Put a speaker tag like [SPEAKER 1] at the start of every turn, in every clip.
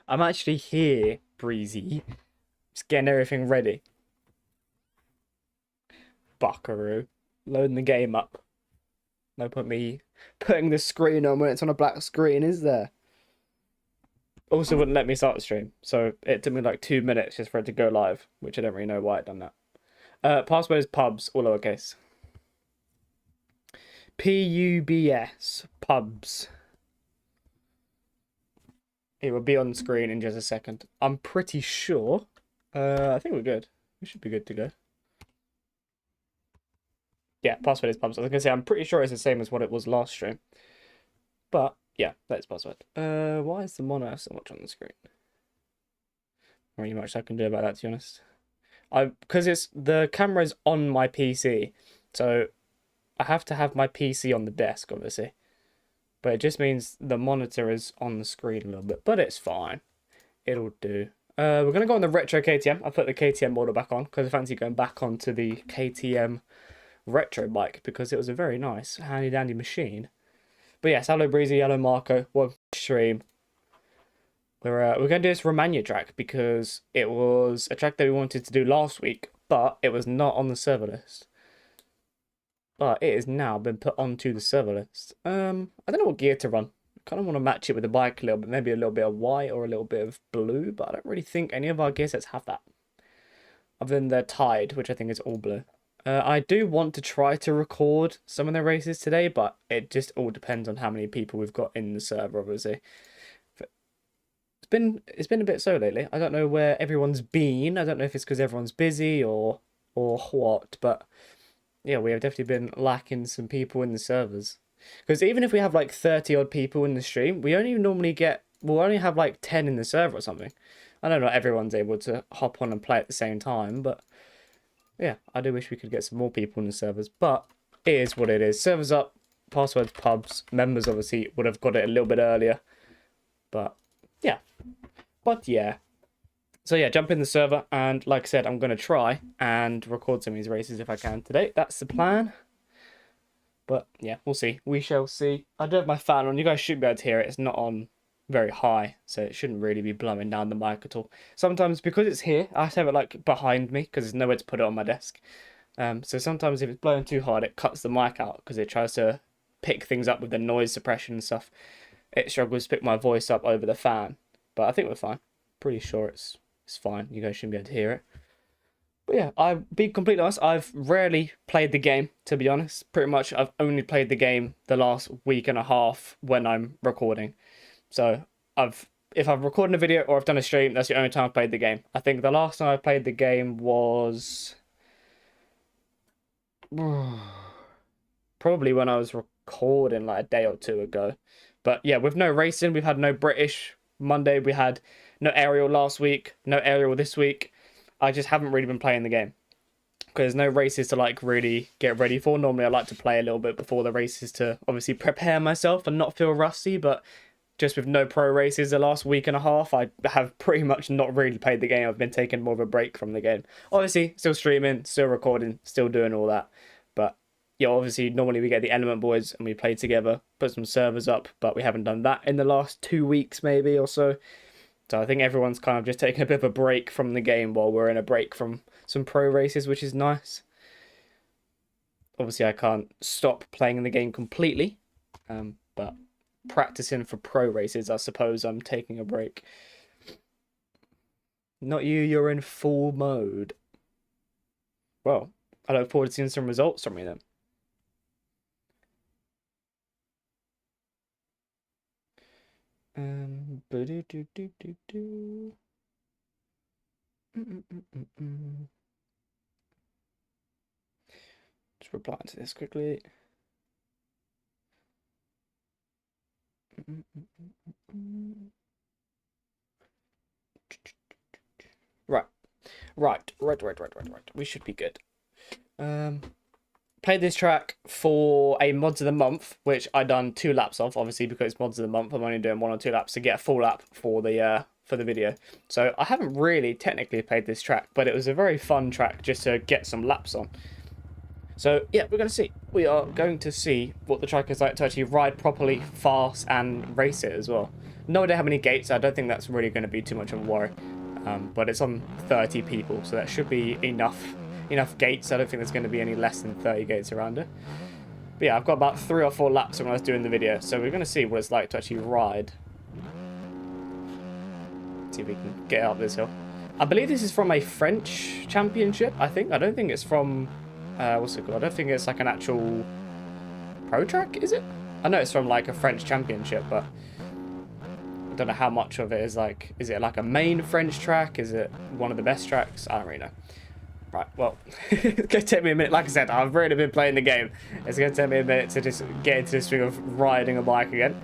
[SPEAKER 1] I'm actually here, Breezy. Just getting everything ready. Buckaroo. Loading the game up. No point me putting the screen on when it's on a black screen, is there? Also wouldn't let me start the stream, so it took me like 2 minutes just for it to go live, which I don't really know why it done that. Password is pubs, all lowercase. PUBS, pubs. It will be on screen in just a second. I'm pretty sure. I think we're good. We should be good to go. Yeah, password is pubs. I was gonna say I'm pretty sure it's the same as what it was last stream. But yeah, that's password. Why is the mono so much on the screen? Not really much I can do about that, to be honest. Because it's the camera's on my PC, so I have to have my PC on the desk, obviously. But it just means the monitor is on the screen a little bit, but it's fine. It'll do. We're gonna go on the retro KTM. I put the KTM model back on because I fancy going back onto the KTM retro bike because it was a very nice, handy dandy machine. But yes, hello Breezy, hello Marco, welcome to the stream. We're gonna do this Romagna track because it was a track that we wanted to do last week, but it was not on the server list. But it has now been put onto the server list. I don't know what gear to run. I kind of want to match it with the bike a little bit, maybe a little bit of white or a little bit of blue, but I don't really think any of our gear sets have that. Other than the Tide, which I think is all blue. I do want to try to record some of the races today, but it just all depends on how many people we've got in the server, obviously. It's been a bit slow lately. I don't know where everyone's been. I don't know if it's because everyone's busy or what, but yeah, we have definitely been lacking some people in the servers. Because even if we have like 30 odd people in the stream, we'll only have like 10 in the server or something. I know not everyone's able to hop on and play at the same time, but yeah, I do wish we could get some more people in the servers, but it is what it is. Servers up, passwords pubs, members obviously would have got it a little bit earlier, but yeah. So yeah, jump in the server, and like I said, I'm going to try and record some of these races if I can today. That's the plan. But yeah, we'll see. We shall see. I do have my fan on. You guys should be able to hear it. It's not on very high, so it shouldn't really be blowing down the mic at all. Sometimes, because it's here, I have to have it like behind me, because there's nowhere to put it on my desk. So sometimes if it's blowing too hard, it cuts the mic out, because it tries to pick things up with the noise suppression and stuff. It struggles to pick my voice up over the fan. But I think we're fine. Pretty sure it's fine. You guys shouldn't be able to hear it. But yeah, I'll be completely honest, I've rarely played the game, to be honest. Pretty much I've only played the game the last week and a half when I'm recording. So if I've recorded a video or I've done a stream, that's the only time I've played the game. I think the last time I played the game was probably when I was recording like a day or two ago. But yeah, with no racing, we've had no British Monday, we had no aerial last week, no aerial this week. I just haven't really been playing the game because there's no races to like really get ready for. Normally I like to play a little bit before the races to obviously prepare myself and not feel rusty, but just with no pro races the last week and a half, I have pretty much not really played the game. I've been taking more of a break from the game. Obviously, still streaming, still recording, still doing all that. But yeah, obviously, normally we get the Element Boys and we play together, put some servers up, but we haven't done that in the last 2 weeks maybe or so. So I think everyone's kind of just taking a bit of a break from the game while we're in a break from some pro races, which is nice. Obviously, I can't stop playing the game completely, but practicing for pro races, I suppose I'm taking a break. Not you, you're in full mode. Well, I look forward to seeing some results from you then. Just replying to this quickly. Right. We should be good. Played this track for a mods of the month, which I done 2 laps of, obviously because it's mods of the month. I'm only doing 1 or 2 laps to get a full lap for the video. So I haven't really technically played this track, but it was a very fun track just to get some laps on. So yeah, we're going to see. We are going to see what the track is like to actually ride properly, fast, and race it as well. No idea how many gates. I don't think that's really going to be too much of a worry. But it's on 30 people, so that should be enough gates. I don't think there's going to be any less than 30 gates around it. But yeah, I've got about 3 or 4 laps when I was doing the video, so we're going to see what it's like to actually ride. See if we can get up this hill. I believe this is from a French championship, I think. I don't think it's from, what's it called? I don't think it's like an actual pro track, is it? I know it's from like a French championship, but I don't know how much of it is like, is it like a main French track? Is it one of the best tracks? I don't really know. Right, well, it's going to take me a minute. Like I said, I've really been playing the game. It's going to take me a minute to just get into this thing of riding a bike again.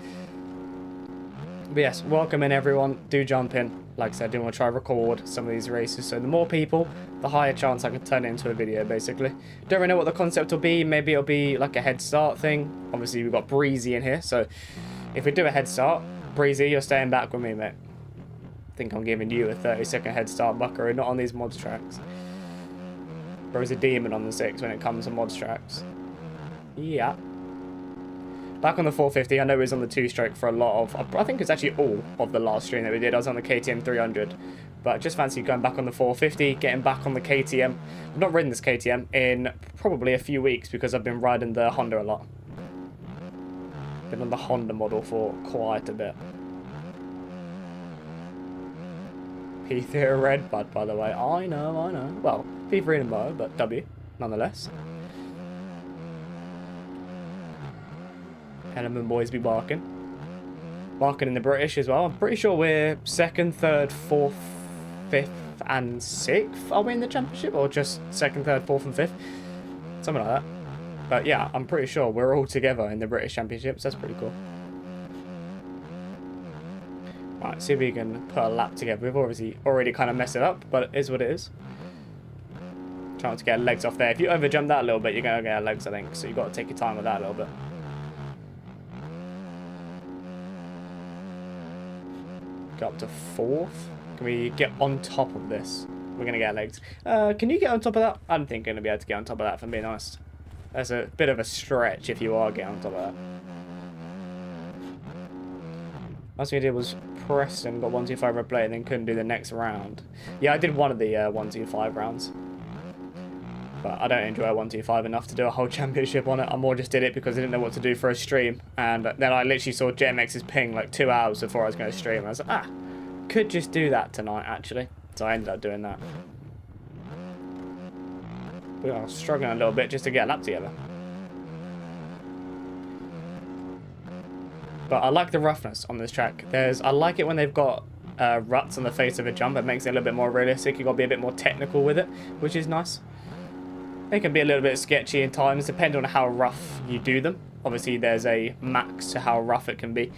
[SPEAKER 1] But yes, welcome in everyone. Do jump in. Like I said, I do want to try to record some of these races. So the more people, the higher chance I can turn it into a video, basically. Don't really know what the concept will be. Maybe it'll be like a head start thing. Obviously, we've got Breezy in here. So if we do a head start, Breezy, you're staying back with me, mate. I think I'm giving you a 30-second head start, buckaroo, not on these mods tracks. Bro's a demon on the 6 when it comes to mods tracks. Yeah. Back on the 450, I know it was on the 2-stroke for a lot of, I think it's actually all of the last stream that we did. I was on the KTM 300, but just fancy going back on the 450, getting back on the KTM. I've not ridden this KTM in probably a few weeks because I've been riding the Honda a lot. Been on the Honda model for quite a bit. P3 red bud, by the way. I know. Well, P3 in motor, but W, nonetheless. Element boys be barking. Barking in the British as well. I'm pretty sure we're 2nd, 3rd, 4th, 5th, and 6th. Are we in the championship? Or just 2nd, 3rd, 4th, and 5th? Something like that. But yeah, I'm pretty sure we're all together in the British Championships. That's pretty cool. Right, see if we can put a lap together. We've obviously already kind of messed it up, but it is what it is. Trying to get legs off there. If you overjump that a little bit, you're going to get legs, I think. So you've got to take your time with that a little bit. Go up to 4th. Can we get on top of this? We're going to get legs. Can you get on top of that? I don't think I'm going to be able to get on top of that, if I'm being honest. That's a bit of a stretch if you are getting on top of that. Last thing I did was Preston got 125 red plate and then couldn't do the next round. Yeah, I did one of the 125 rounds. But I don't enjoy 125 enough to do a whole championship on it. I more just did it because I didn't know what to do for a stream. And then I literally saw JMX's ping like 2 hours before I was going to stream. And I was like, could just do that tonight, actually. So I ended up doing that. We are struggling a little bit just to get a lap together. But I like the roughness on this track. I like it when they've got ruts on the face of a jump. It makes it a little bit more realistic. You've got to be a bit more technical with it, which is nice. They can be a little bit sketchy in times, depending on how rough you do them. Obviously, there's a max to how rough it can be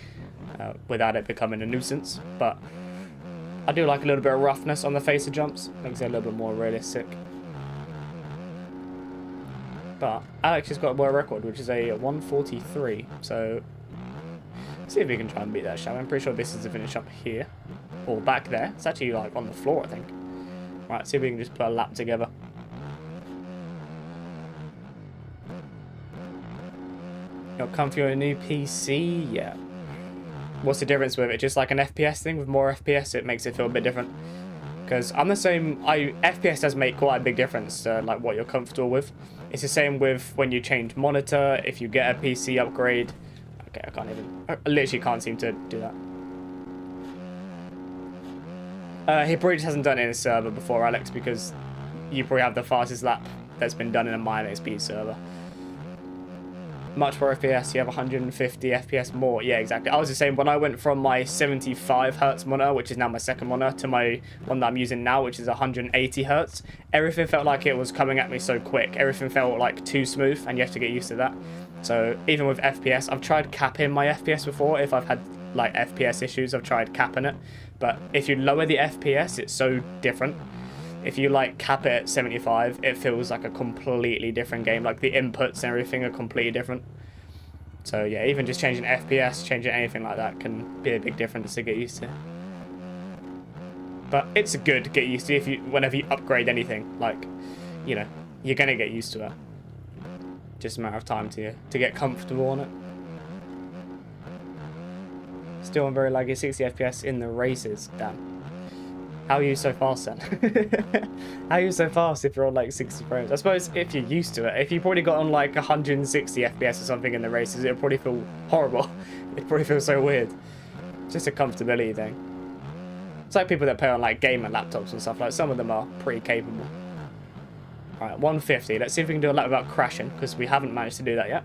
[SPEAKER 1] without it becoming a nuisance. But I do like a little bit of roughness on the face of jumps. Makes it a little bit more realistic. But Alex has got a world record, which is a 143. So see if we can try and beat that, shall we? I'm pretty sure this is the finish up here. Or back there. It's actually like on the floor, I think. Right, see if we can just put a lap together. You're comfy on a new PC? Yeah. What's the difference with it? Just like an FPS thing? With more FPS, it makes it feel a bit different. Because I'm the same. FPS does make quite a big difference to like what you're comfortable with. It's the same with when you change monitor, if you get a PC upgrade. Okay, I literally can't seem to do that. He probably just hasn't done it in a server before, Alex, because you probably have the fastest lap that's been done in a MyNXP server. Much more FPS, you have 150 FPS more. Yeah, exactly. I was the same when I went from my 75 Hz monitor, which is now my second monitor, to my one that I'm using now, which is 180 Hz. Everything felt like it was coming at me so quick. Everything felt like too smooth, and you have to get used to that. So even with FPS, I've tried capping my FPS before. If I've had like FPS issues, I've tried capping it. But if you lower the FPS, it's so different. If you like cap it at 75, it feels like a completely different game. Like the inputs and everything are completely different. So yeah, even just changing FPS, changing anything like that can be a big difference to get used to. But it's good to get used to whenever you upgrade anything. Like, you know, you're gonna get used to it. Just a matter of time to get comfortable on it. It's still on very laggy 60 FPS in the races. Damn. How are you so fast then? How are you so fast if you're on like 60 frames? I suppose if you're used to it. If you probably got on like 160 FPS or something in the races, it'll probably feel horrible. It'd probably feel so weird. It's just a comfortability thing. It's like people that play on like gamer laptops and stuff. Like some of them are pretty capable. Alright, 150. Let's see if we can do a lap without crashing, because we haven't managed to do that yet.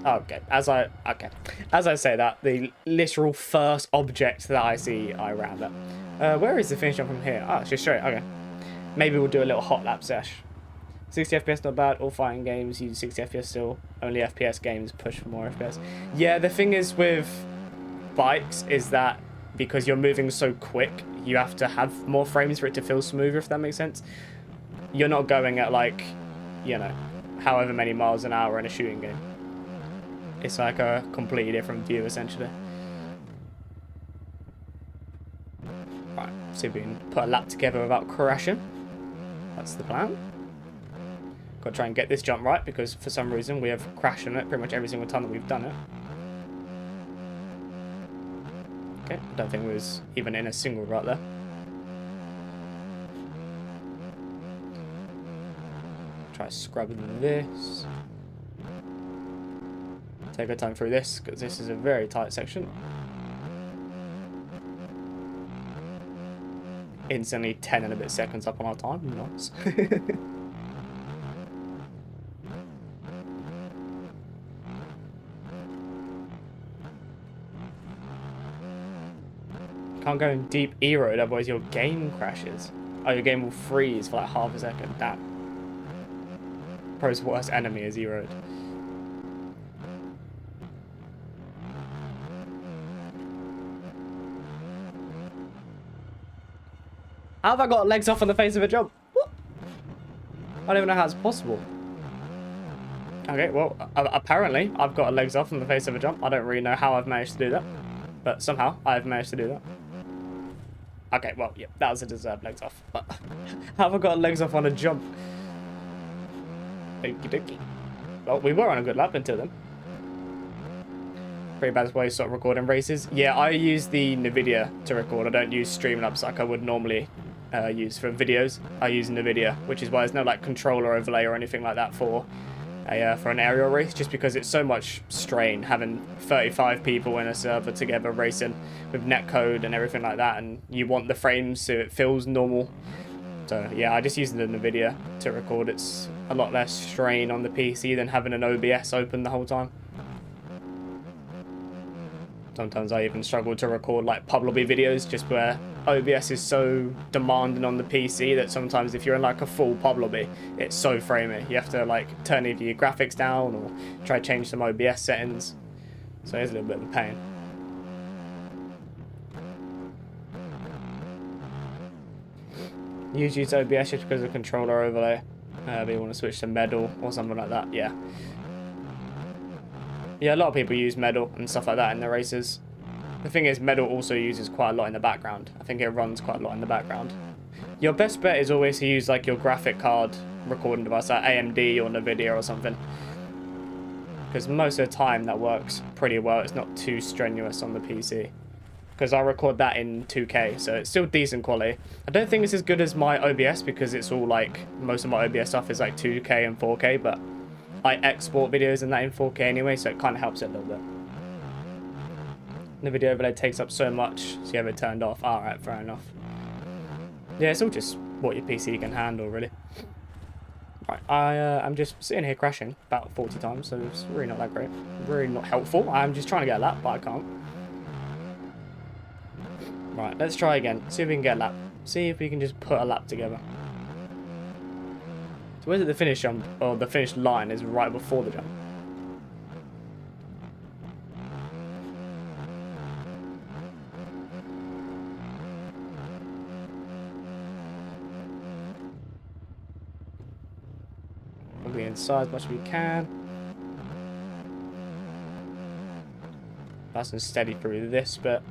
[SPEAKER 1] Okay, as I say that, the literal first object that I see, I round up. Where is the finish jump from here? Ah, it's just straight. Okay. Maybe we'll do a little hot lap sesh. 60 FPS not bad. All fighting games use 60 FPS still. Only FPS games push for more FPS. Yeah, the thing is with bikes is that because you're moving so quick, you have to have more frames for it to feel smoother, if that makes sense. You're not going at like, you know, however many miles an hour in a shooting game. It's like a completely different view, essentially. Right, see if we can put a lap together without crashing. That's the plan. Got to try and get this jump right, because for some reason we have crashed on it pretty much every single time that we've done it. Okay, I don't think we was even in a single rut there. Try to scrub this. Take our time through this, because this is a very tight section. Instantly 10 and a bit seconds up on our time. Nice. Can't go in deep E-road, otherwise your game crashes. Oh, your game will freeze for like half a second. Damn. Pro's worst enemy is E-road. How have I got legs off on the face of a jump? What? I don't even know how it's possible. Okay, well, apparently I've got legs off on the face of a jump. I don't really know how I've managed to do that. But somehow I've managed to do that. Okay, well, yeah, that was a deserved legs off. But how have I got legs off on a jump? Okie dokie. Well, we were on a good lap until then. Pretty bad way to start recording races. Yeah, I use the NVIDIA to record. I don't use Streamlabs like I would normally use for videos. I use NVIDIA, which is why there's no like controller overlay or anything like that for an aerial race, just because it's so much strain having 35 people in a server together racing with netcode and everything like that, and you want the frames so it feels normal. So yeah, I just use the NVIDIA to record. It's a lot less strain on the PC than having an OBS open the whole time. Sometimes I even struggle to record like pub lobby videos, just where OBS is so demanding on the PC that sometimes if you're in like a full pub lobby, it's so framey. You have to like turn either your graphics down or try to change some OBS settings. So it's a little bit of a pain. Usually use OBS just because of controller overlay. But you want to switch to Medal or something like that, yeah. Yeah, a lot of people use Medal and stuff like that in their races. The thing is, Medal also uses quite a lot in the background. I think it runs quite a lot in the background. Your best bet is always to use like your graphic card recording device, like AMD or NVIDIA or something. Because most of the time that works pretty well. It's not too strenuous on the PC. Because I record that in 2K, so it's still decent quality. I don't think it's as good as my OBS because it's all like, most of my OBS stuff is like 2K and 4K, but I export videos and that in 4K anyway, so it kind of helps it a little bit. The video overlay takes up so much, so you have it turned off. Alright, fair enough. Yeah, it's all just what your PC can handle, really. Right, I'm just sitting here crashing about 40 times, so it's really not that great. Really not helpful. I'm just trying to get a lap, but I can't. Right, let's try again. See if we can get a lap. See if we can just put a lap together. So where's it the finish jump? Or the finish line is right before the jump. Probably inside as much as we can. Nice and steady through this bit.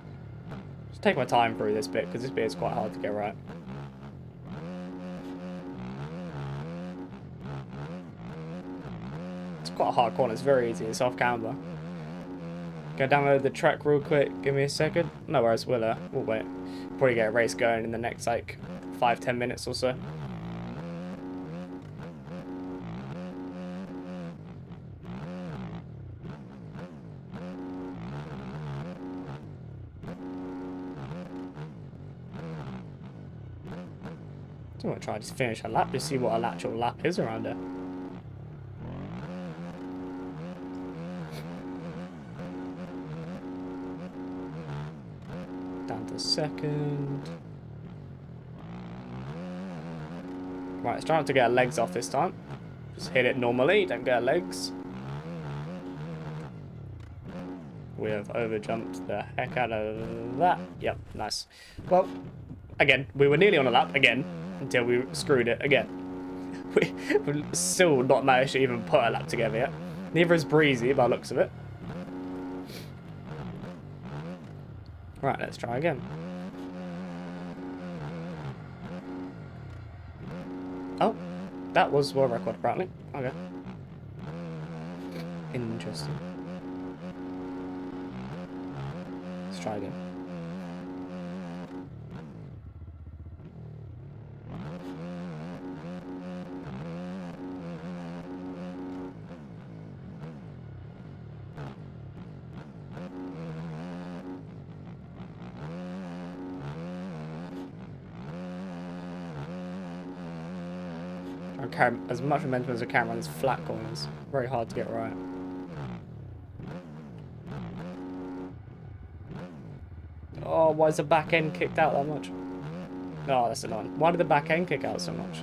[SPEAKER 1] Just take my time through this bit, because this bit is quite hard to get right. quite a hard corner. It's very easy. It's off camber. Go download the track real quick. Give me a second. No worries. We'll wait. Probably get a race going in the next like 5-10 minutes or so. I'm going to try to just finish a lap to see what an actual lap is around here. Down to second. Right, it's trying to get our legs off this time. Just hit it normally, don't get our legs. We have overjumped the heck out of that. Yep, nice. Well, again, we were nearly on a lap again. Until we screwed it again. We've still not managed to even put a lap together yet. Neither is Breezy by the looks of it. Right, let's try again. Oh, that was world record apparently. Okay. Interesting. Let's try again. As much momentum as I can on these flat corners. Very hard to get right. Oh, why is the back end kicked out that much? Oh, that's annoying. Why did the back end kick out so much?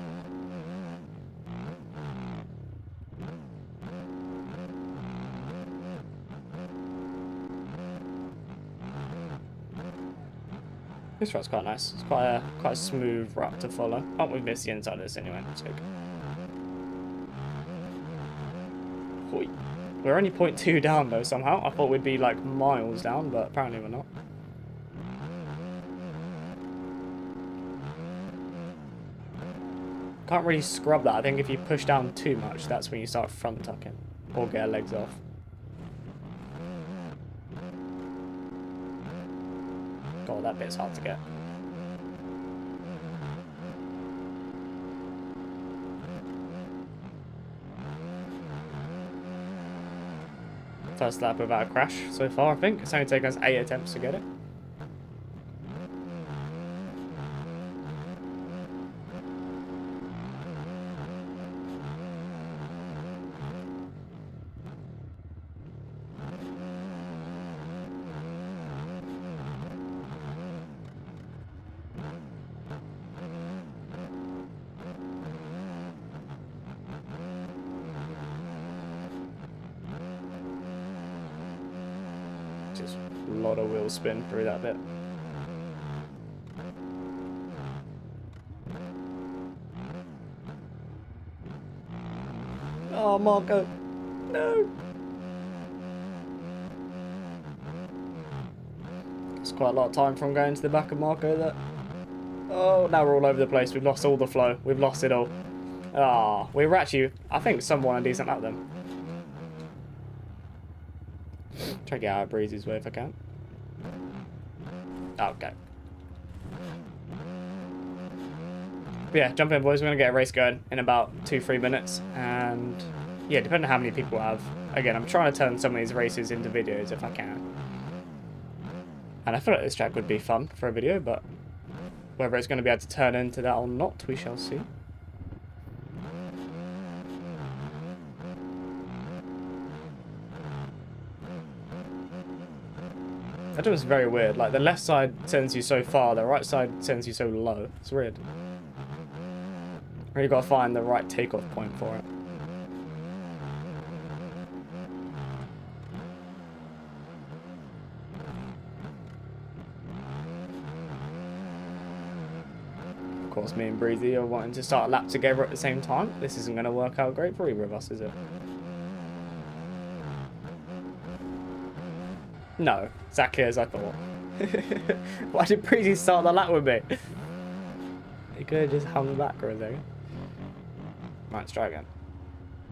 [SPEAKER 1] This rout's quite nice. It's quite a smooth route to follow. Oh, we've missed the inside of this anyway. That's good. We're only 0.2 down though somehow. I thought we'd be like miles down, but apparently we're not. Can't really scrub that. I think if you push down too much, that's when you start front tucking or get our legs off. God, that bit's hard to get. First lap without a crash so far, I think. It's only taken us 8 attempts to get it. Just a lot of wheel spin through that bit. Oh, Marco. No. It's quite a lot of time from going to the back of Marco there. Oh, now we're all over the place. We've lost all the flow. We've lost it all. Ah, we were actually, I think, somewhat a decent lap then. Try to get out of Breezy's way if I can. Okay. But yeah, jump in, boys. We're going to get a race going in about 2-3 minutes. And yeah, depending on how many people have. Again, I'm trying to turn some of these races into videos if I can. And I feel like this track would be fun for a video, but whether it's going to be able to turn into that or not, we shall see. That was very weird. Like, the left side sends you so far, the right side sends you so low. It's weird. Really got to find the right takeoff point for it. Of course, me and Breezy are wanting to start a lap together at the same time. This isn't going to work out great for either of us, is it? No, exactly as I thought. Why did Breezy start the lap with me? He could have just hung back or anything. Right, let's try again.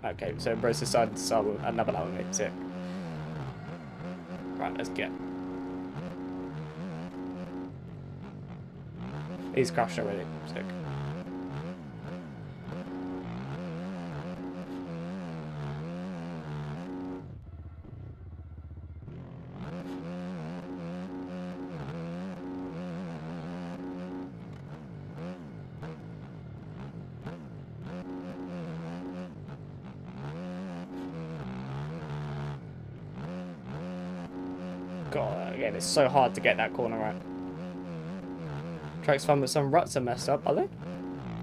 [SPEAKER 1] Okay, so Bros decided to start with another lap with me. Sick. Right, let's get. He's crashed already. Sick. God, again, it's so hard to get that corner right. Track's fun, but some ruts are messed up, are they?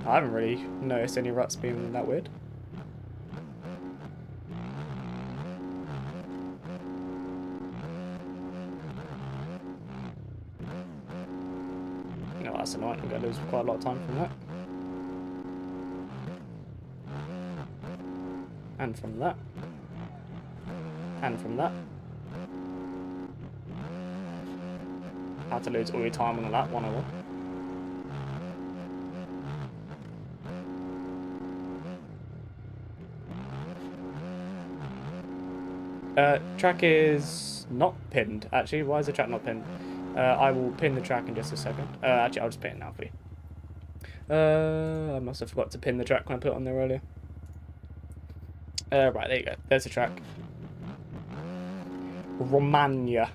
[SPEAKER 1] I haven't really noticed any ruts being that weird. No, that's annoying. I'm going to lose quite a lot of time from that. And from that. And from that. Had to lose all your time on that 101. Track is not pinned, actually. Why is the track not pinned? I will pin the track in just a second. Actually, I'll just pin it now for you. I must have forgot to pin the track when I put it on there earlier. Right, there you go. There's the track. Romagna.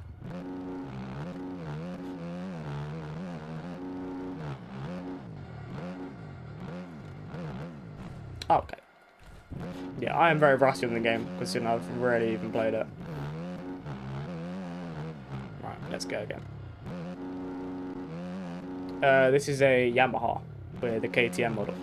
[SPEAKER 1] Oh, okay. Yeah, I am very rusty on the game, considering I've rarely even played it. Right, let's go again. This is a Yamaha with the KTM model.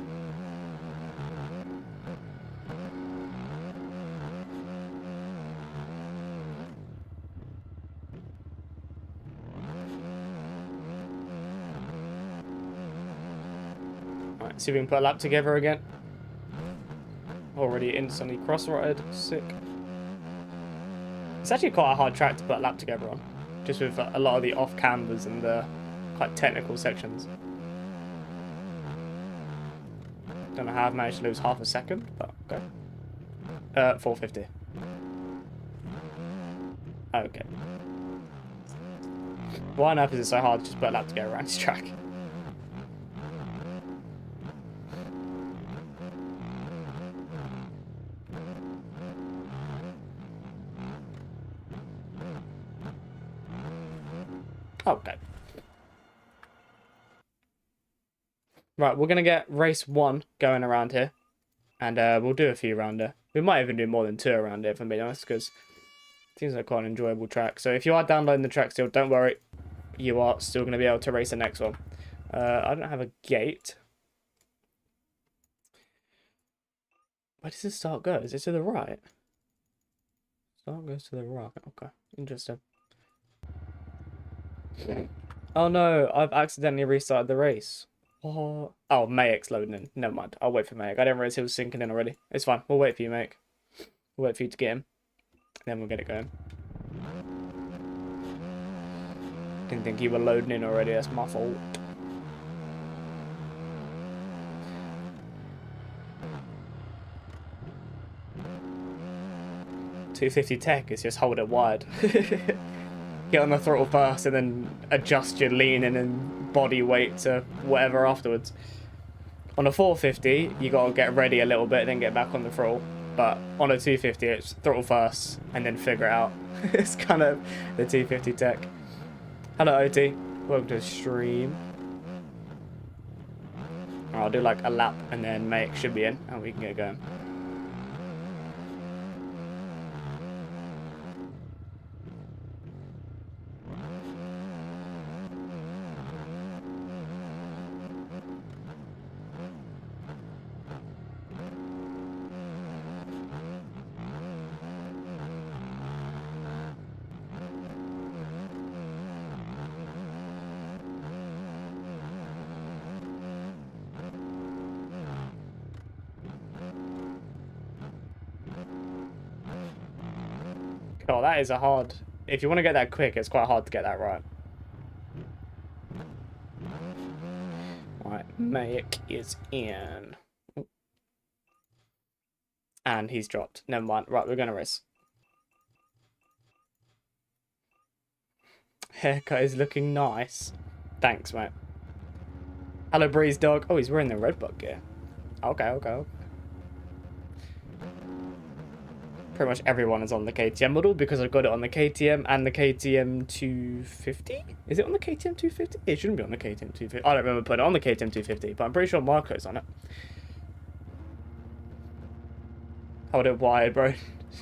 [SPEAKER 1] Right, see if we can put a lap together again. Already instantly cross-rotted. Sick. It's actually quite a hard track to put a lap together on, just with a lot of the off-cambers and the quite technical sections. Don't know how I've managed to lose half a second, but okay. 450. Okay. Why on earth is it so hard to just put a lap together around this track? Okay. Right, we're going to get race 1 going around here. And we'll do a few around here. We might even do more than 2 around here, if I'm being honest, because it seems like quite an enjoyable track. So if you are downloading the track still, don't worry. You are still going to be able to race the next one. I don't have a gate. Where does the start go? Is it to the right? Start goes to the right. Okay, interesting. Oh no, I've accidentally restarted the race. What? Oh, Mayek's loading in. Never mind. I'll wait for Mayek. I didn't realize he was sinking in already. It's fine. We'll wait for you, Mayek. We'll wait for you to get him. Then we'll get it going. Didn't think you were loading in already. That's my fault. .250 tech is just hold it wide. Get on the throttle first and then adjust your leaning and body weight to whatever afterwards. On a 450, you got to get ready a little bit, then get back on the throttle. But on a 250, it's throttle first and then figure it out. It's kind of the 250 tech. Hello, OT. Welcome to the stream. I'll do like a lap and then Mayek should be in and we can get going. Oh, that is a hard... If you want to get that quick, it's quite hard to get that right. Alright, Mayek is in. And he's dropped. Never mind. Right, we're going to race. Haircut is looking nice. Thanks, mate. Hello, Breeze Dog. Oh, he's wearing the Redbug gear. Okay. Pretty much everyone is on the KTM model because I've got it on the KTM and the KTM 250. Is it on the KTM 250? It shouldn't be on the KTM 250. I don't remember putting it on the KTM 250, but I'm pretty sure Marco's on it. Hold it wide, bro.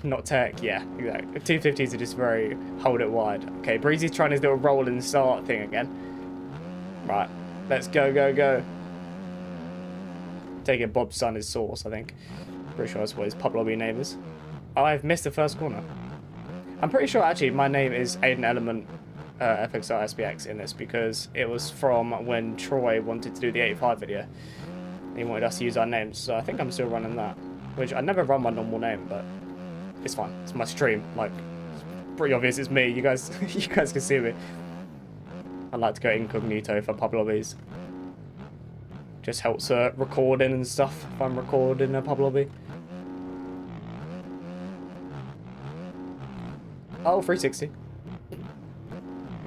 [SPEAKER 1] Not tech. Yeah, exactly. 250s are just very hold it wide. Okay, Breezy's trying his little roll and start thing again. Right, let's go. Taking Bob's son as source, I think. Pretty sure that's what his pub lobby name is. Oh, I've missed the first corner. I'm pretty sure, actually, my name is Aiden Element FXR SPX in this because it was from when Troy wanted to do the 85 video. He wanted us to use our names, so I think I'm still running that. Which, I never run my normal name, but it's fine. It's my stream. Like, it's pretty obvious it's me. You guys can see me. I like to go incognito for pub lobbies. Just helps recording and stuff if I'm recording a pub lobby. Oh, 360.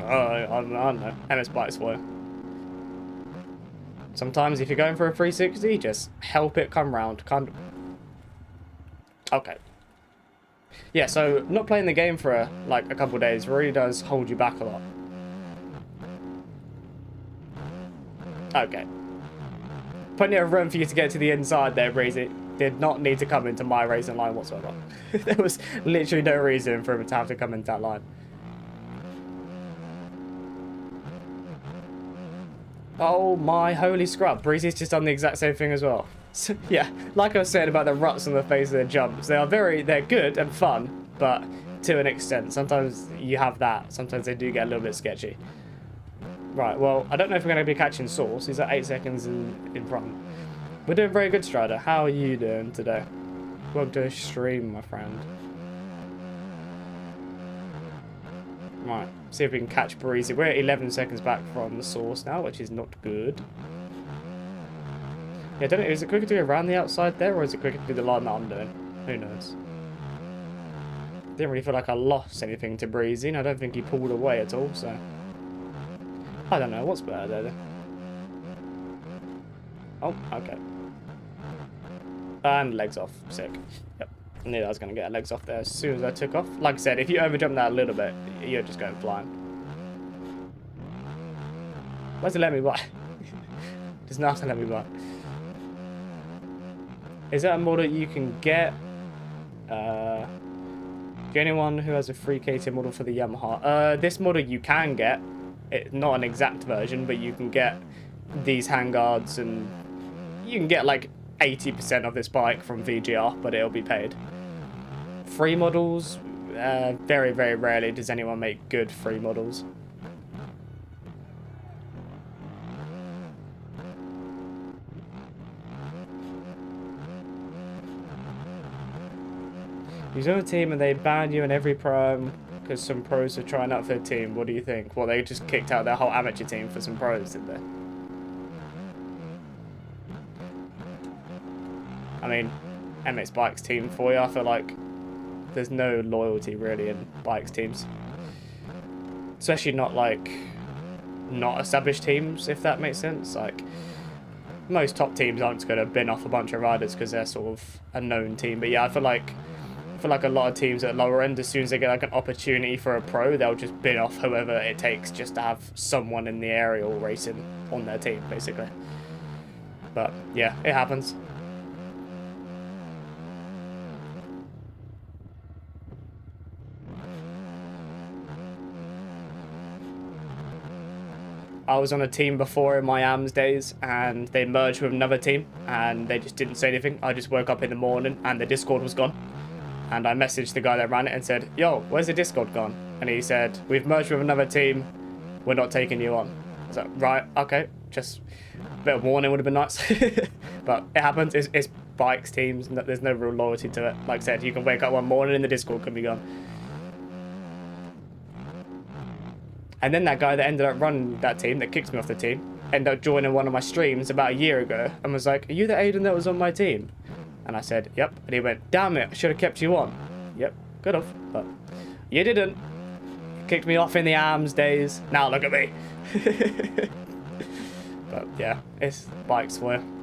[SPEAKER 1] I don't know. MS Bikes for you. Sometimes if you're going for a 360, just help it come round. Okay. Yeah, so not playing the game for a couple of days really does hold you back a lot. Okay. Plenty of room for you to get to the inside there, Breezy. Did not need to come into my racing line whatsoever. There was literally no reason for him to have to come into that line. Oh my holy scrub. Breezy's just done the exact same thing as well. So, yeah, like I was saying about the ruts on the face of the jumps, they're good and fun, but to an extent. Sometimes you have that. Sometimes they do get a little bit sketchy. Right, well, I don't know if we're going to be catching Source. He's at 8 seconds in front. We're doing very good, Strider. How are you doing today? Welcome to the stream, my friend. Right, see if we can catch Breezy. We're 11 seconds back from the Source now, which is not good. Yeah, I don't know, is it quicker to go around the outside there, or is it quicker to do the line that I'm doing? Who knows? Didn't really feel like I lost anything to Breezy, and I don't think he pulled away at all, so... I don't know, what's better there? Oh, okay. And legs off. Sick. Yep. I knew I was going to get legs off there as soon as I took off. Like I said, if you overjump that a little bit, you're just going flying. Where's it let me buy? Does not let me buy. Is that a model you can get? The only one who has a free KTM model for the Yamaha. This model you can get. It's not an exact version, but you can get these handguards and you can get like 80% of this bike from VGR, but it'll be paid. Free models, very, very rarely does anyone make good free models. You join a team and they ban you in every prime because some pros are trying out for their team. What do you think? Well, they just kicked out their whole amateur team for some pros, did they? I mean, MX Bikes team for you. I feel like there's no loyalty really in bikes teams, especially not established teams, if that makes sense. Like most top teams aren't going to bin off a bunch of riders because they're sort of a known team. But yeah, I feel like a lot of teams at lower end, as soon as they get like an opportunity for a pro, they'll just bin off whoever it takes just to have someone in the area all racing on their team, basically. But yeah, it happens. I was on a team before in my AMS days, and they merged with another team, and they just didn't say anything. I just woke up in the morning, and the Discord was gone. And I messaged the guy that ran it and said, yo, where's the Discord gone? And he said, we've merged with another team, we're not taking you on. I was like, right, okay, just a bit of warning would have been nice. But it happens, it's bikes teams, there's no real loyalty to it. Like I said, you can wake up one morning and the Discord can be gone. And then that guy that ended up running that team, that kicked me off the team, ended up joining one of my streams about a year ago and was like, are you the Aiden that was on my team? And I said, yep. And he went, damn it, I should have kept you on. Yep, could have, but you didn't. Kicked me off in the arms days. Now look at me. But yeah, it's bikes for you.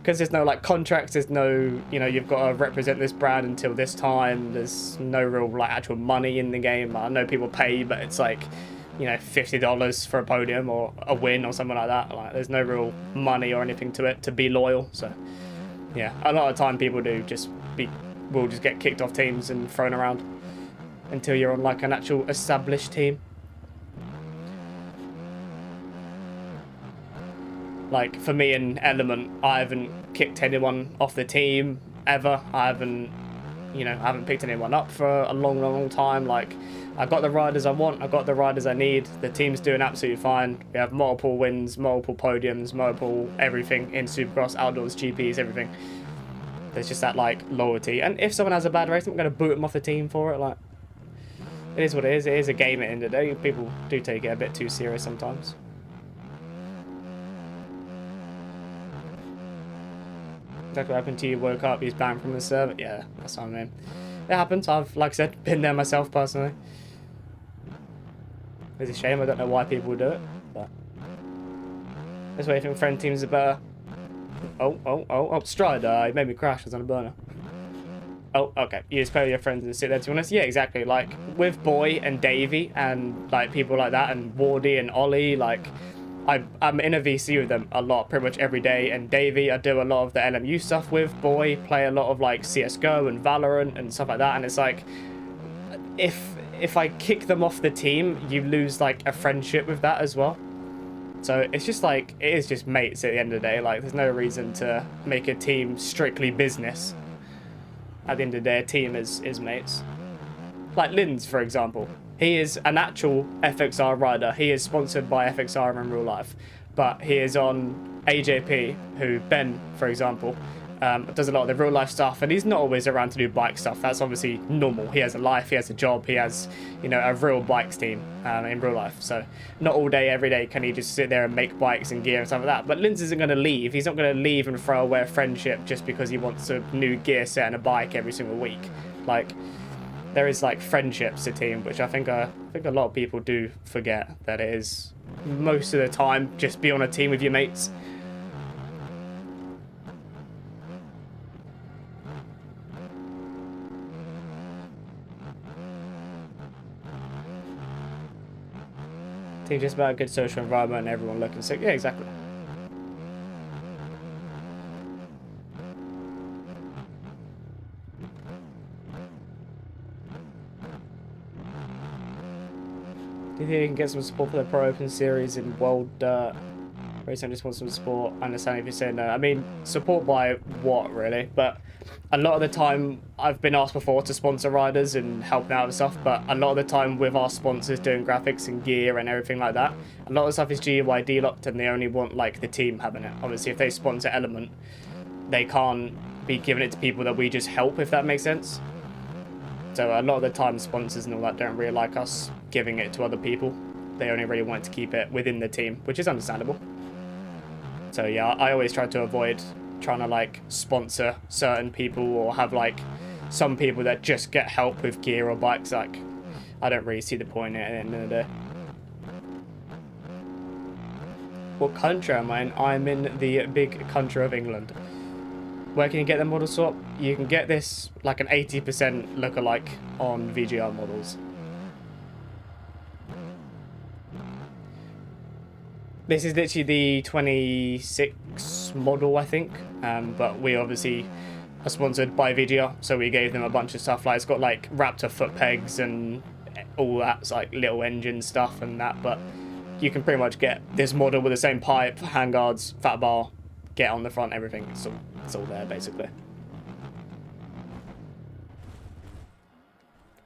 [SPEAKER 1] Because there's no like contracts, there's no, you know, you've got to represent this brand until this time. There's no real like actual money in the game. I know people pay, but it's like, you know, $50 for a podium or a win or something like that. Like, there's no real money or anything to it to be loyal. So yeah, a lot of time people will just get kicked off teams and thrown around until you're on like an actual established team. Like for me in Element, I haven't kicked anyone off the team ever. I haven't picked anyone up for a long time. Like, I got the riders I want, I got the riders I need. The team's doing absolutely fine. We have multiple wins, multiple podiums, multiple everything in Supercross, Outdoors, GPs, everything. There's just that like loyalty. And if someone has a bad race, I'm going to boot them off the team for it. Like, it is what it is. It is a game at the end of the day. People do take it a bit too serious sometimes. Exactly what happened to you, woke up, he's banned from the server. Yeah, that's what I mean. It happens. I've, like I said, been there myself personally. It's a shame. I don't know why people do it, but that's why I think friend teams are better. Oh, Strider, he made me crash. I was on a burner. Oh, okay. You just play with your friends and sit there, to be honest. Yeah, exactly. Like, with Boy and Davey and, like, people like that, and Wardy and Ollie, like, I'm in a VC with them a lot, pretty much every day. And Davey, I do a lot of the LMU stuff with. Boy, play a lot of, like, CSGO and Valorant and stuff like that. And it's like, if I kick them off the team, you lose, like, a friendship with that as well. So it's just like, it is just mates at the end of the day. Like, there's no reason to make a team strictly business. At the end of the day, a team is mates. Like Linz, for example. He is an actual FXR rider. He is sponsored by FXR in real life. But he is on AJP, who Ben, for example, does a lot of the real life stuff, and he's not always around to do bike stuff. That's obviously normal. He has a life, he has a job, he has, you know, a real bikes team in real life. So not all day, every day can he just sit there and make bikes and gear and stuff like that. But Linz isn't going to leave. He's not going to leave and throw away a friendship just because he wants a new gear set and a bike every single week. Like, there is like friendships to team, which I think a lot of people do forget that it is most of the time just be on a team with your mates. Team just about a good social environment and everyone looking sick. Yeah, exactly. Do you think you can get some support for the Pro Open Series in World Dirt? Racing just want some support. I understand if you're saying no. I mean, support by what, really? But a lot of the time, I've been asked before to sponsor riders and help out with stuff, but a lot of the time with our sponsors doing graphics and gear and everything like that, a lot of the stuff is GUID locked and they only want, like, the team having it. Obviously, if they sponsor Element, they can't be giving it to people that we just help, if that makes sense. So a lot of the time, sponsors and all that don't really like us giving it to other people. They only really want to keep it within the team, which is understandable. So yeah, I always try to avoid trying to like sponsor certain people or have like some people that just get help with gear or bikes. Like, I don't really see the point at the end of the day. What country am I in? I'm in the big country of England. Where can you get the model swap? You can get this like an 80% lookalike on VGR models. This is literally the 26 model, I think, but we obviously are sponsored by VGR, so we gave them a bunch of stuff. Like, it's got like Raptor foot pegs and all that, like little engine stuff and that, but you can pretty much get this model with the same pipe, handguards, fat bar, get on the front, everything. It's all there, basically.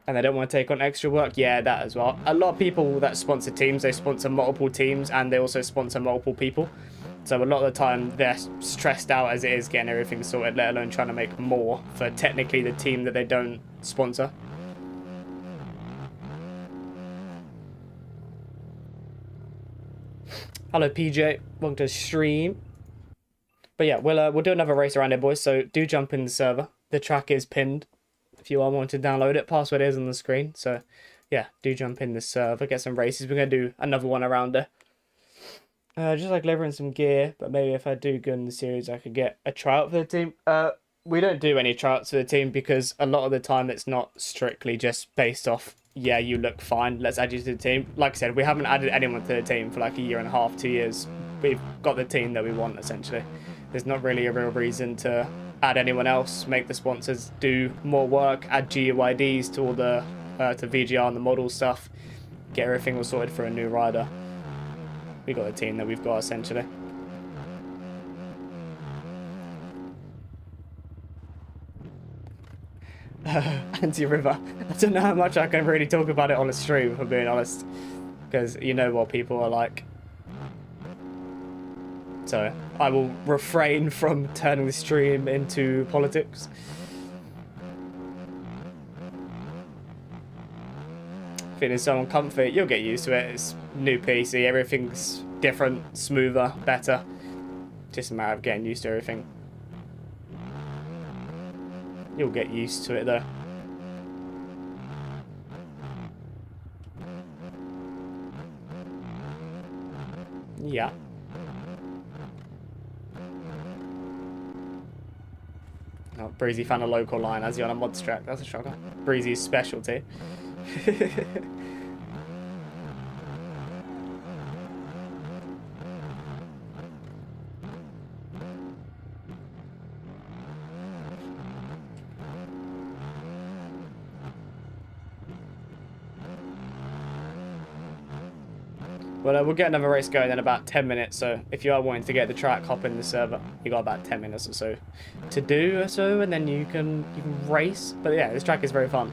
[SPEAKER 1] And they don't want to take on extra work. Yeah, that as well. A lot of people that sponsor teams, they sponsor multiple teams and they also sponsor multiple people. So a lot of the time they're stressed out as it is getting everything sorted, let alone trying to make more for technically the team that they don't sponsor. Hello PJ, welcome to the stream. But yeah, we'll do another race around here, boys. So do jump in the server. The track is pinned. If you are wanting to download it, password is on the screen. So yeah, do jump in the server, get some races. We're gonna do another one around there. Just like delivering some gear, but maybe if I do good in the series, I could get a tryout for the team. We don't do any tryouts for the team because a lot of the time it's not strictly just based off, yeah, you look fine, let's add you to the team. Like I said, we haven't added anyone to the team for like a year and a half, 2 years. We've got the team that we want, essentially. There's not really a real reason to add anyone else, make the sponsors do more work, add GUIDs to all the to VGR and the model stuff, get everything all sorted for a new rider. We got the team that we've got, essentially. Anti-River. I don't know how much I can really talk about it on a stream, if I'm being honest, because you know what people are like. So I will refrain from turning the stream into politics. Feeling so uncomfy, you'll get used to it. It's new PC, everything's different, smoother, better. Just a matter of getting used to everything. You'll get used to it though. Yeah. Oh, Breezy found a local line as he on a mods track. That's a shocker. Breezy's specialty. Well, we'll get another race going in about 10 minutes, so if you are wanting to get the track, hop in the server. You got about 10 minutes or so to do or so, and then you can race. But yeah, this track is very fun.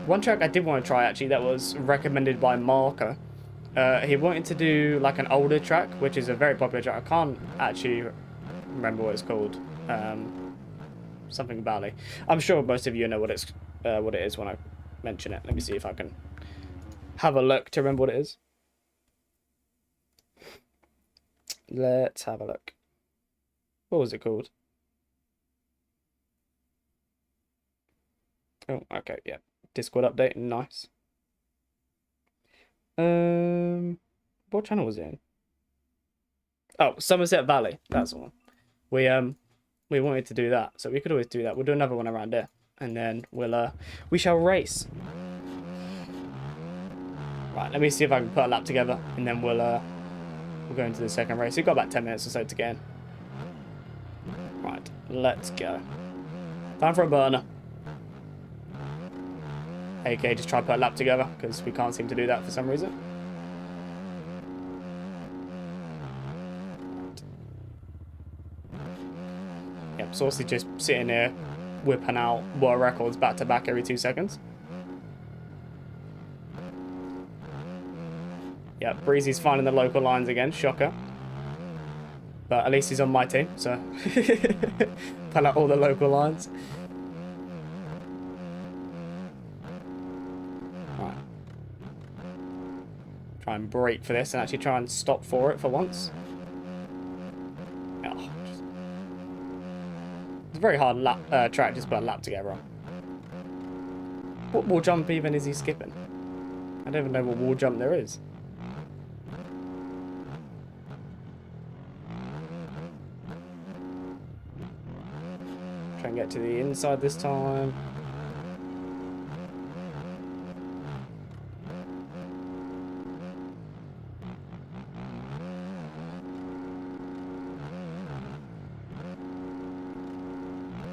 [SPEAKER 1] One track I did want to try, actually, that was recommended by Marco. He wanted to do like an older track, which is a very popular track. I can't actually remember what it's called. Something Valley. I'm sure most of you know what it is when I mention it. Let me see if I can have a look to remember what it is. Let's have a look. What was it called? Oh, okay, yeah. Discord update, nice. What channel was it in? Oh, Somerset Valley. That's the one. We wanted to do that, so we could always do that. We'll do another one around there, and then we shall race. Right, let me see if I can put a lap together, and then we'll go into the second race. We've got about 10 minutes or so to get in. Right, let's go. Time for a burner. Okay, just try to put a lap together, because we can't seem to do that for some reason. Yep, Saucy just sitting here, whipping out world records back to back every 2 seconds. Yeah, Breezy's finding the local lines again, shocker. But at least he's on my team, so pull out all the local lines. Right. Try and brake for this and actually try and stop for it for once. Oh, it's a very hard track, just put a lap together on. What wall jump even is he skipping? I don't even know what wall jump there is. Try and get to the inside this time.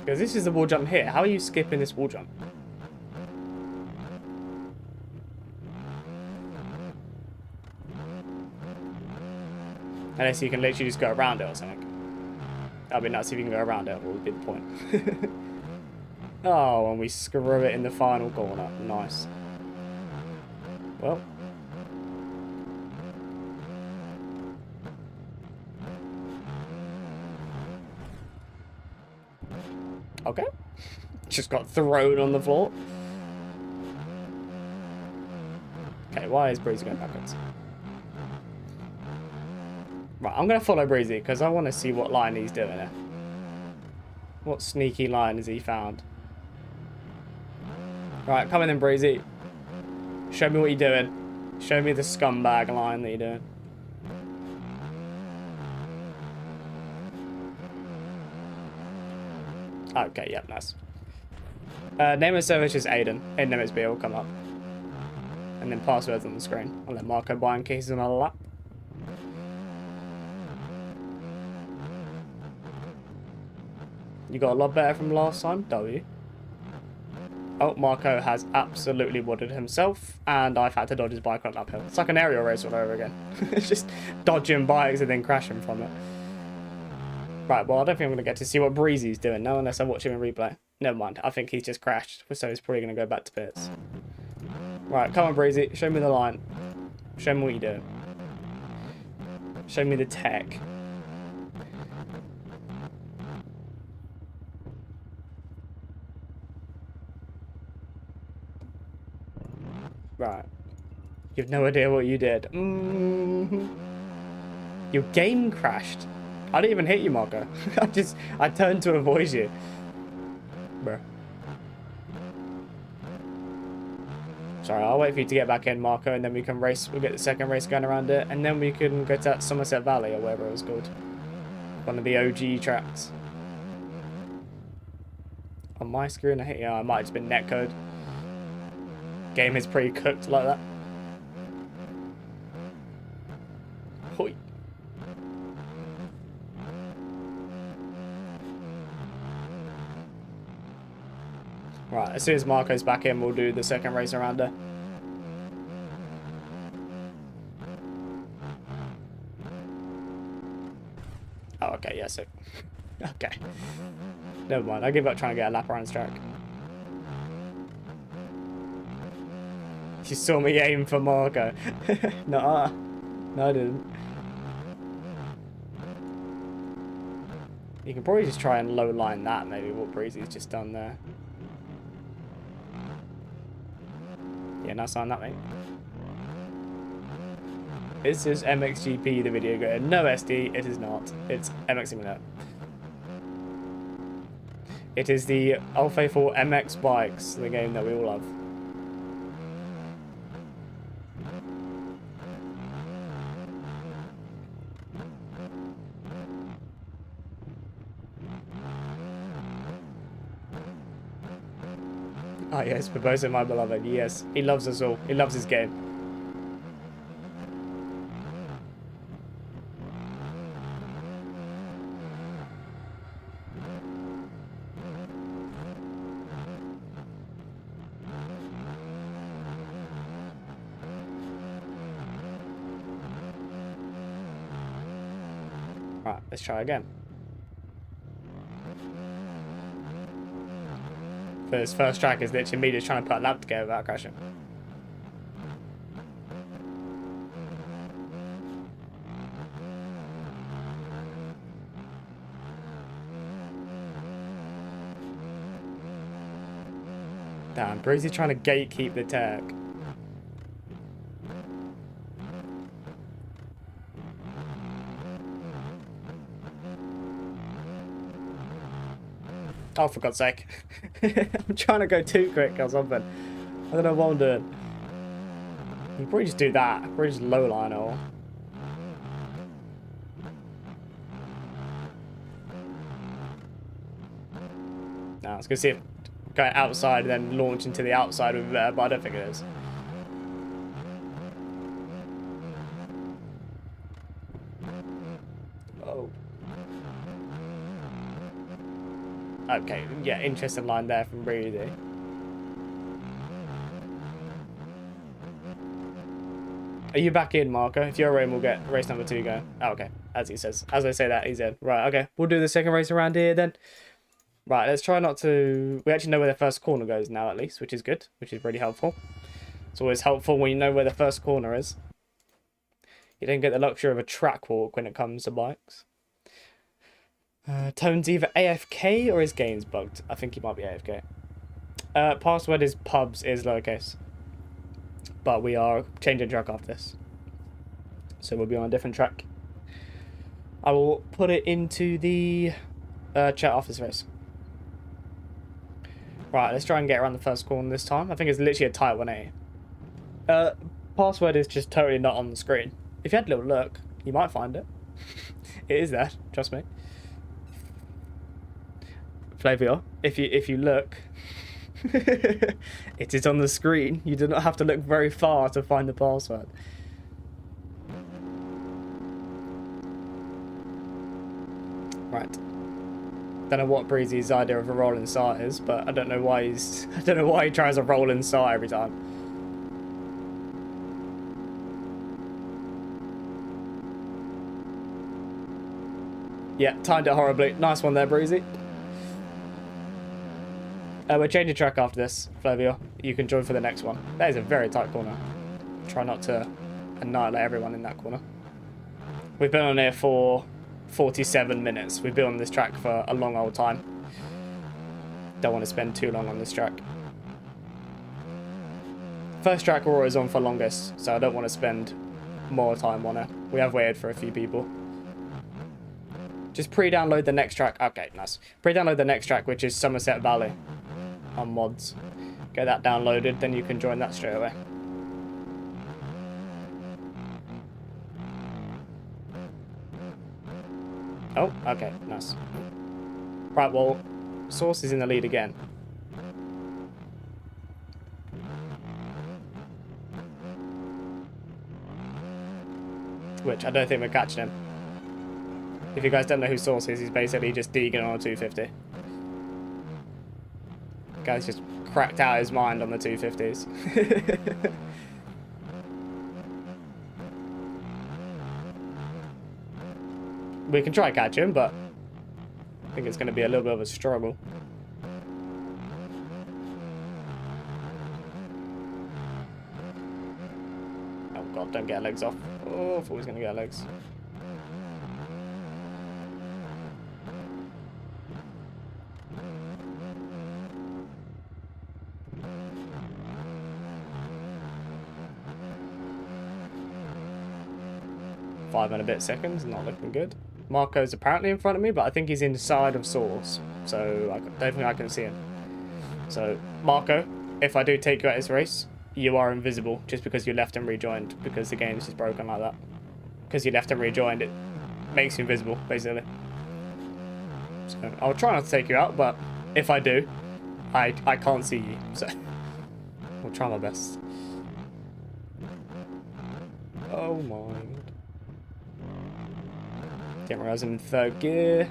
[SPEAKER 1] Because this is the wall jump here. How are you skipping this wall jump? Unless you can literally just go around it or something. That'd be nuts if you can go around it. What would be the point? Oh, and we screw it in the final corner. Nice. Well. Okay. Just got thrown on the floor. Okay, why is Breezy going backwards? Right, I'm going to follow Breezy because I want to see what line he's doing here. What sneaky line has he found? Right, come in then, Breezy. Show me what you're doing. Show me the scumbag line that you're doing. Okay, yep, nice. Name of service is Aiden. In MXB will come up. And then passwords on the screen. I'll let Marco buy in case he's on a lap. You got a lot better from last time, W. Oh, Marco has absolutely wooded himself, and I've had to dodge his bike on an uphill. It's like an aerial race all over again. It's just dodging bikes and then crashing from it. Right, well, I don't think I'm going to get to see what Breezy's doing now, unless I watch him in replay. Never mind, I think he's just crashed, so he's probably going to go back to pits. Right, come on, Breezy, show me the line. Show me what you're doing. Show me the tech. Right. You've no idea what you did. Your game crashed. I didn't even hit you, Marco. I turned to avoid you. Bruh. Sorry, I'll wait for you to get back in, Marco, and then we can race. We'll get the second race going around it, and then we can go to that Somerset Valley, or whatever it was called. One of the OG tracks. On my screen, I might have just been netcode. Game is pretty cooked like that. Hoi. Right, as soon as Marco's back in, we'll do the second race around there. Oh, okay, yeah, so... okay. Never mind, I give up trying to get a lap around this track. You saw me aim for Marco. Nuh-uh. No, I didn't. You can probably just try and low line that, maybe, what Breezy's just done there. Yeah, nice on that, mate. Is this MXGP the video game? No, SD, it is not. It's MX Simulator. It is the All-Faithful MX Bikes, the game that we all love. Oh yes, Barbosa, my beloved. Yes, he loves us all. He loves his game. Right, let's try again. For this first track is literally me just trying to put a lap together without crashing. Damn, Breezy trying to gatekeep the tech. Oh, for God's sake. I'm trying to go too quick or something. I don't know what I'm doing. You probably just do that. Probably just low line or. No, I was going to see if going outside and then launch into the outside would be better, but I don't think it is. Oh. Okay, yeah, interesting line there from Breezy. Are you back in, Marco? If you're in, we'll get race number 2 going. Oh, okay, as he says. As I say that, he's in. Right, okay, we'll do the second race around here then. Right, let's try not to... We actually know where the first corner goes now, at least, which is good, which is really helpful. It's always helpful when you know where the first corner is. You don't get the luxury of a track walk when it comes to bikes. Tone's either AFK or his game's bugged. I think he might be AFK. Password is pubs is lowercase. But we are changing track after this. So we'll be on a different track. I will put it into the chat after this race. Right, let's try and get around the first corner this time. I think it's literally a tight 180. Password is just totally not on the screen. If you had a little look, you might find it. It is there, trust me. Flavio, if you look, it is on the screen. You do not have to look very far to find the password. Right. Don't know what Breezy's idea of a rolling start is, but I don't know why he tries a rolling start every time. Yeah, timed it horribly. Nice one there, Breezy. We're changing track after this, Flavio. You can join for the next one. That is a very tight corner. Try not to annihilate everyone in that corner. We've been on here for 47 minutes. We've been on this track for a long old time. Don't want to spend too long on this track. First track we're always on for longest, so I don't want to spend more time on it. We have waited for a few people. Just pre-download the next track. Okay, nice. Pre-download the next track, which is Somerset Valley on mods. Get that downloaded, then you can join that straight away. Oh, okay, nice. Right, well, Source is in the lead again. Which I don't think we're catching him. If you guys don't know who Source is, he's basically just Deegan on a 250. Guy's just cracked out his mind on the 250s. We can try and catch him, but I think it's going to be a little bit of a struggle. Oh god, don't get legs off. Oh, I thought he was going to get legs. Five and a bit seconds, not looking good. Marco's apparently in front of me, but I think he's inside of Source, so I don't think I can see him. So, Marco, if I do take you out this race, you are invisible just because you left and rejoined, because the game's just broken like that. Because you left and rejoined, it makes you invisible, basically. So, I'll try not to take you out, but if I do, I can't see you, so I'll try my best. Oh my god. Didn't realize I'm in third gear.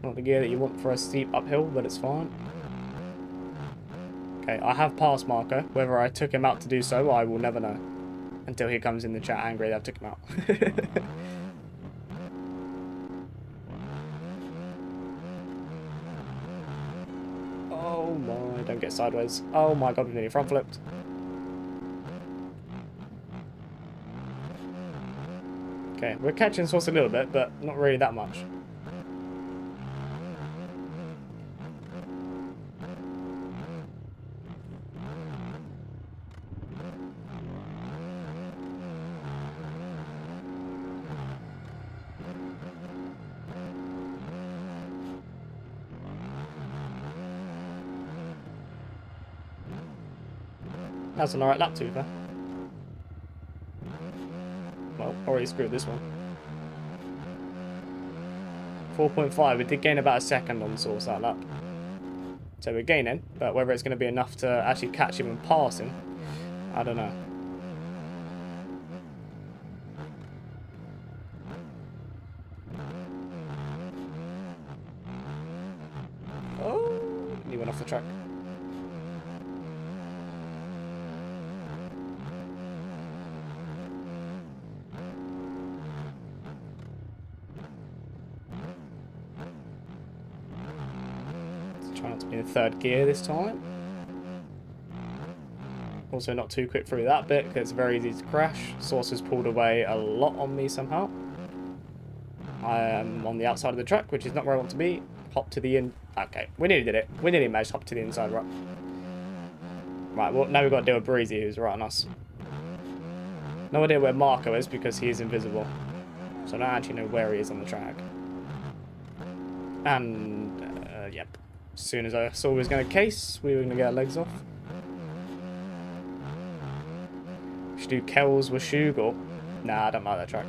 [SPEAKER 1] Not the gear that you want for a steep uphill, but it's fine. Okay, I have passed Marco. Whether I took him out to do so, I will never know. Until he comes in the chat angry that I took him out. Oh my, don't get sideways. Oh my god, we nearly front flipped. Okay, we're catching Source a little bit, but not really that much. That's an alright lap to be fair. Well, already screwed this one. 4.5, we did gain about a second on Source that lap. So we're gaining, but whether it's going to be enough to actually catch him and pass him, I don't know. Oh, he went off the track. Try not to be in third gear this time. Also not too quick through that bit because it's very easy to crash. Source has pulled away a lot on me somehow. I am on the outside of the track, which is not where I want to be. Hop to the in. Okay, we nearly did it. We nearly managed to hop to the inside, right? Right, well, now we've got to deal with Breezy, who's right on us. No idea where Marco is because he is invisible. So I don't actually know where he is on the track. And, yep. As soon as I saw he was going to case, we were going to get our legs off. Should do Kells with Shugor. Nah, I don't like that track.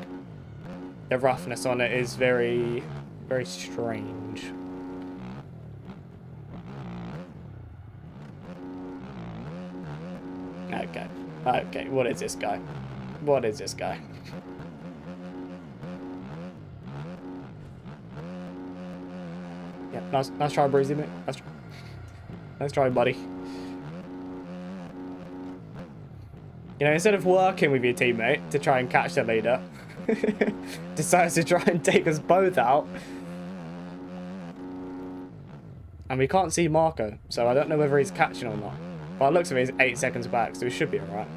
[SPEAKER 1] The roughness on it is very, very strange. Okay. Okay, what is this guy? What is this guy? Yeah, nice try, Breezy, mate. Nice try, buddy. You know, instead of working with your teammate to try and catch the leader, decides to try and take us both out. And we can't see Marco, so I don't know whether he's catching or not. Well, it looks like he's 8 seconds back, so he should be alright.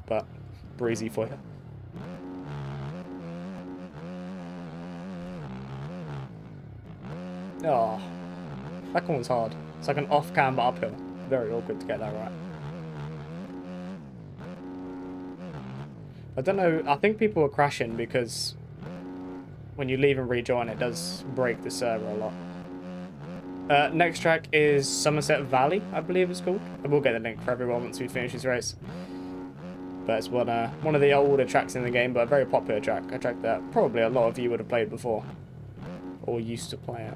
[SPEAKER 1] But, Breezy for you. Oh, that corner's hard. It's like an off-cam but uphill. Very awkward to get that right. I don't know, I think people are crashing because when you leave and rejoin it does break the server a lot. Next track is Somerset Valley, I believe it's called. I will get the link for everyone once we finish this race. But it's one of the older tracks in the game, but a very popular track. A track that probably a lot of you would have played before. Or used to play it.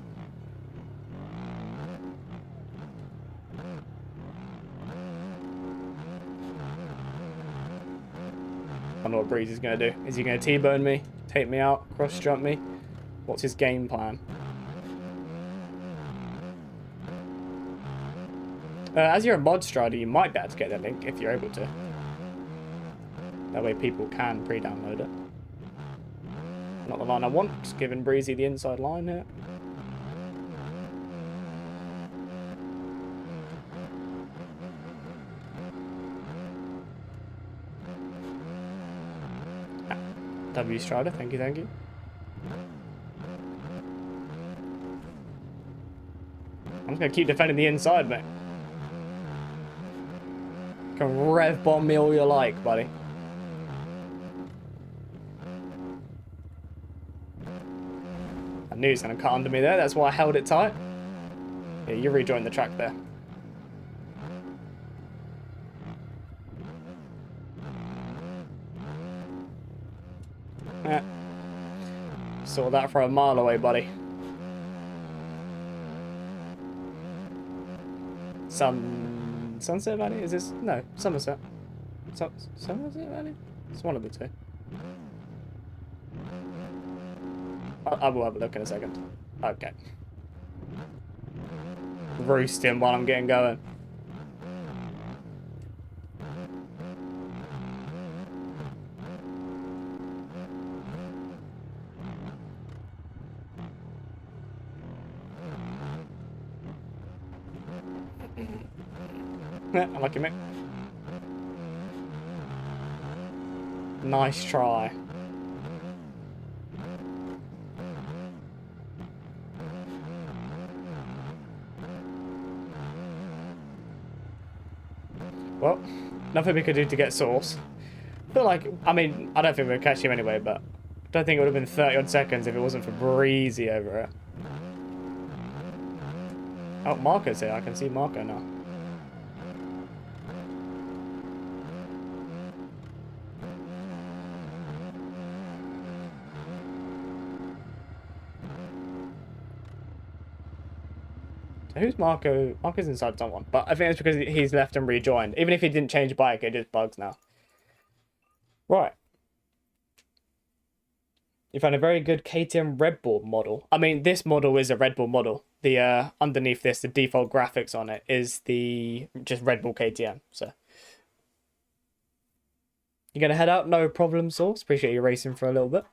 [SPEAKER 1] I know what Breeze is going to do. Is he going to T-bone me? Take me out? Cross-jump me? What's his game plan? As you're a mod strider, you might be able to get the link if you're able to. That way people can pre-download it. Not the line I want, just giving Breezy the inside line here. W Strider, thank you, thank you. I'm just going to keep defending the inside, mate. You can rev bomb me all you like, buddy. I knew he was going to cut under me there, that's why I held it tight. Yeah, you rejoined the track there. Yeah. Saw that from a mile away, buddy. Sunset Valley? Is this? No, Somerset. Somerset Valley? It's one of the two. I will have a look in a second. Okay. Roost him while I'm getting going. Unlucky, mate. Nice try. Well, nothing we could do to get Source. Feel like, I mean, I don't think we'll catch him anyway, but I don't think it would have been 30 odd seconds if it wasn't for Breezy over it. Oh, Marco's here. I can see Marco now. Who's Marco? Marco's inside someone, but I think it's because he's left and rejoined. Even if he didn't change bike, it just bugs now. Right. You found a very good KTM Red Bull model. I mean, this model is a Red Bull model. The underneath this, the default graphics on it is the just Red Bull KTM. So you're gonna head out, no problem, Source. Appreciate you racing for a little bit.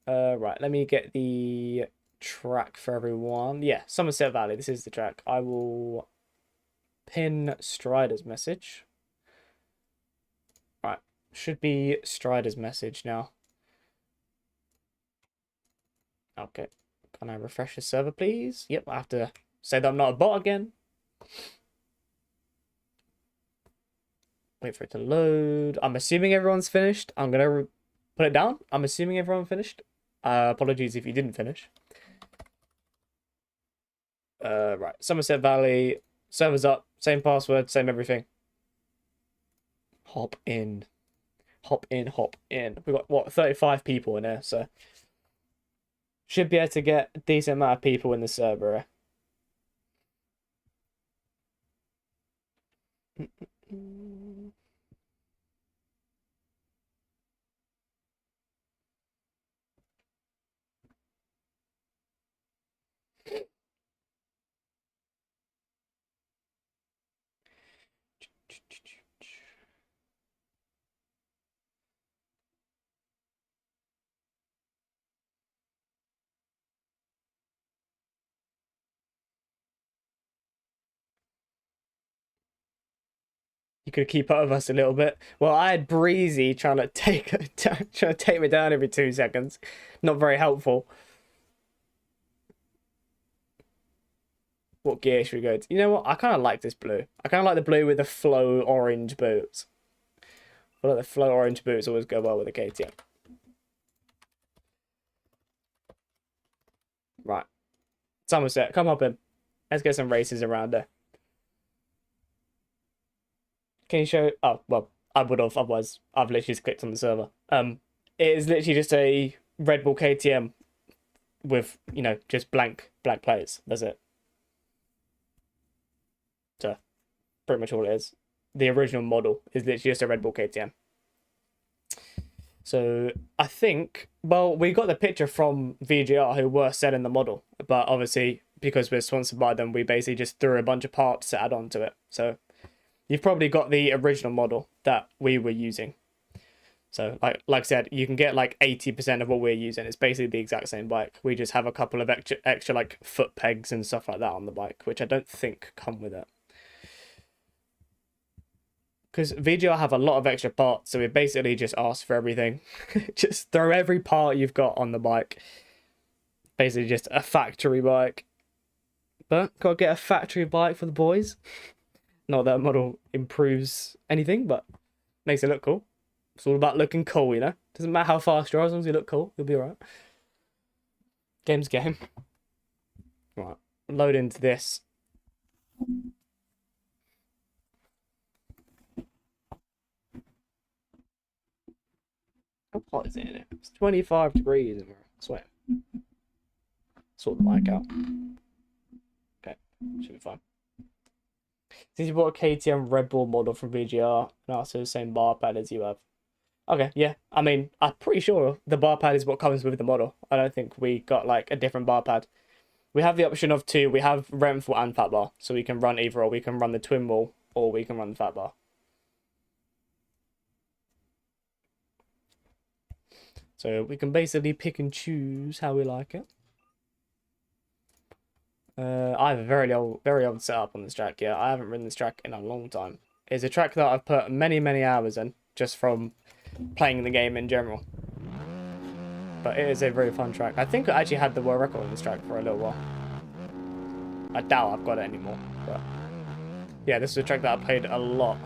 [SPEAKER 1] Right, let me get the track for everyone. Yeah, Somerset Valley, this is the track. I will pin Strider's message. Right, should be Strider's message now. Okay, can I refresh the server, please? Yep, I have to say that I'm not a bot again. Wait for it to load. I'm assuming everyone's finished. I'm gonna put it down. I'm assuming everyone finished. Apologies if you didn't finish. Right. Somerset Valley. Server's up. Same password. Same everything. Hop in. Hop in. Hop in. We've got, what, 35 people in there, so... Should be able to get a decent amount of people in the server. You could keep up with us a little bit. Well, I had Breezy trying to take me down every 2 seconds. Not very helpful. What gear should we go to? You know what? I kind of like this blue. I kind of like the blue with the flow orange boots. I feel like the flow orange boots always go well with the KTM. Right. Somerset, come up in. Let's get some races around there. Can you show? Oh, well, I would have, otherwise I've literally just clicked on the server. It is literally just a Red Bull KTM with, you know, just blank players. That's it. So, pretty much all it is. The original model is literally just a Red Bull KTM. So, I think, well, we got the picture from VGR who were selling the model, but obviously, because we're sponsored by them, we basically just threw a bunch of parts to add on to it. So, you've probably got the original model that we were using. So, like I said, you can get like 80% of what we're using. It's basically the exact same bike. We just have a couple of extra like foot pegs and stuff like that on the bike, which I don't think come with it. Because VGR have a lot of extra parts, so we basically just ask for everything. Just throw every part you've got on the bike. Basically just a factory bike. But gotta get a factory bike for the boys. Not that model improves anything, but makes it look cool. It's all about looking cool, you know? Doesn't matter how fast you are, as long as you look cool, you'll be alright. Game's game. Right, load into this. How hot is it in here? It's 25 degrees in here. I swear. Sort the mic out. Okay, should be fine. Since you bought a KTM Red Bull model from VGR and also the same bar pad as you have. Okay, yeah. I mean, I'm pretty sure the bar pad is what comes with the model. I don't think we got like a different bar pad. We have the option of two. We have Renthal and Fat Bar, so we can run either, or we can run the twin wall, or we can run the Fat Bar. So we can basically pick and choose how we like it. I have a very old setup on this track. Yeah, I haven't ridden this track in a long time. It's a track that I've put many hours in, just from playing the game in general. But it is a very fun track. I think I actually had the world record on this track for a little while. I doubt I've got it anymore. But yeah, this is a track that I played a lot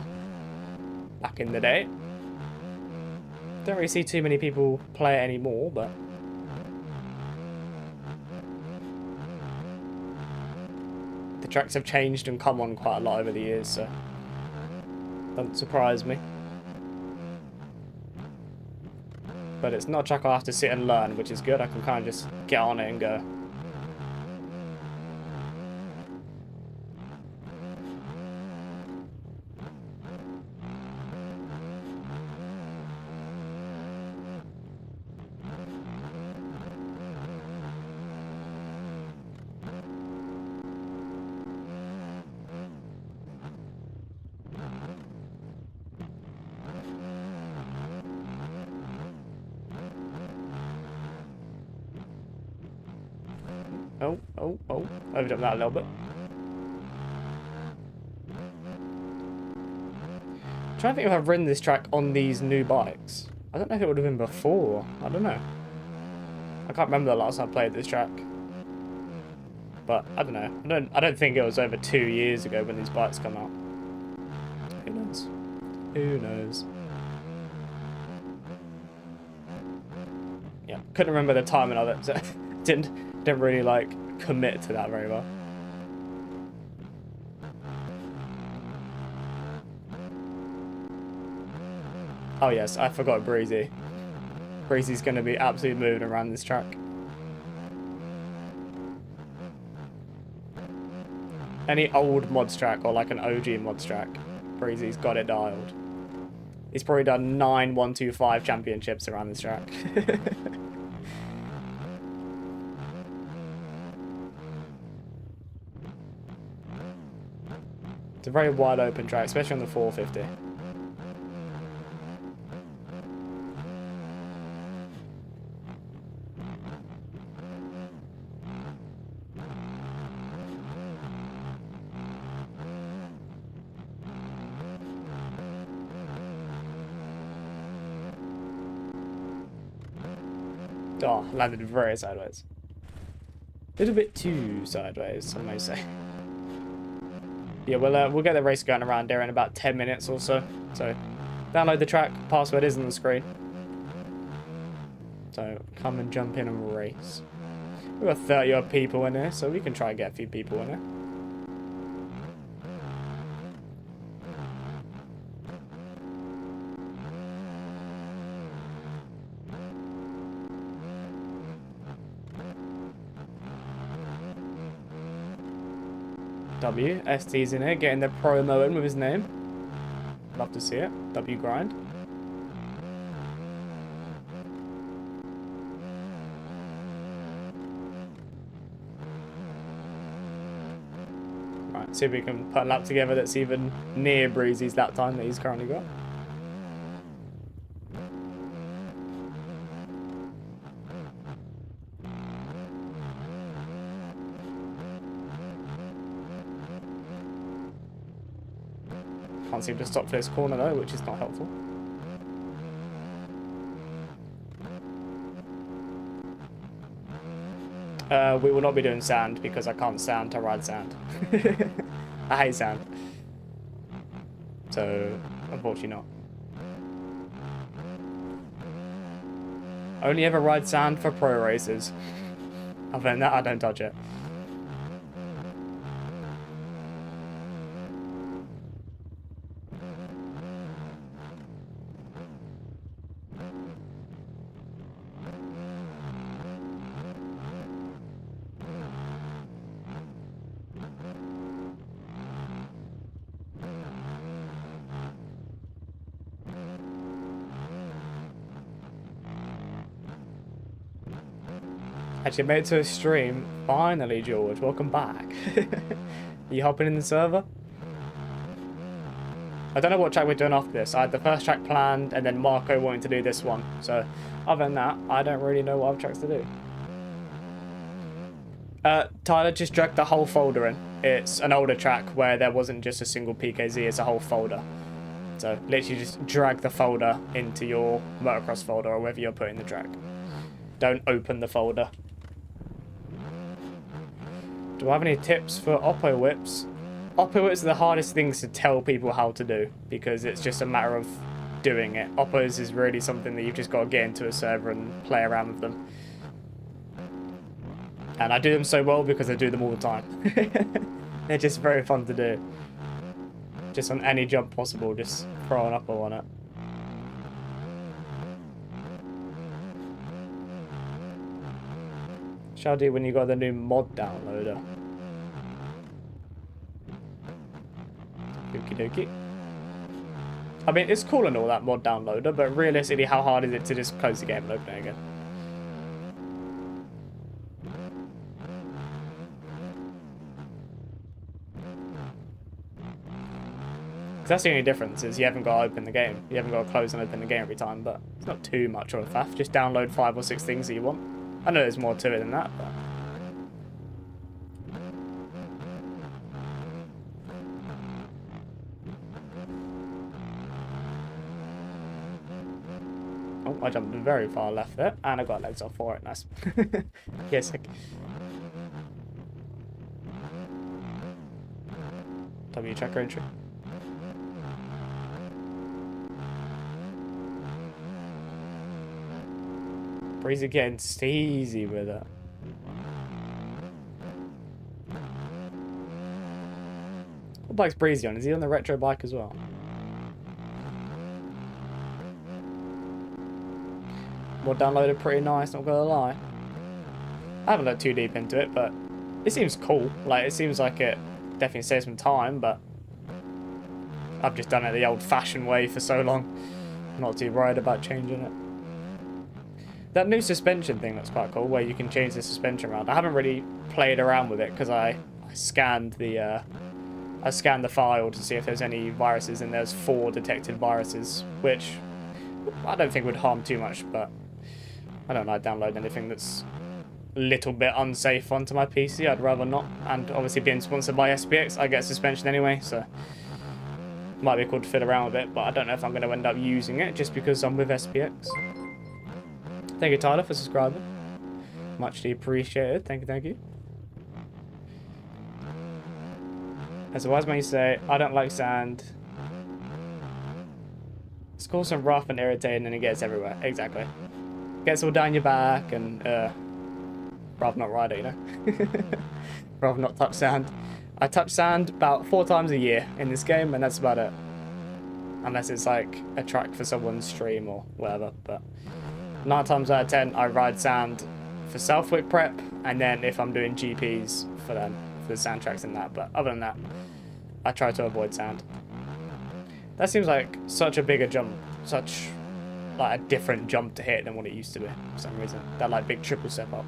[SPEAKER 1] back in the day. Don't really see too many people play it anymore, but the tracks have changed and come on quite a lot over the years, so doesn't surprise me. But it's not a track I'll have to sit and learn, which is good. I can kind of just get on it and go. Oh, overdone that a little bit. I'm trying to think if I've ridden this track on these new bikes. I don't know if it would have been before. I don't know. I can't remember the last time I played this track. But I don't know. I don't think it was over 2 years ago when these bikes come out. Who knows? Who knows? Yeah, couldn't remember the timing of it, so didn't really like commit to that very well. Oh yes, I forgot Breezy. Breezy's going to be absolutely moving around this track. Any old mods track or like an OG mods track, Breezy's got it dialed. He's probably done 9 125 championships around this track. It's a very wide open track, especially on the 450. Oh, landed very sideways. A little bit too sideways, some may say. Yeah, we'll get the race going around there in about 10 minutes or so. So, download the track. Password is on the screen. So, come and jump in and race. We've got 30 odd people in here, so we can try and get a few people in here. W, ST's in here, getting the promo in with his name. Love to see it. W grind. Right, see if we can put a lap together that's even near Breezy's lap time that he's currently got. Can't seem to stop for this corner though, which is not helpful. We will not be doing sand because I can't stand to ride sand. I hate sand. So, unfortunately not. Only ever ride sand for pro races. Other than that, I don't touch it. Actually made it to a stream. Finally, George. Welcome back. Are you hopping in the server? I don't know what track we're doing after this. I had the first track planned and then Marco wanting to do this one. So, other than that, I don't really know what other tracks to do. Tyler just dragged the whole folder in. It's an older track where there wasn't just a single PKZ, it's a whole folder. So, literally just drag the folder into your motocross folder or wherever you're putting the track. Don't open the folder. Do I have any tips for Oppo whips? Oppo whips are the hardest things to tell people how to do because it's just a matter of doing it. Oppos is really something that you've just got to get into a server and play around with them. And I do them so well because I do them all the time. They're just very fun to do. Just on any jump possible, just throw an Oppo on it. Shall do when you got the new mod downloader. Okie dokie. I mean, it's cool and all that mod downloader, but realistically, how hard is it to just close the game and open it again? Because that's the only difference, is you haven't got to open the game. You haven't got to close and open the game every time, but it's not too much of a faff. Just download 5 or 6 things that you want. I know there's more to it than that, but... Oh, I jumped very far left there, and I got legs off for it. Nice. Yes. W tracker entry. Breezy getting steezy with it. What bike's Breezy on? Is he on the retro bike as well? Mod downloaded pretty nice, not gonna lie. I haven't looked too deep into it, but it seems cool. Like, it seems like it definitely saves some time, but I've just done it the old-fashioned way for so long. I'm not too worried about changing it. That new suspension thing looks quite cool, where you can change the suspension around. I haven't really played around with it because I scanned the file to see if there's any viruses, and there's 4 detected viruses, which I don't think would harm too much, but I don't like downloading anything that's a little bit unsafe onto my PC. I'd rather not. And obviously being sponsored by SPX, I get suspension anyway, so might be cool to fiddle around with it, but I don't know if I'm going to end up using it just because I'm with SPX. Thank you, Tyler, for subscribing. Muchly appreciated. Thank you, thank you. As a wise man, you say, I don't like sand. It's cool, some rough and irritating, and it gets everywhere. Exactly. Gets all down your back, and rather not ride it, you know. Rather not touch sand. I touch sand about 4 times a year in this game, and that's about it. Unless it's like a track for someone's stream or whatever, but 9 times out of 10, I ride sand for Southwick prep, and then if I'm doing GPs for them, for the sand tracks and that. But other than that, I try to avoid sand. That seems like such a bigger jump, such like a different jump to hit than what it used to be for some reason. That like big triple step up.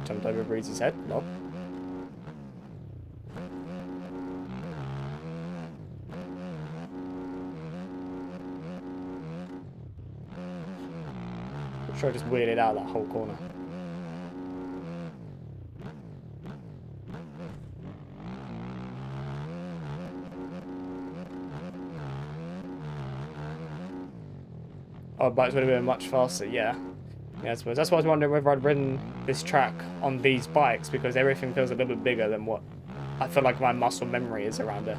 [SPEAKER 1] Jumped over Breezy's head. Lol. Sure, I just weirded out that whole corner. Oh, bikes would have been much faster, yeah. Yeah, I suppose. That's why I was wondering whether I'd ridden this track on these bikes, because everything feels a little bit bigger than what I feel like my muscle memory is around it.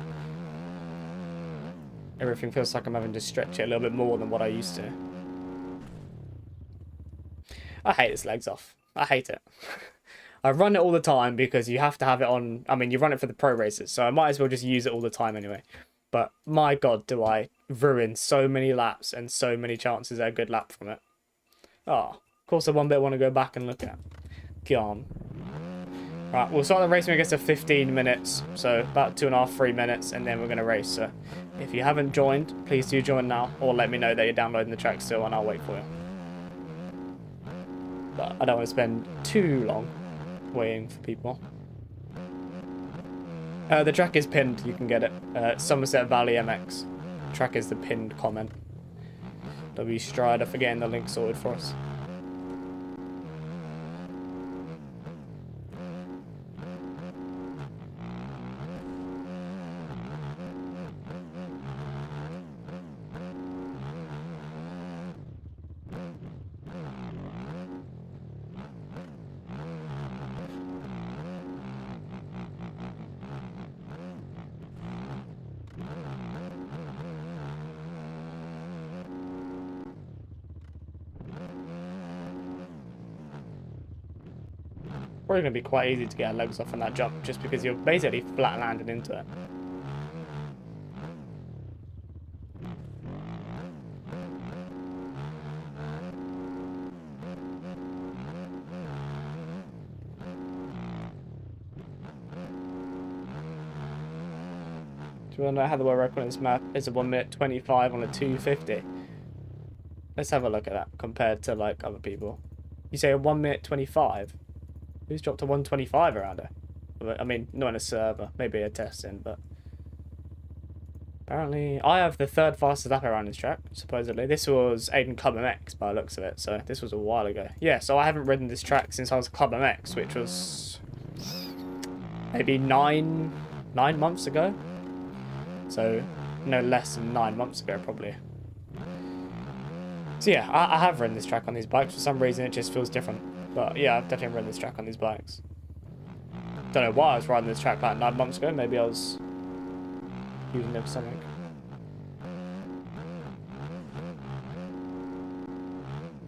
[SPEAKER 1] Everything feels like I'm having to stretch it a little bit more than what I used to. I hate this legs off. I hate it. I run it all the time because you have to have it on. I mean, you run it for the pro races, so I might as well just use it all the time anyway. But my God, do I ruin so many laps and so many chances at a good lap from it. Oh, of course, the one bit I want to go back and look at. Gone. Right, we'll start the race when it gets to 15 minutes, so about 2.5, 3 minutes, and then we're going to race. So if you haven't joined, please do join now, or let me know that you're downloading the track still, and I'll wait for you. But I don't want to spend too long waiting for people. The track is pinned, you can get it. Somerset Valley MX. Track is the pinned comment. W Strider for getting the link sorted for us. Probably going to be quite easy to get our legs off on that jump, just because you're basically flat landed into it. Do you want to know how the world record on this map is a 1 minute 25 on a 250? Let's have a look at that compared to like other people. You say a 1 minute 25? Who's dropped to 125 around it? I mean, not in a server, maybe a testing, but apparently I have the 3rd fastest lap around this track, supposedly. This was Aiden Club MX by the looks of it, so this was a while ago. Yeah, so I haven't ridden this track since I was Club MX, which was maybe nine months ago. So no less than 9 months ago, probably. So yeah, I have ridden this track on these bikes. For some reason, it just feels different. But yeah, I've definitely ridden this track on these bikes. Don't know why I was riding this track like 9 months ago. Maybe I was using it for something.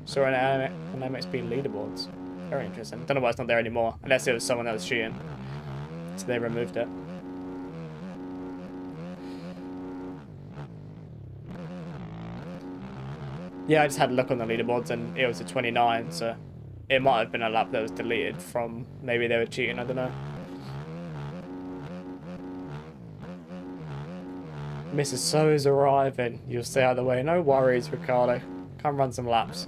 [SPEAKER 1] So on MXP leaderboards. Very interesting. Don't know why it's not there anymore. Unless it was someone that was cheating. So they removed it. Yeah, I just had a look on the leaderboards and it was a 29, so it might have been a lap that was deleted from maybe they were cheating, I don't know. Mrs. So is arriving. You'll stay out of the way. No worries, Ricardo. Come run some laps.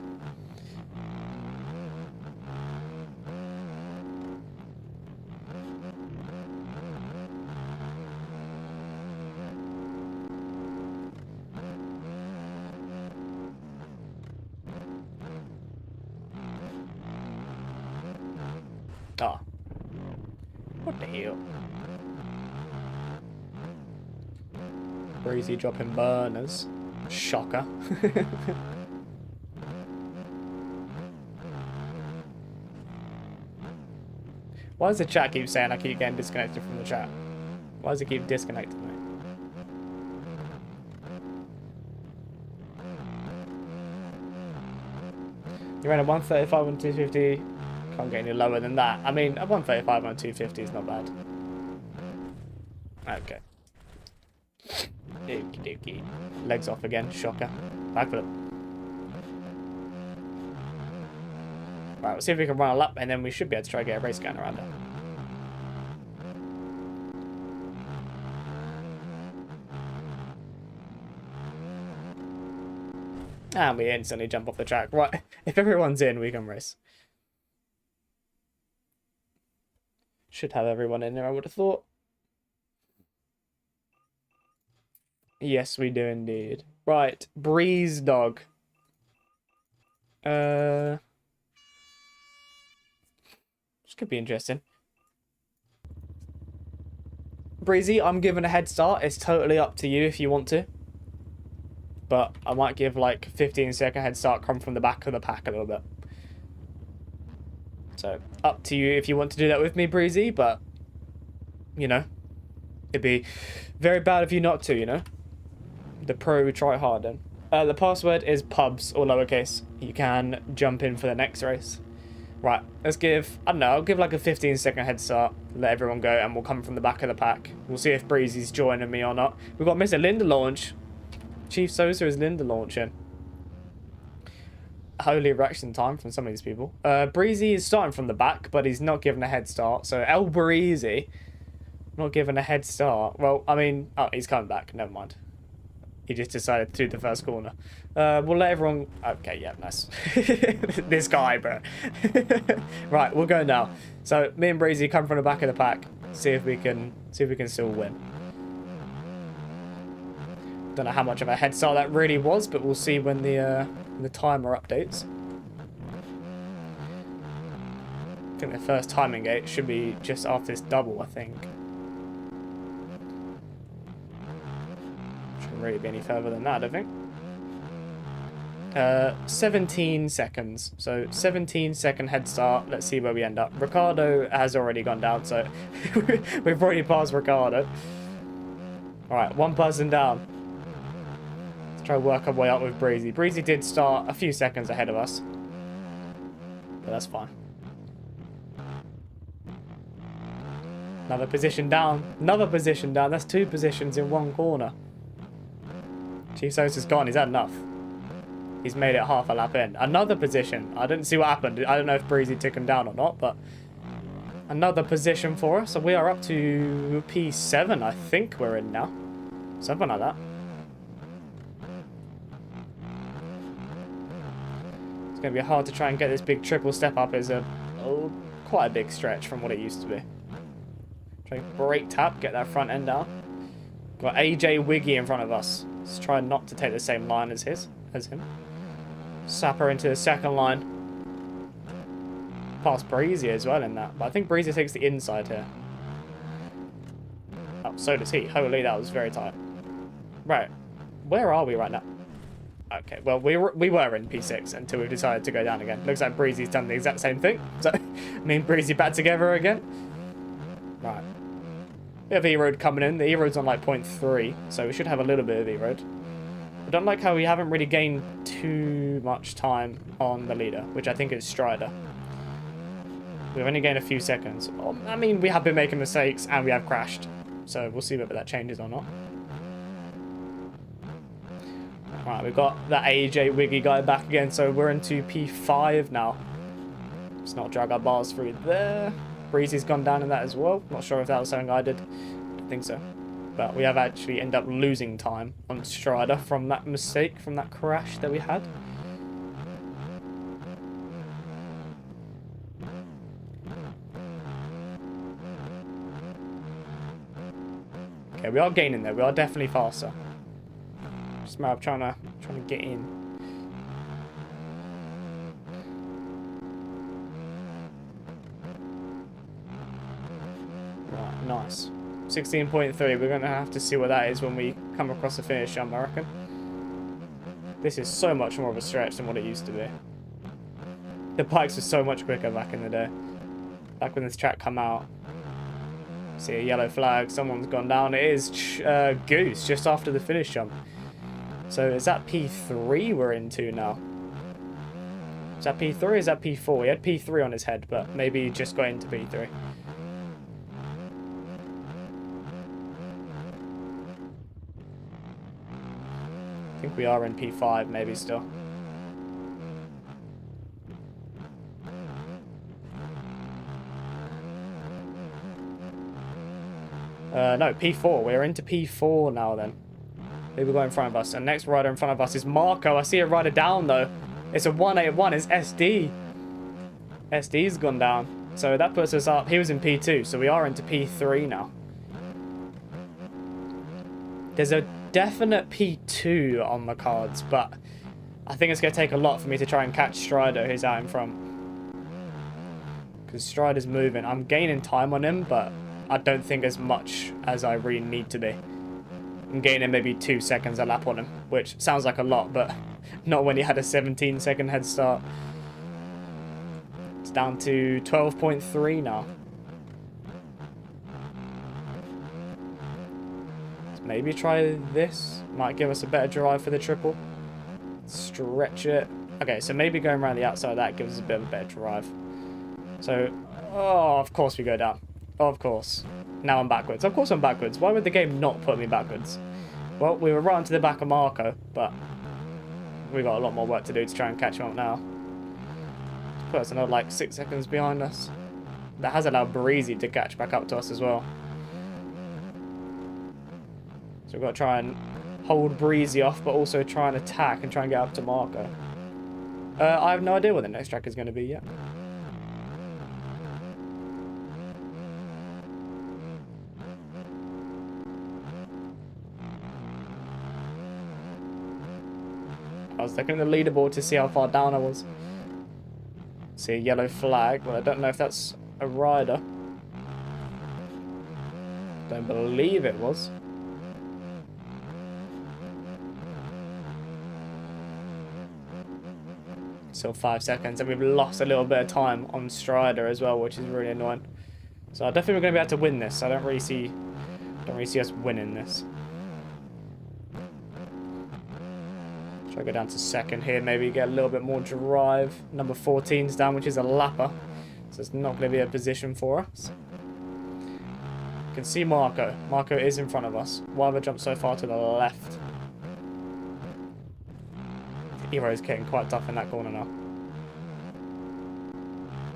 [SPEAKER 1] Ah. What the hell? Breezy dropping burners. Shocker. Why does the chat keep saying I keep getting disconnected from the chat? Why does it keep disconnecting me? You ran a 135 on 250. Can't get any lower than that. I mean, a 135 on 250 is not bad. Okay. Okie dokie. Legs off again. Shocker. Backflip. Right, we'll see if we can run a lap and then we should be able to try to get a race going around it. And we instantly jump off the track. Right, if everyone's in, we can race. Should have everyone in there, I would have thought. Yes, we do indeed. Right, Breeze Dog. This could be interesting. Breezy, I'm giving a head start. It's totally up to you if you want to. But I might give like 15-second head start, come from the back of the pack a little bit. So, up to you if you want to do that with me, Breezy, but, you know, it'd be very bad of you not to, you know? The pro try hard then. The password is pubs, or lowercase. You can jump in for the next race. Right, let's give, I don't know, I'll give like a 15-second head start, let everyone go, and we'll come from the back of the pack. We'll see if Breezy's joining me or not. We've got Mr. Linda launch. Chief Sosa is Linda launching. Holy erection time from some of these people. Breezy is starting from the back, but he's not given a head start. So El Breezy, not given a head start. Well, I mean, oh, he's coming back. Never mind. He just decided to do the first corner. We'll let everyone. Okay, yeah, nice. This guy, bro. Right, we'll go now. So me and Breezy come from the back of the pack. See if we can still win. Don't know how much of a head start that really was, but we'll see when the timer updates. I think the first timing gate should be just after this double, I think. Shouldn't really be any further than that, I think. 17 seconds. So 17-second head start. Let's see where we end up. Ricardo has already gone down, so we've already passed Ricardo. Alright, one person down. Try to work our way up with Breezy. Breezy did start a few seconds ahead of us. But that's fine. Another position down. Another position down. That's 2 positions in one corner. Chief Sosa's gone. He's had enough. He's made it half a lap in. Another position. I didn't see what happened. I don't know if Breezy took him down or not, but another position for us. So we are up to P7, I think we're in now. Something like that. It's going to be hard to try and get this big triple step up. Is quite a big stretch from what it used to be. Try brake tap, get that front end down. Got AJ Wiggy in front of us. Let's try not to take the same line as him. Sapper into the second line. Past Breezy as well in that, but I think Breezy takes the inside here. Oh, so does he. Holy, that was very tight. Right, where are we right now? Okay, well, we were in P6 until we decided to go down again. Looks like Breezy's done the exact same thing. So, me and Breezy back together again. Right. We have E-Road coming in. The E-Road's on like 0.3, so we should have a little bit of E-Road. I don't like how we haven't really gained too much time on the leader, which I think is Strider. We've only gained a few seconds. I mean, we have been making mistakes and we have crashed. So we'll see whether that changes or not. Right, we've got that AJ Wiggy guy back again, so we're into P5 now. Let's not drag our bars through there. Breezy's gone down in that as well. Not sure if that was something I did. I don't think so. But we have actually ended up losing time on Strider from that mistake, from that crash that we had. Okay, we are gaining there. We are definitely faster. Just a matter of trying to get in. Right, nice. 16.3. We're going to have to see what that is when we come across the finish jump, I reckon. This is so much more of a stretch than what it used to be. The bikes were so much quicker back in the day. Back when this track came out. See a yellow flag, someone's gone down. It is Goose just after the finish jump. So is that P3 we're into now? Is that P3 or is that P4? He had P3 on his head, but maybe he just got into P3. I think we are in P5 maybe still. No, P4. We're into P4 now then. Who we got in front of us? And next rider in front of us is Marco. I see a rider down though. It's a 181. It's SD. SD's gone down. So that puts us up. He was in P2. So we are into P3 now. There's a definite P2 on the cards. But I think it's going to take a lot for me to try and catch Strider, who's out in front. Because Strider's moving. I'm gaining time on him, but I don't think as much as I really need to be. I'm gaining maybe 2 seconds a lap on him, which sounds like a lot, but not when he had a 17-second head start. It's down to 12.3 now. Let's maybe try this. Might give us a better drive for the triple. Stretch it. Okay, so maybe going around the outside of that gives us a bit of a better drive. So, oh, of course we go down. Of course. Now I'm backwards. Of course I'm backwards. Why would the game not put me backwards? Well, we were right onto the back of Marco, but we've got a lot more work to do to try and catch him up now. Put us another like 6 seconds behind us. That has allowed Breezy to catch back up to us as well. So we've got to try and hold Breezy off, but also try and attack and try and get up to Marco. I have no idea what the next track is going to be yet. I was looking at the leaderboard to see how far down I was. See a yellow flag. Well, I don't know if that's a rider. Don't believe it was. Still 5 seconds, and we've lost a little bit of time on Strider as well, which is really annoying. So I don't think we're going to be able to win this. I don't really see us winning this. Try to go down to second here, maybe get a little bit more drive. Number 14's down, which is a lapper, so it's not going to be a position for us. You can see Marco. Marco is in front of us. Why have I jumped so far to the left? Hero's getting quite tough in that corner now.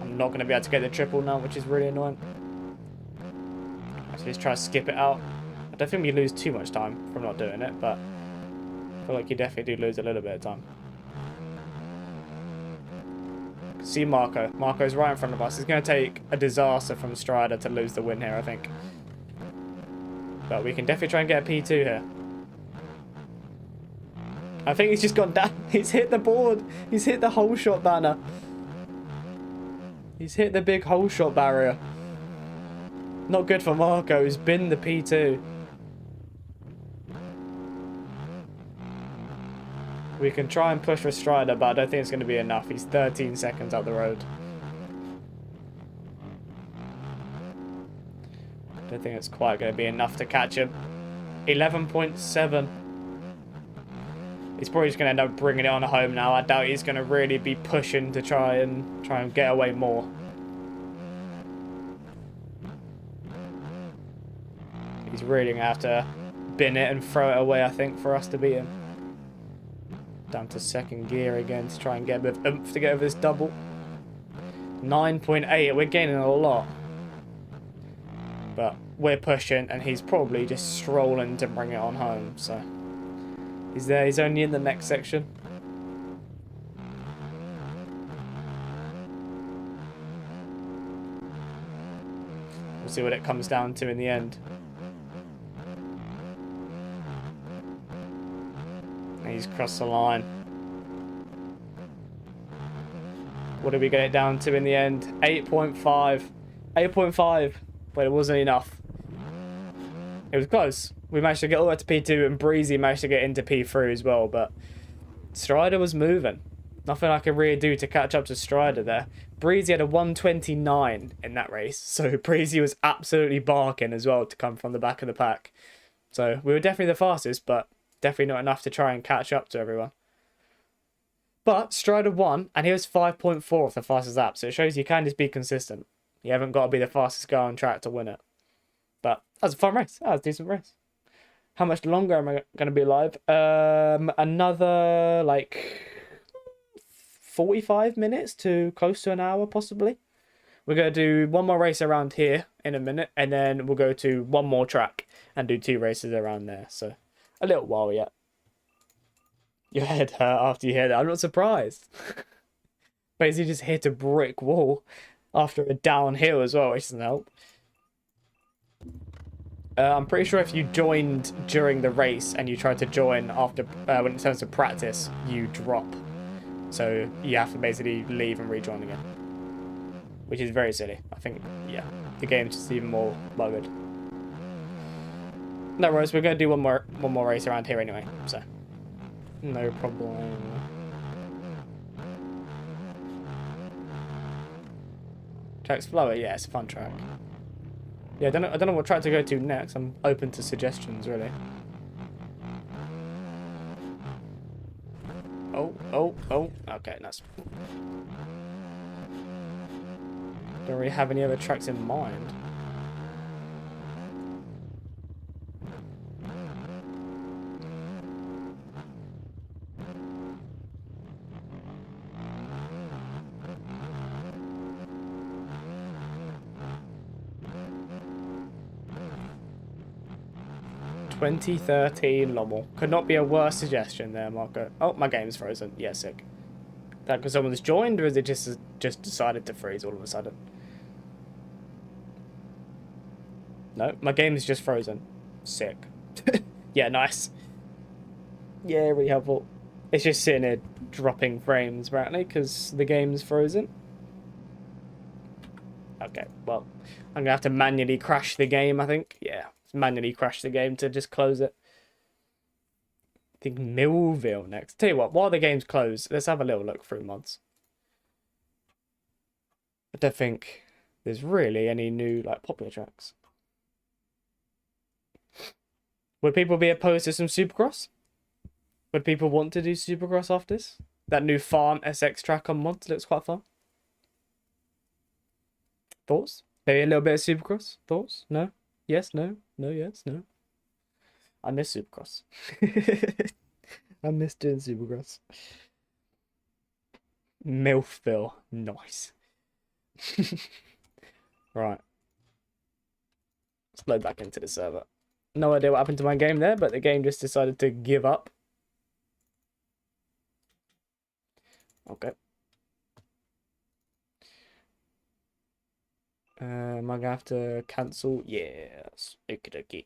[SPEAKER 1] I'm not going to be able to get the triple now, which is really annoying. So just try to skip it out. I don't think we lose too much time from not doing it, but I feel like you definitely do lose a little bit of time. See Marco. Marco's right in front of us. It's going to take a disaster from Strider to lose the win here, I think. But we can definitely try and get a P2 here. I think he's just gone down. He's hit the board. He's hit the hole shot banner. He's hit the big hole shot barrier. Not good for Marco, who's been the P2. We can try and push for Strider, but I don't think it's going to be enough. He's 13 seconds up the road. Don't think it's quite going to be enough to catch him. 11.7. He's probably just going to end up bringing it on home now. I doubt he's going to really be pushing to try and get away more. He's really going to have to bin it and throw it away, I think, for us to beat him. Down to second gear again to try and get a bit of oomph to get over this double. 9.8. We're gaining a lot. But we're pushing, and he's probably just strolling to bring it on home. So he's there. He's only in the next section. We'll see what it comes down to in the end. He's crossed the line. What did we get it down to in the end? 8.5. 8.5. But it wasn't enough. It was close. We managed to get all the way to P2 and Breezy managed to get into P3 as well. But Strider was moving. Nothing I could really do to catch up to Strider there. Breezy had a 129 in that race. So Breezy was absolutely barking as well to come from the back of the pack. So we were definitely the fastest, but definitely not enough to try and catch up to everyone. But Strider won, and he was 5.4 off the fastest lap. So it shows you can just be consistent. You haven't got to be the fastest guy on track to win it. But that was a fun race. That was a decent race. How much longer am I going to be alive? Another, like, 45 minutes to close to an hour, possibly. We're going to do one more race around here in a minute, and then we'll go to one more track and do 2 races around there. So, a little while yet. Your head hurt after you hear that. I'm not surprised. Basically just hit a brick wall after a downhill as well, which doesn't help. I'm pretty sure if you joined during the race and you tried to join after when it turns to practice, you drop. So you have to basically leave and rejoin again. Which is very silly. I think, yeah, the game's just even more bugged. No worries, we're going to do one more race around here anyway, so no problem. Track's Flower, yeah, it's a fun track. Yeah, I don't know what track to go to next. I'm open to suggestions, really. Oh. Okay, nice. Don't really have any other tracks in mind. $2013 Lommel. Could not be a worse suggestion there, Marco. Oh, my game's frozen. Yeah, sick. That because someone's joined, or is it just decided to freeze all of a sudden? No, my game is just frozen. Sick. Yeah, nice. Yeah, really helpful. It's just sitting here dropping frames, apparently, because the game's frozen. Okay, well, I'm going to have to manually crash the game, I think. Yeah, manually crash the game to just close it. I think Millville next. Tell you what, while the game's closed, let's have a little look through mods. I don't think there's really any new, like, popular tracks. Would people be opposed to some Supercross? Would people want to do Supercross after this? That new Farm SX track on mods looks quite fun. Thoughts? Maybe a little bit of Supercross? Thoughts? No? Yes? No? No? Yes? No? I miss Supercross. I miss doing Supercross. Milfville. Nice. Right. Let's load back into the server. No idea what happened to my game there, but the game just decided to give up. Okay. Am I gonna have to cancel? Yes. Okie dokie.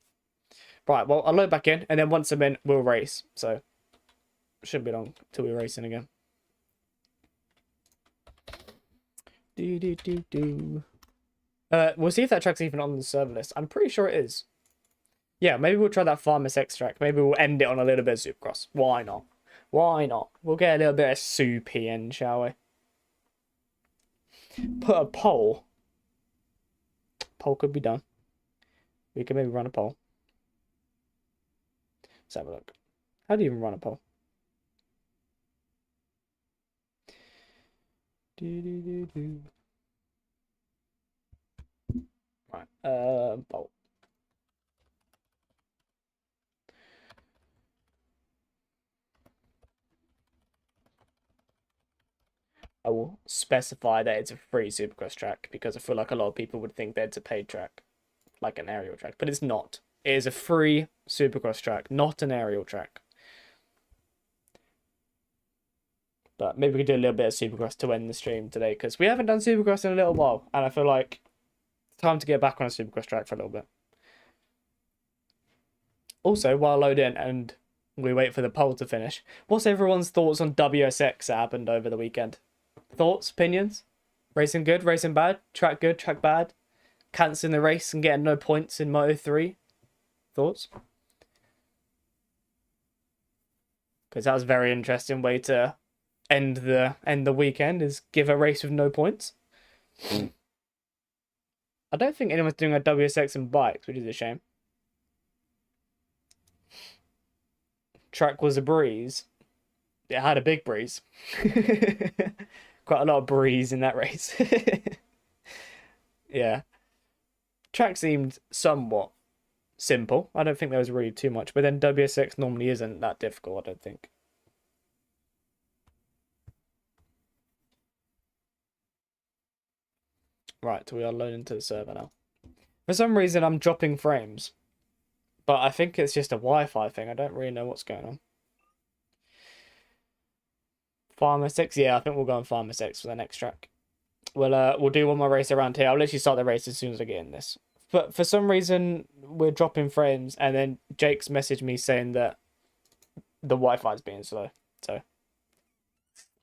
[SPEAKER 1] Right, well, I'll load back in, and then once I'm in, we'll race. So, shouldn't be long till we're racing again. We'll see if that track's even on the server list. I'm pretty sure it is. Yeah, maybe we'll try that Farm SX track. Maybe we'll end it on a little bit of Supercross. Why not? Why not? We'll get a little bit of soupy in, shall we? Put a poll. Poll could be done. We can maybe run a poll. Let's have a look. How do you even run a poll? Right, poll. I will specify that it's a free Supercross track because I feel like a lot of people would think that it's a paid track, like an aerial track, but it's not. It is a free Supercross track, not an aerial track. But maybe we could do a little bit of Supercross to end the stream today because we haven't done Supercross in a little while, and I feel like it's time to get back on a Supercross track for a little bit. Also, while I load in and we wait for the poll to finish, what's everyone's thoughts on WSX that happened over the weekend? Thoughts, opinions? Racing good, racing bad, track good, track bad, cancelling the race and getting no points in Moto3. Thoughts? Because that was a very interesting way to end the weekend, is give a race with no points. I don't think anyone's doing a WSX in bikes, which is a shame. Track was a breeze. It had a big breeze. Quite a lot of breeze in that race. Yeah. Track seemed somewhat simple. I don't think there was really too much, but then WSX normally isn't that difficult, I don't think. Right, we are loading to the server now. For some reason, I'm dropping frames, but I think it's just a Wi-Fi thing. I don't really know what's going on. Farmer 6? Yeah, I think we'll go on Farmer 6 for the next track. We'll do one more race around here. I'll literally start the race as soon as I get in this. But for some reason, we're dropping frames, and then Jake's messaged me saying that the Wi-Fi's being slow. So,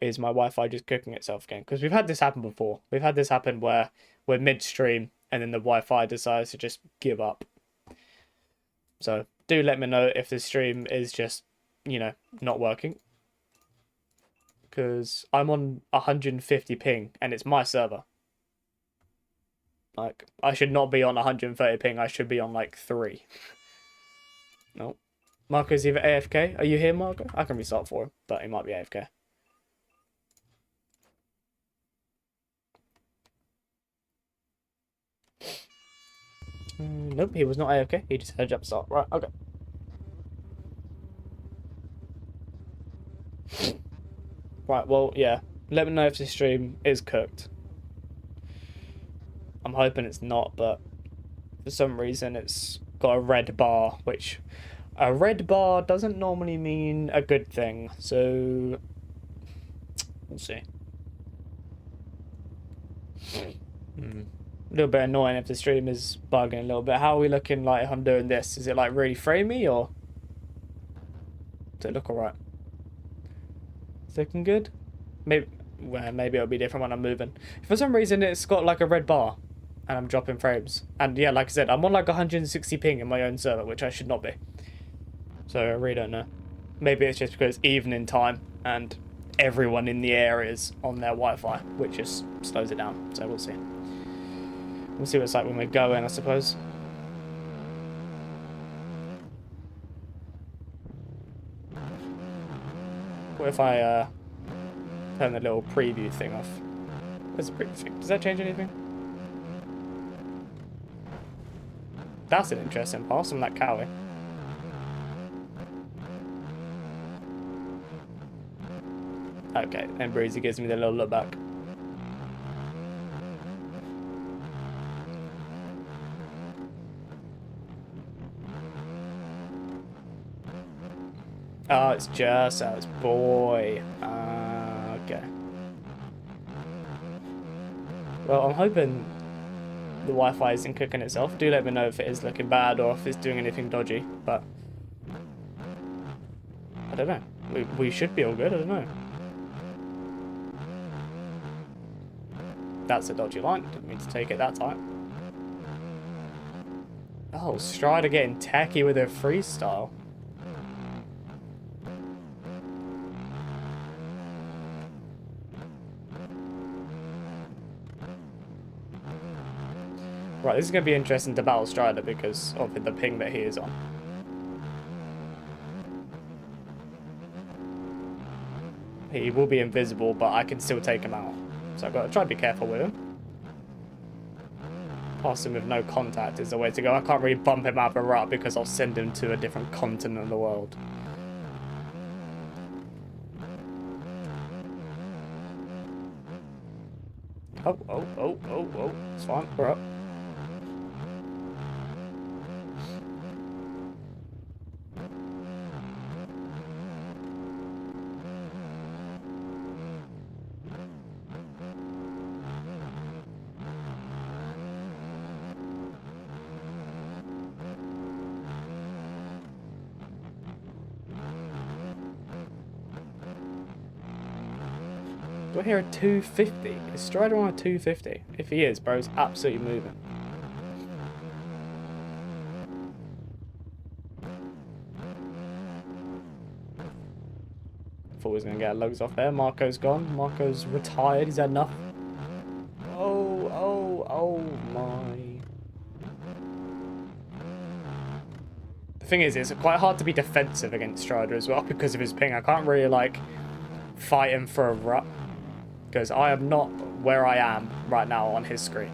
[SPEAKER 1] is my Wi-Fi just cooking itself again? Because we've had this happen before. We've had this happen where we're midstream, and then the Wi-Fi decides to just give up. So, do let me know if the stream is just, you know, not working. Because I'm on 150 ping, and it's my server. Like, I should not be on 130 ping, I should be on, like, 3. No. Marco's either AFK. Are you here, Marco? I can restart for him, but he might be AFK. Nope, he was not AFK. He just had a jump start. Right, okay. Right, well, yeah. Let me know if the stream is cooked. I'm hoping it's not, but for some reason it's got a red bar, which a red bar doesn't normally mean a good thing, so we'll see. A little bit annoying if the stream is bugging a little bit. How are we looking like if I'm doing this? Is it like really framey or does it look alright? Is it looking good? Maybe, well, maybe it'll be different when I'm moving. For some reason it's got like a red bar and I'm dropping frames. And yeah, like I said, I'm on like 160 ping in my own server, which I should not be. So I really don't know. Maybe it's just because it's evening time and everyone in the area is on their Wi-Fi, which just slows it down. So we'll see. We'll see what it's like when we go in, I suppose. What if I turn the little preview thing off? Where's the preview thing? Does that change anything? That's an interesting pass on that Cowie. Okay, and Breezy gives me the little look back. Oh, it's just us, boy. Okay. Well, I'm hoping the Wi-Fi isn't cooking itself. Do let me know if it is looking bad or if it's doing anything dodgy, but I don't know. We should be all good, I don't know. That's a dodgy line. Didn't mean to take it that time. Oh, Strider getting tacky with her freestyle. Right, this is going to be interesting to battle Strider because of the ping that he is on. He will be invisible, but I can still take him out. So I've got to try to be careful with him. Pass him with no contact is the way to go. I can't really bump him out of a rut because I'll send him to a different continent of the world. Oh. It's fine. We're up. Do I hear a 250? Is Strider on a 250? If he is, bro's absolutely moving. Thought he was going to get lugs off there. Marco's gone. Marco's retired. He's had enough. Oh my. The thing is, it's quite hard to be defensive against Strider as well because of his ping. I can't really, like, fight him for a rut because I am not where I am right now on his screen.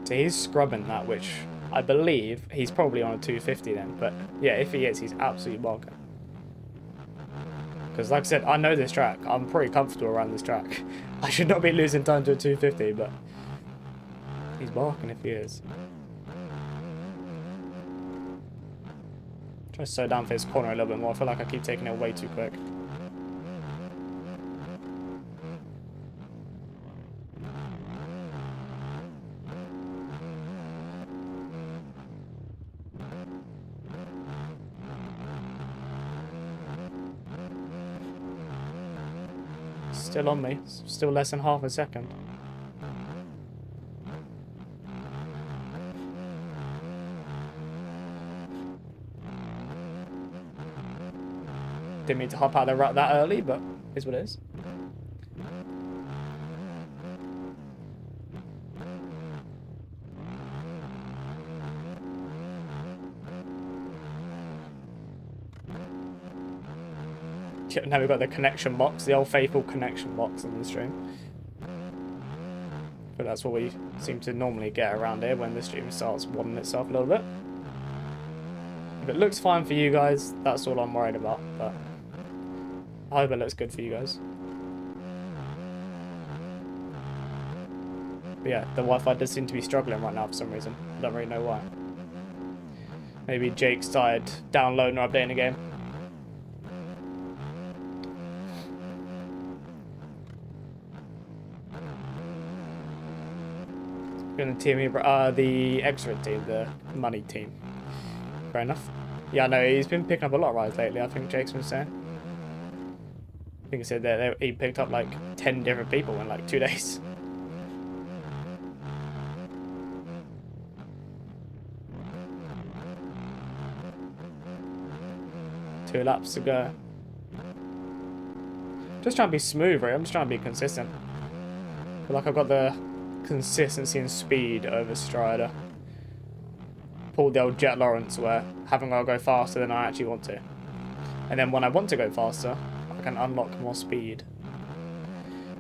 [SPEAKER 1] So he's scrubbing that, which I believe he's probably on a 250 then. But yeah, if he is, he's absolutely barking. Because like I said, I know this track. I'm pretty comfortable around this track. I should not be losing time to a 250, but he's barking if he is. Try to slow down for his corner a little bit more. I feel like I keep taking it way too quick. Still on me. Still less than half a second. Didn't mean to hop out of the rut that early, but is what it is. Now we've got the connection box, the old faithful connection box on the stream. But that's what we seem to normally get around here when the stream starts wadding itself a little bit. If it looks fine for you guys, that's all I'm worried about. But I hope it looks good for you guys. But yeah, the Wi-Fi does seem to be struggling right now for some reason. I don't really know why. Maybe Jake started downloading or updating the game. Gonna team me, the extra team, the money team. Fair enough. Yeah, no, he's been picking up a lot of rides lately, I think Jake's been saying. I think he said that he picked up like 10 different people in like 2 days. Two laps to go. Just trying to be smooth, right? I'm just trying to be consistent. I feel like I've got the consistency and speed over Strider. Pulled the old Jet Lawrence where haven't got to go faster than I actually want to. And then when I want to go faster, I can unlock more speed.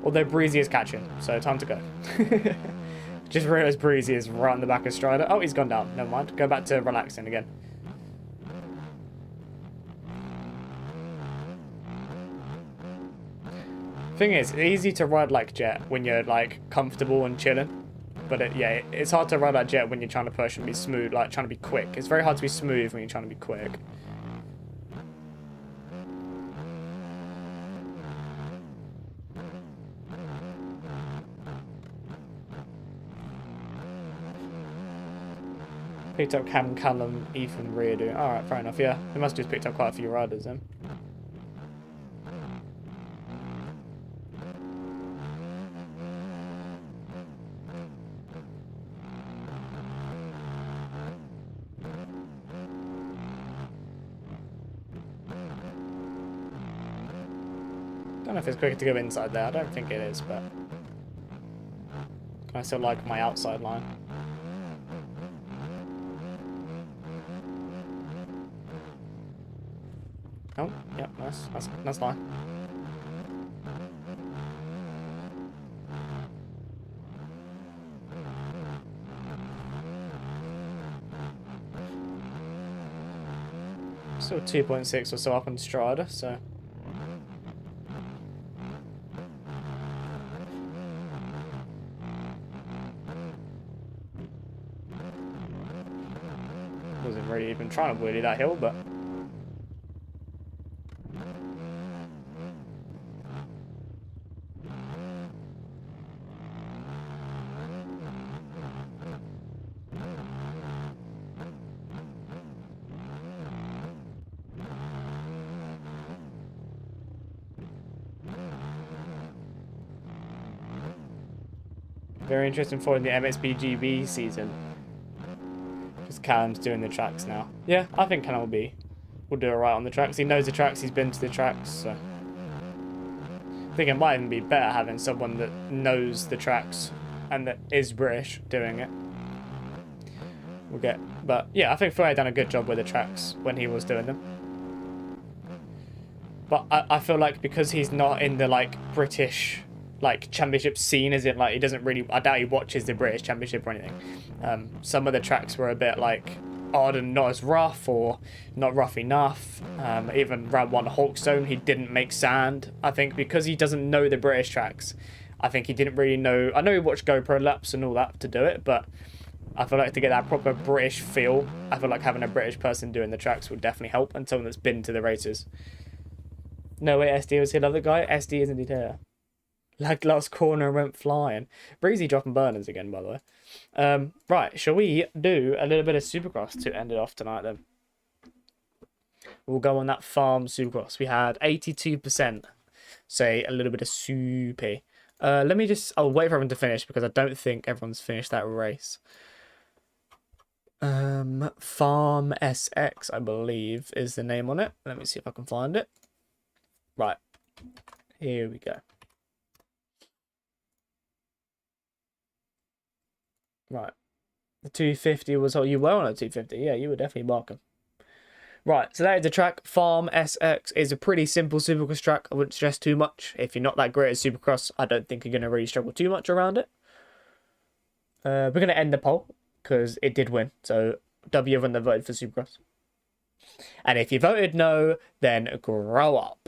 [SPEAKER 1] Although Breezy is catching, so time to go. Just realised Breezy is right in the back of Strider. Oh, he's gone down. Never mind. Go back to relaxing again. Thing is, it's easy to ride like Jet when you're like comfortable and chilling, but it's hard to ride like Jet when you're trying to push and be smooth, like trying to be quick. It's very hard to be smooth when you're trying to be quick. Picked up Cam, Callum, Ethan, Reardon. Alright, fair enough, yeah. They must have just picked up quite a few riders then. Don't know if it's quicker to go inside there. I don't think it is, but I still like my outside line. Oh, yep, nice. That's line. Still 2.6 or so up on Strada, so. Wasn't really even trying to wheelie that hill, but. Very interesting for the MXBGB season. Because Callum's doing the tracks now. Yeah, I think Callum will do alright on the tracks. He knows the tracks, he's been to the tracks, so. I think it might even be better having someone that knows the tracks and that is British doing it. But yeah, I think Floyd done a good job with the tracks when he was doing them. But I feel like because he's not in the like British like championship scene, as in like he doesn't really, I doubt he watches the British Championship or anything. Some of the tracks were a bit like odd and not as rough or not rough enough. Even round one Hawkstone, he didn't make sand. I think because he doesn't know the British tracks, I think he didn't really know. I know he watched GoPro laps and all that to do it, but I feel like to get that proper British feel, I feel like having a British person doing the tracks would definitely help, and someone that's been to the races. No way SD was here, love the guy. SD is indeed here. Like last corner and went flying. Breezy dropping burners again, by the way. Right, shall we do a little bit of Supercross to end it off tonight then? We'll go on that farm Supercross. We had 82%. Say a little bit of soupy. Let me just, I'll wait for everyone to finish because I don't think everyone's finished that race. Farm SX, I believe, is the name on it. Let me see if I can find it. Right, here we go. Right, the 250 was, oh, you were on a 250. Yeah, you were definitely barking. Right, so that is the track. Farm SX is a pretty simple Supercross track. I wouldn't stress too much. If you're not that great at Supercross, I don't think you're going to really struggle too much around it. We're going to end the poll because it did win. So W everyone that voted for Supercross. And if you voted no, then grow up.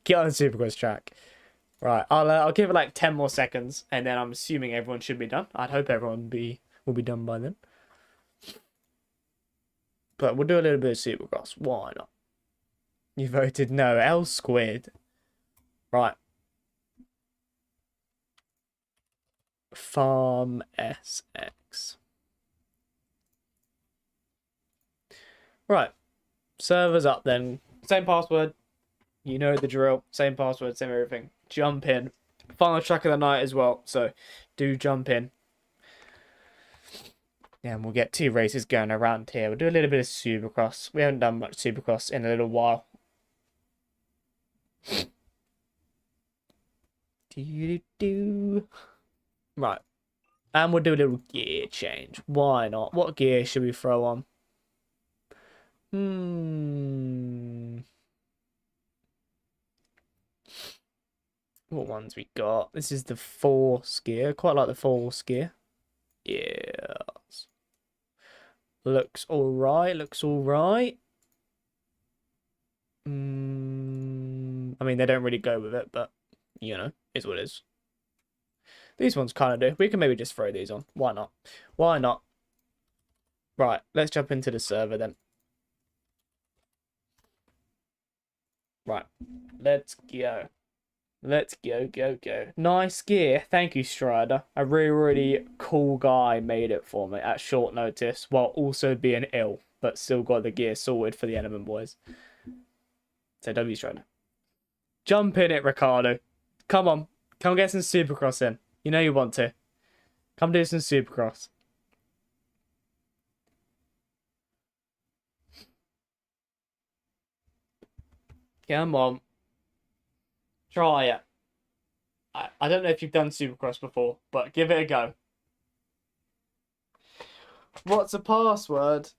[SPEAKER 1] Get on the Supercross track. Right, I'll give it like 10 more seconds, and then I'm assuming everyone should be done. I'd hope everyone will be done by then. But we'll do a little bit of Supercross. Why not? You voted no. L squid. Right. Farm SX. Right. Server's up then. Same password. You know the drill. Same password, same everything. Jump in. Final track of the night as well. So do jump in. Yeah, and we'll get 2 races going around here. We'll do a little bit of Supercross. We haven't done much Supercross in a little while. Right. And we'll do a little gear change. Why not? What gear should we throw on? What ones we got? This is the 4 gear. Quite like the 4 gear. Yes. Looks alright. Looks alright. I mean, they don't really go with it, but, you know, is what it is. These ones kind of do. We can maybe just throw these on. Why not? Why not? Right, let's jump into the server then. Right, let's go. Let's go. Nice gear. Thank you, Strider. A really cool guy made it for me at short notice while also being ill, but still got the gear sorted for the Element boys. So W Strider. Jump in it, Ricardo. Come on. Come get some Supercross in. You know you want to. Come do some Supercross. Come on. Try it. I don't know if you've done Supercross before, but give it a go. What's a password?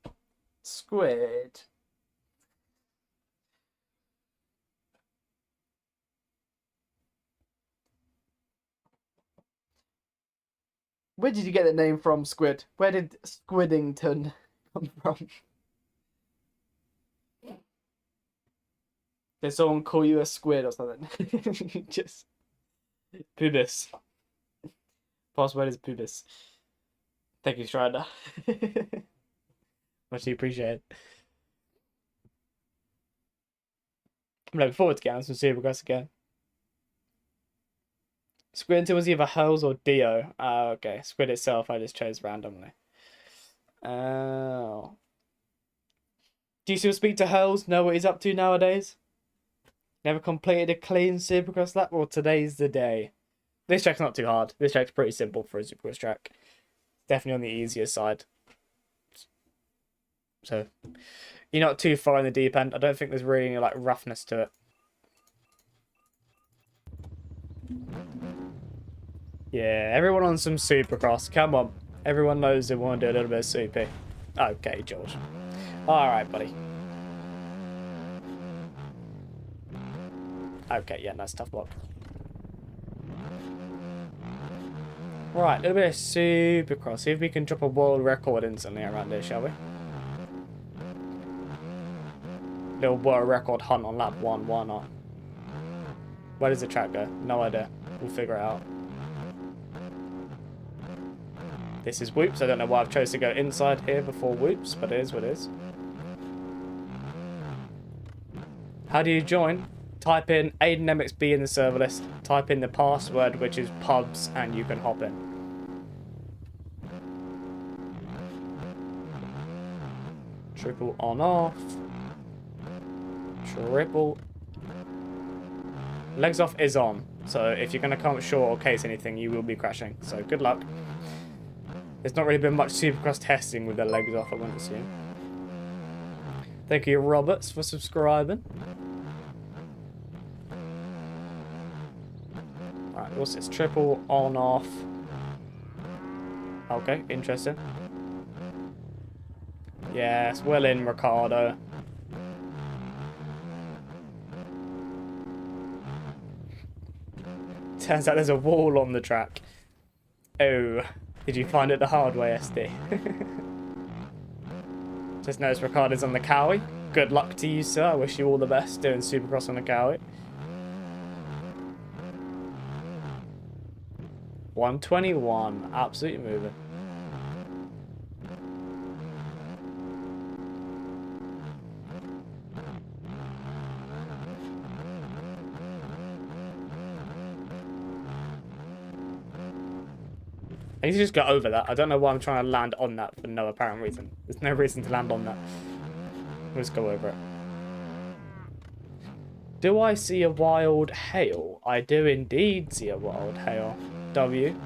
[SPEAKER 1] Squid. Where did you get the name from, Squid? Where did Squidington come from? Did someone call you a squid or something? Just pubis. Password is pubis. Thank you, Strider. Much appreciated. I'm looking forward to getting some Supercross again. Squid was either Hurls or Dio. Oh, okay. Squid itself I just chose randomly. Oh. Do you still speak to Hurls? Know what he's up to nowadays? Never completed a clean Supercross lap? Well, today's the day. This track's not too hard. This track's pretty simple for a Supercross track. Definitely on the easier side. So, you're not too far in the deep end. I don't think there's really any, like, roughness to it. Yeah, everyone on some Supercross. Come on. Everyone knows they want to do a little bit of soupy. Okay, George. Alright, buddy. Okay, yeah, nice tough block. Right, a little bit of Supercross. See if we can drop a world record instantly around here, shall we? Little world record hunt on lap 1, why not? Where does the track go? No idea. We'll figure it out. This is Whoops. I don't know why I've chose to go inside here before Whoops, but it is what it is. How do you join? Type in Aiden MXB in the server list. Type in the password, which is pubs, and you can hop in. Triple on off. Triple. Legs off is on. So if you're going to come up short or case anything, you will be crashing. So good luck. There's not really been much Supercross testing with the legs off, I wouldn't assume. Thank you, Roberts, for subscribing. Right, what's this? Triple on off. Okay, interesting. Yes, well in, Ricardo. Turns out there's a wall on the track. Oh, did you find it the hard way, SD? Just noticed Ricardo's on the Cowie. Good luck to you, sir. I wish you all the best doing Supercross on the Cowie. 121, absolutely moving. I need to just go over that. I don't know why I'm trying to land on that for no apparent reason. There's no reason to land on that. We'll just go over it. Do I see a wild hail? I do indeed see a wild hail. W.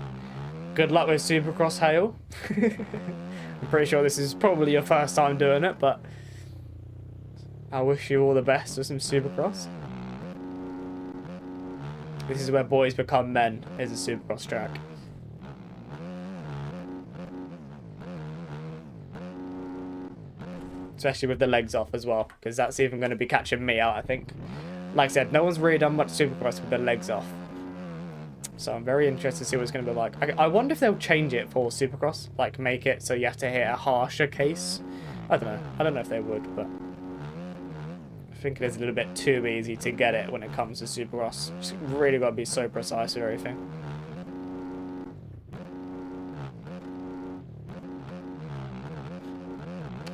[SPEAKER 1] Good luck with Supercross hail. I'm pretty sure this is probably your first time doing it, but I wish you all the best with some Supercross. This is where boys become men, is a Supercross track. Especially with the legs off as well, because that's even going to be catching me out, I think. Like I said, no one's really done much Supercross with the legs off. So I'm very interested to see what it's going to be like. I wonder if they'll change it for Supercross. Like, make it so you have to hit a harsher case. I don't know. I don't know if they would, but I think it is a little bit too easy to get it when it comes to Supercross. Just really got to be so precise with everything.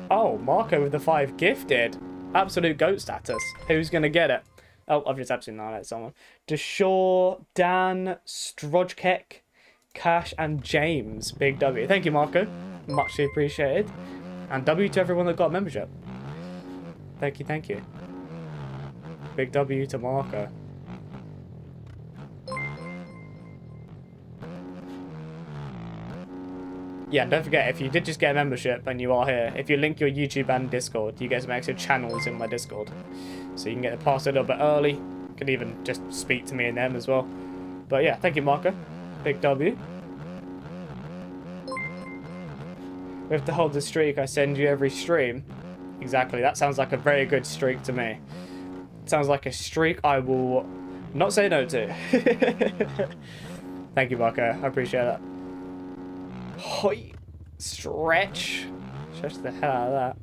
[SPEAKER 1] Oh, Marco with the 5 gifted. Absolute GOAT status. Who's going to get it? Oh, I've just absolutely nailed someone. Deshaw, Dan, Strojkek, Cash, and James. Big W. Thank you, Marco. Muchly appreciated. And W to everyone that got a membership. Thank you, thank you. Big W to Marco. Yeah, don't forget, if you did just get a membership and you are here, if you link your YouTube and Discord, you get some extra channels in my Discord. So you can get the pass a little bit early, can even just speak to me and them as well. But yeah, thank you, Marco. Big W. We have to hold the streak I send you every stream. Exactly, that sounds like a very good streak to me. Sounds like a streak I will not say no to. Thank you, Marco. I appreciate that. Hoi. Stretch. Stretch the hell out of that.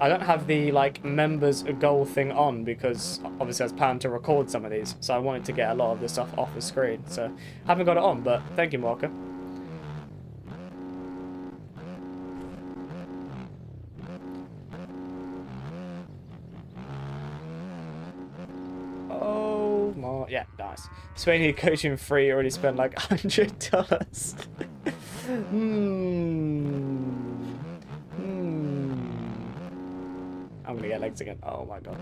[SPEAKER 1] I don't have the, like, members goal thing on because obviously I was planning to record some of these, so I wanted to get a lot of this stuff off the screen. So, haven't got it on, but thank you, Marco. Oh, my, yeah, nice. Swaney coaching free already spent like $100. I'm gonna get legs again. Oh my god.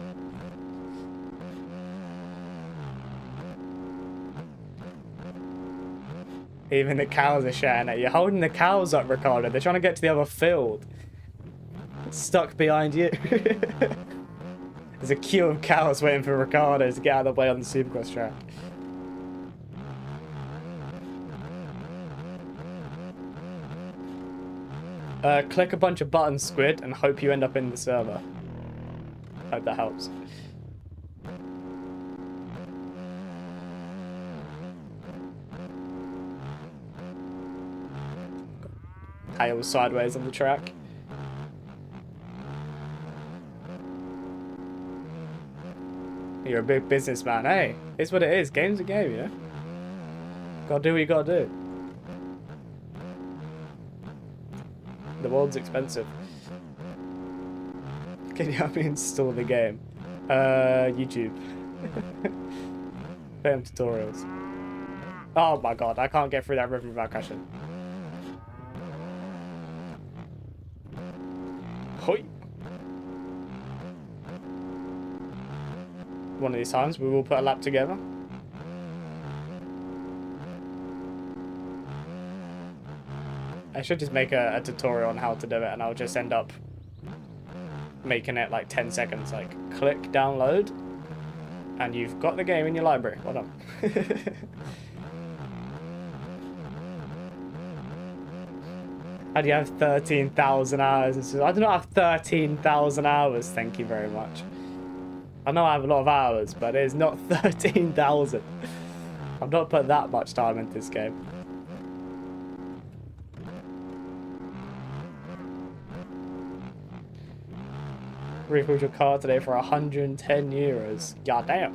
[SPEAKER 1] Even the cows are shouting at you. You're holding the cows up, Ricardo. They're trying to get to the other field. It's stuck behind you. There's a queue of cows waiting for Ricardo to get out of the way on the Supercross track. Click a bunch of buttons, Squid, and hope you end up in the server. Hope that helps. Hail sideways on the track. You're a big businessman. Hey, it's what it is. Game's a game, you know? Gotta do what you gotta do. The world's expensive. Can you help me install the game? YouTube. Film tutorials. Oh my god, I can't get through that river without crashing. Hoi! One of these times we will put a lap together. I should just make a tutorial on how to do it, and I'll just end up making it like 10 seconds. Like, click download, and you've got the game in your library. Well done. How do you have 13,000 hours? I do not have 13,000 hours, thank you very much. I know I have a lot of hours, but it is not 13,000. I've not put that much time into this game. Refilled your car today for 110 euros. God damn.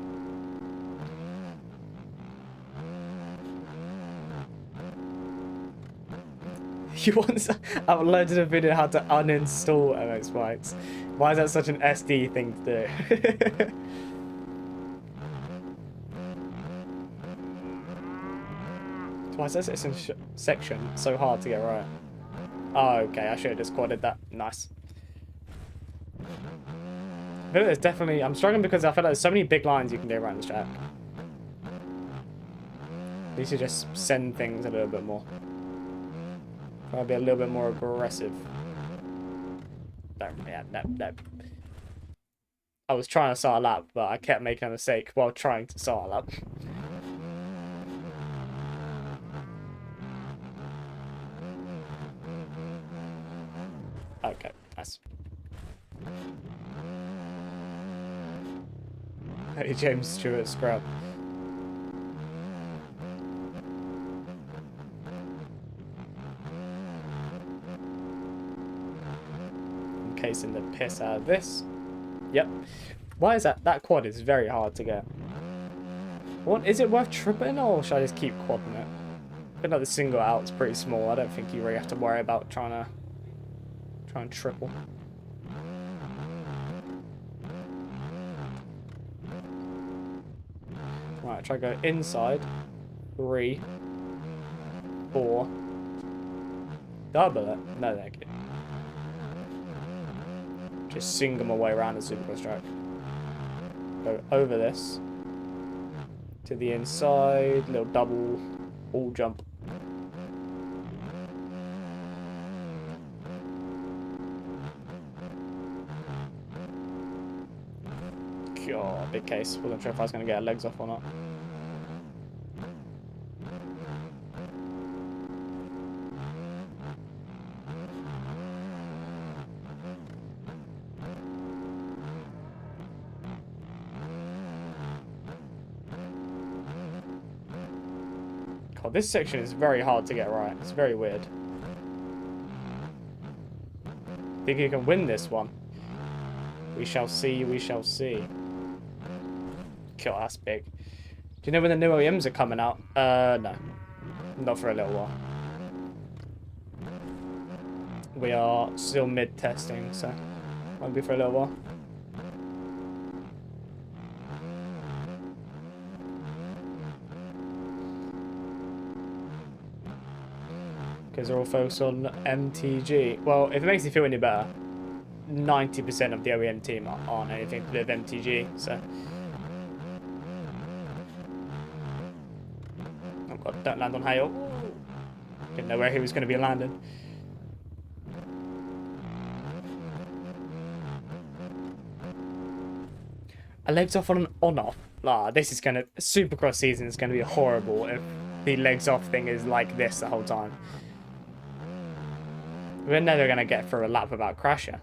[SPEAKER 1] You once uploaded a video how to uninstall MX Bikes. Why is that such an SD thing to do? Why is this section so hard to get right? Oh, okay, I should have just quadded that. Nice. I feel like there's definitely... I'm struggling because I feel like there's so many big lines you can do around this track. You should just send things a little bit more. Try to be a little bit more aggressive. No, yeah, no. I was trying to start a lap, but I kept making a mistake while trying to start a lap. Okay, nice. Hey, James Stewart scrub. Casing the piss out of this. Yep. Why is that? That quad is very hard to get. What is it worth tripling, or should I just keep quadding it? I feel like the single out's pretty small. I don't think you really have to worry about trying and triple. Right, try to go inside. 3, 4. Double it. No, thank you. Just sing them away around the Supercross track. Go over this. To the inside. Little double. All jump. God, big case. Wasn't sure if I was going to get her legs off or not. God, this section is very hard to get right. It's very weird. Think you can win this one? We shall see, we shall see. God, that's big. Do you know when the new OEMs are coming out? No. Not for a little while. We are still mid-testing, so won't be for a little while. Because they're all focused on MTG. Well, if it makes you feel any better, 90% of the OEM team aren't anything to do with MTG, so. Oh god, don't land on Hale. Didn't know where he was going to be landing. A legs off on an on-off. Ah, this is going to... Supercross season is going to be horrible if the legs off thing is like this the whole time. We're never going to get through a lap without crashing.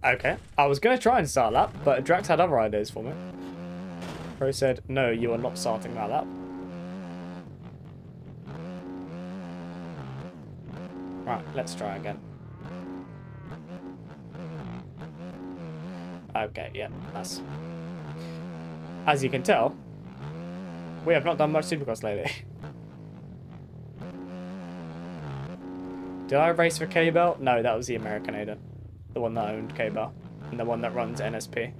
[SPEAKER 1] Okay, I was going to try and start a lap, but Drax had other ideas for me. Pro said, no, you are not starting that lap. Right, let's try again. Okay, yeah, that's... As you can tell, we have not done much Supercross lately. Did I race for K-Bell? No, that was the American Aiden. The one that owned K-Bell. And the one that runs NSP.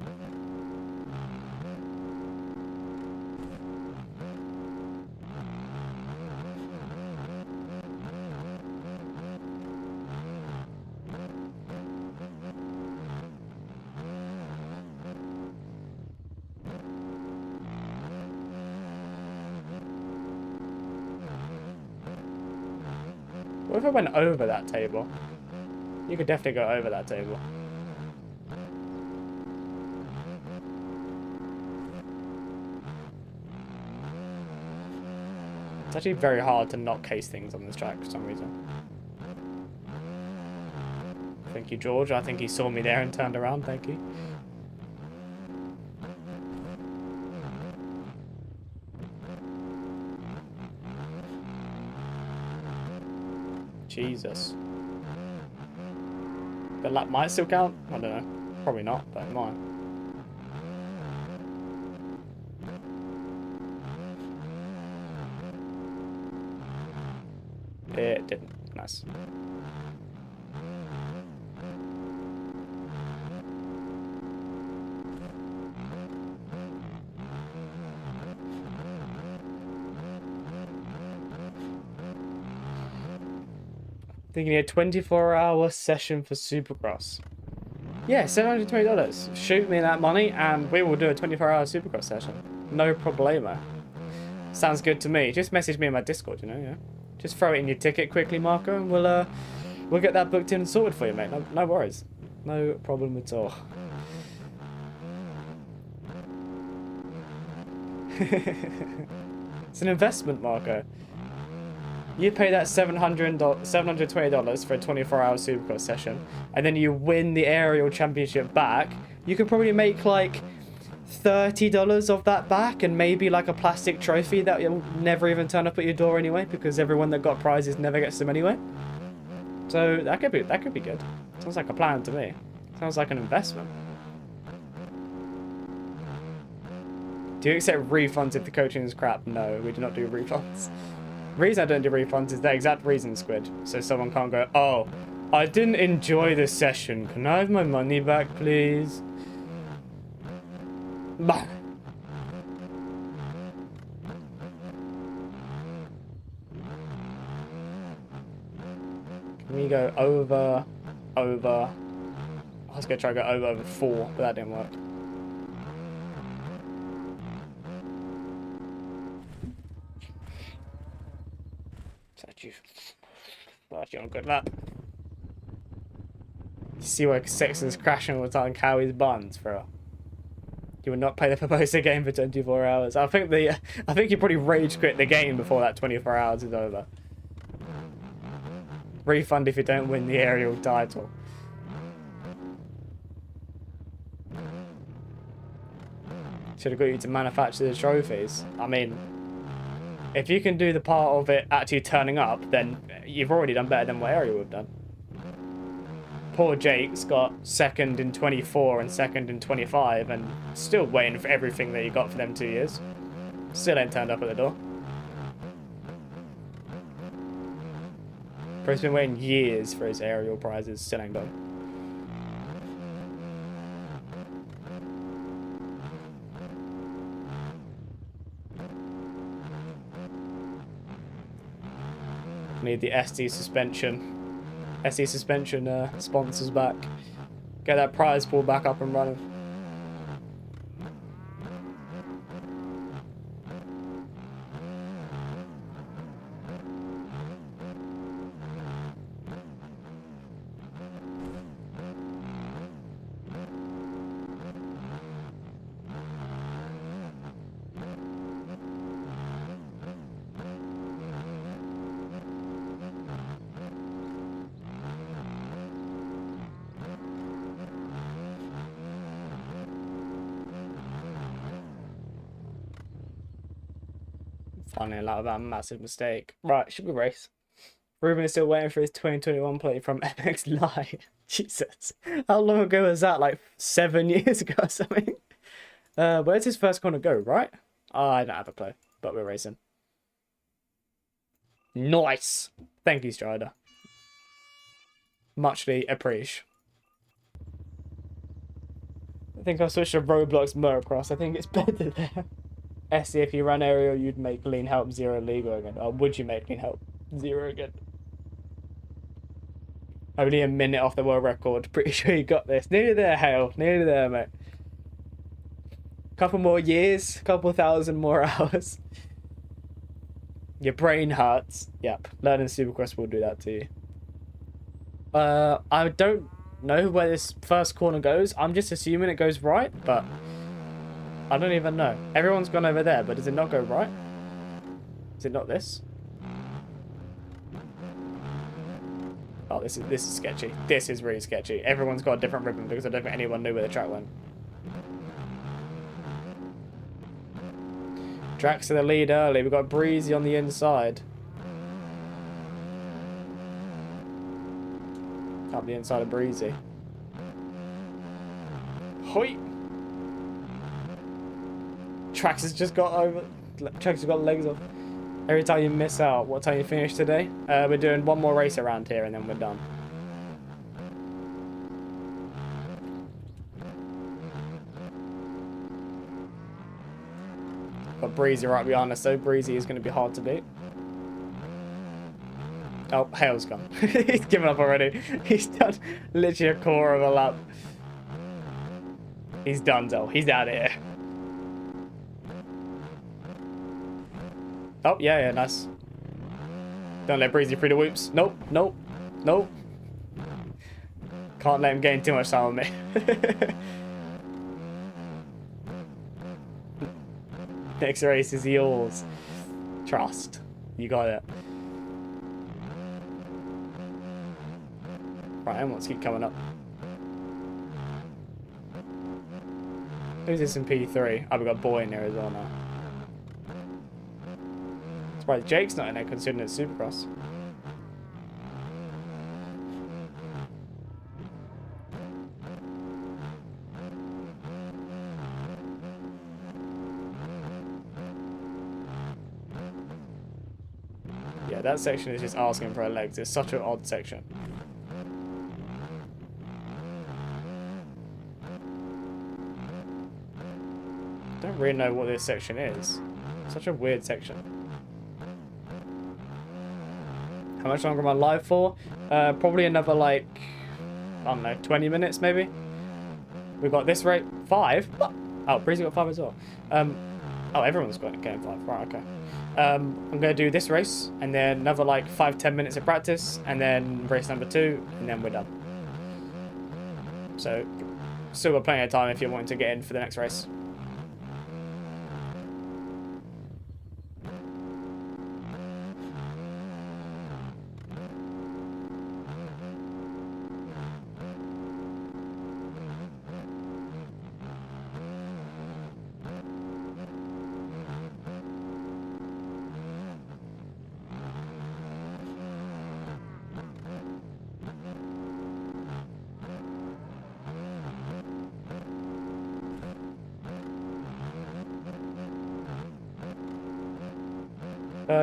[SPEAKER 1] What if I went over that table? You could definitely go over that table. It's actually very hard to not case things on this track for some reason. Thank you, George. I think he saw me there and turned around. Thank you. Jesus. The lap might still count? I don't know. Probably not, but it might. It didn't. Nice. Thinking a 24-hour session for Supercross. Yeah, $720. Shoot me that money and we will do a 24-hour Supercross session. No problemo. Sounds good to me. Just message me in my Discord, you know, yeah. Just throw it in your ticket quickly, Marco, and we'll get that booked in and sorted for you, mate. No worries. No problem at all. It's an investment, Marco. You pay that $720 for a 24-hour Supercross session, and then you win the Aerial Championship back. You could probably make like $30 of that back, and maybe like a plastic trophy that will never even turn up at your door anyway, because everyone that got prizes never gets them anyway. So that could be good. Sounds like a plan to me. Sounds like an investment. Do you accept refunds if the coaching is crap? No, we do not do refunds. The reason I don't do refunds is the exact reason, Squid. So someone can't go, oh, I didn't enjoy this session. Can I have my money back, please? Bah. Can we go over? I was going to try to go over 4, but that didn't work. Well, actually, not good at that. You see why Sexton's crashing all the time, Cowie's buns, bro. You would not play the Formosa game for 24 hours. I think you probably rage quit the game before that 24 hours is over. Refund if you don't win the aerial title. Should have got you to manufacture the trophies. I mean, if you can do the part of it actually turning up, then you've already done better than what Ariel would have done. Poor Jake's got second in 24 and second in 25 and still waiting for everything that he got for them 2 years. Still ain't turned up at the door. But he's been waiting years for his aerial prizes, still ain't done. Need the SD suspension. SD suspension sponsors back. Get that prize pool back up and running. Finally allowed that massive mistake. Right, should we race? Ruben is still waiting for his 2021 plate from MX Live. Jesus. How long ago was that? Like 7 years ago or something? Where's his first corner go, right? Oh, I don't have a clue, but we're racing. Nice. Thank you, Strider. Muchly appreciate. I think I'll switch to Roblox Motocross. I think it's better there. Essie, if you run aerial, you'd make Lean Help 0 legal again. Or would you make Lean Help 0 again? Only a minute off the world record. Pretty sure you got this. Nearly there, Hale. Nearly there, mate. Couple more years. Couple thousand more hours. Your brain hurts. Yep. Learning Supercross will do that to you. I don't know where this first corner goes. I'm just assuming it goes right, but I don't even know. Everyone's gone over there, but does it not go right? Is it not this? Oh, this is sketchy. This is really sketchy. Everyone's got a different ribbon because I don't think anyone knew where the track went. Drax to the lead early. We've got Breezy on the inside. Up the inside of Breezy. Hoi! Trax has just got over. Trax has got legs off. Every time you miss out, what time you finish today? We're doing one more race around here and then we're done. Got Breezy right behind us, so Breezy is going to be hard to beat. Oh, Hale's gone. He's given up already. He's done literally a quarter of a lap. He's done, though. He's out of here. Oh, yeah, nice. Don't let Breezy through the whoops. Nope, nope, nope. Can't let him gain too much time on me. Next race is yours. Trust. You got it. Right, and let's keep coming up. Who's this in P3? Oh, we got Boy in there as well now. Surprised Jake's not in there considering it's Supercross. Yeah, that section is just asking for her legs. It's such an odd section. Don't really know what this section is. Such a weird section. How much longer am I live for? Probably another, like, I don't know, 20 minutes maybe? We've got this rate 5. Oh, Breezy got 5 as well. Oh, everyone's got game 5. Right, okay. I'm going to do this race, and then another, like, 5-10 minutes of practice, and then race number 2, and then we're done. So, still got plenty of time if you're wanting to get in for the next race.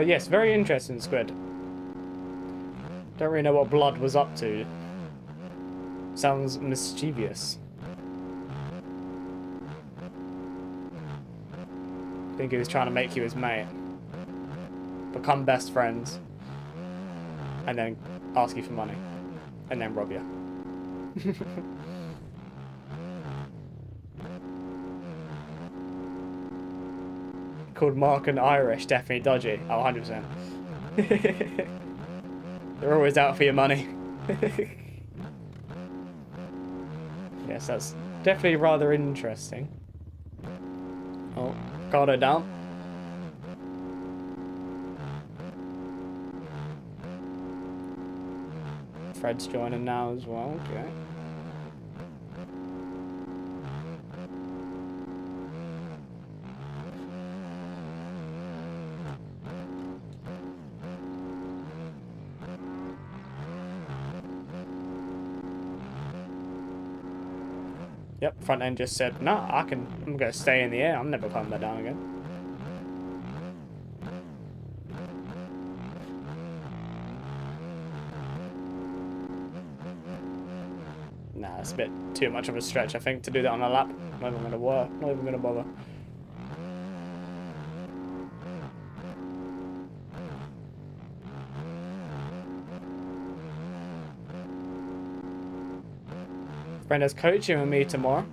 [SPEAKER 1] Yes, very interesting, Squid. Don't really know what Blood was up to. Sounds mischievous. I think he was trying to make you his mate. Become best friends. And then ask you for money. And then rob you. Called Mark and Irish, definitely dodgy. Oh, 100%. They're always out for your money. Yes, that's definitely rather interesting. Oh, got her down. Fred's joining now as well, okay. Yep, front end just said, nah, I'm gonna stay in the air. I'm never climbing that down again. Nah, it's a bit too much of a stretch, I think, to do that on a lap. Not even gonna work, not even gonna bother. Brenda's coaching with me tomorrow.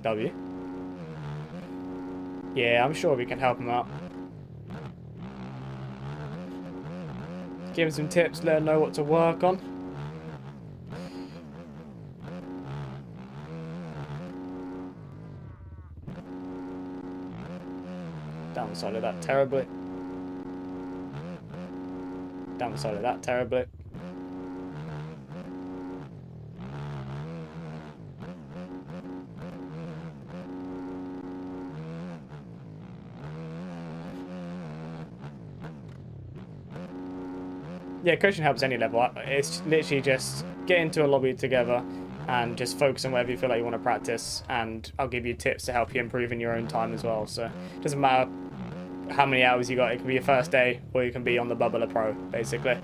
[SPEAKER 1] W. Yeah, I'm sure we can help him out. Give him some tips, let him know what to work on. Down the side of that terribly. Down the side of that terribly. Yeah, coaching helps any level. It's literally just get into a lobby together and just focus on whatever you feel like you want to practice, and I'll give you tips to help you improve in your own time as well. So it doesn't matter how many hours you got. It can be your first day, or you can be on the Bubbler Pro, basically.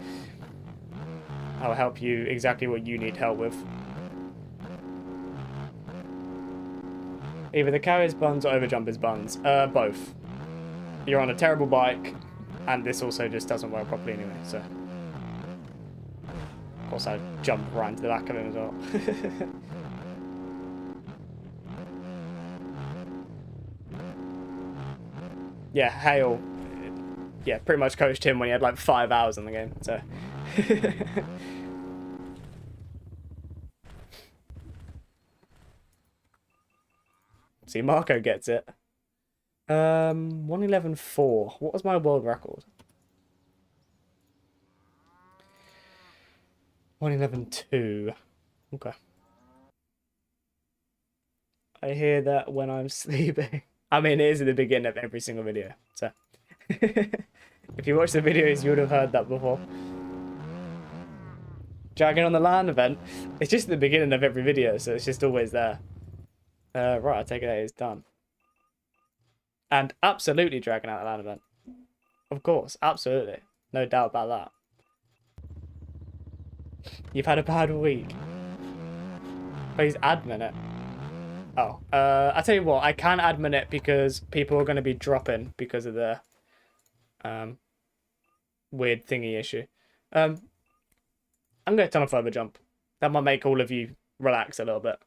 [SPEAKER 1] I'll help you exactly what you need help with. Either the carrier's buns or overjumper's buns. Both. You're on a terrible bike, and this also just doesn't work properly anyway, so... Of course, I jump right into the back of him as well. Yeah, Hale. Yeah, pretty much coached him when he had like 5 hours in the game, so... See, Marco gets it. 1:11.4. What was my world record? 1:11.2. Okay. I hear that when I'm sleeping. I mean, it is at the beginning of every single video, so... If you watch the videos, you would have heard that before. Dragging on the LAN event. It's just at the beginning of every video, so it's just always there. Right, I take it it's done. And absolutely dragging out the LAN event. Of course, absolutely. No doubt about that. You've had a bad week. Please admin it. Oh, I tell you what, I can admin it because people are going to be dropping because of the weird thingy issue. I'm going to turn off overjump. That might make all of you relax a little bit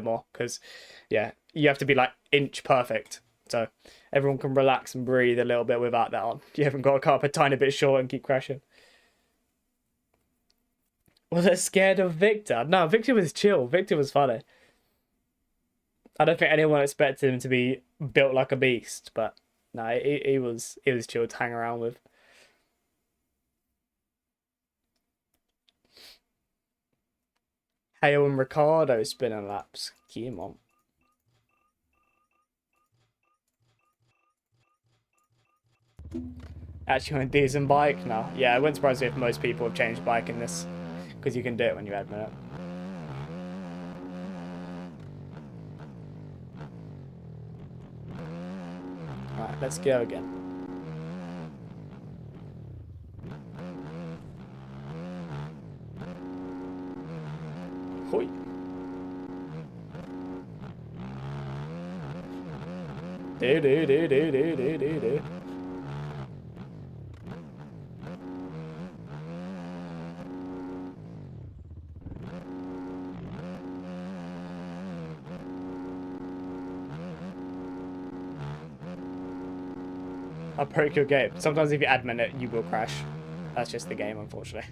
[SPEAKER 1] more because, yeah, you have to be like inch perfect So everyone can relax and breathe a little bit without that on. You haven't got to cut up a tiny bit short and keep crashing. Was I scared of Victor? No, Victor was chill. Victor was funny. I don't think anyone expected him to be built like a beast, but no, he was chill to hang around with. Hale and Ricardo spinning laps. Come on. Actually on a decent bike now. Yeah, I wouldn't surprise me if most people have changed bike in this, because you can do it when you admin it. Alright, let's go again. Hoi. Do. I'll break your game. Sometimes if you admin it, you will crash. That's just the game, unfortunately.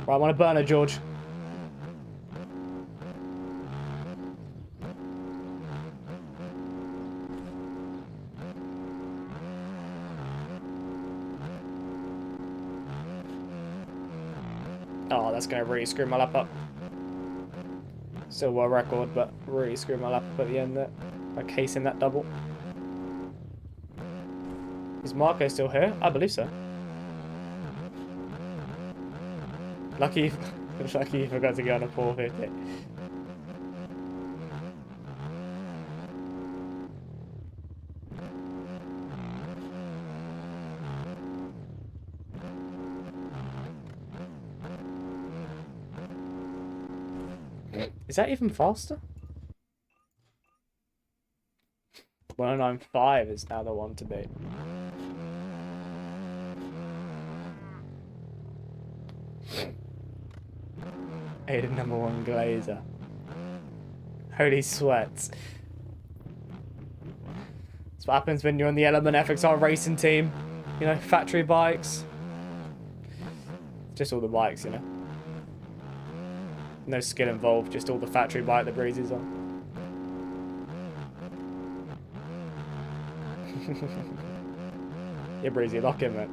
[SPEAKER 1] Right, I want a burner, George. Oh, that's going to really screw my lap up. Still world record, but really screw my lap up at the end there. By casing that double. Is Marco still here? I believe so. Lucky you forgot to go on a 450. Is that even faster? 1095 is now the one to beat. Aiden #1 Glazer. Holy sweats. That's what happens when you're on the Element FXR racing team. You know, factory bikes. Just all the bikes, you know. No skill involved, just all the factory bike that Breezy's on. Yeah, Breezy, lock in, mate.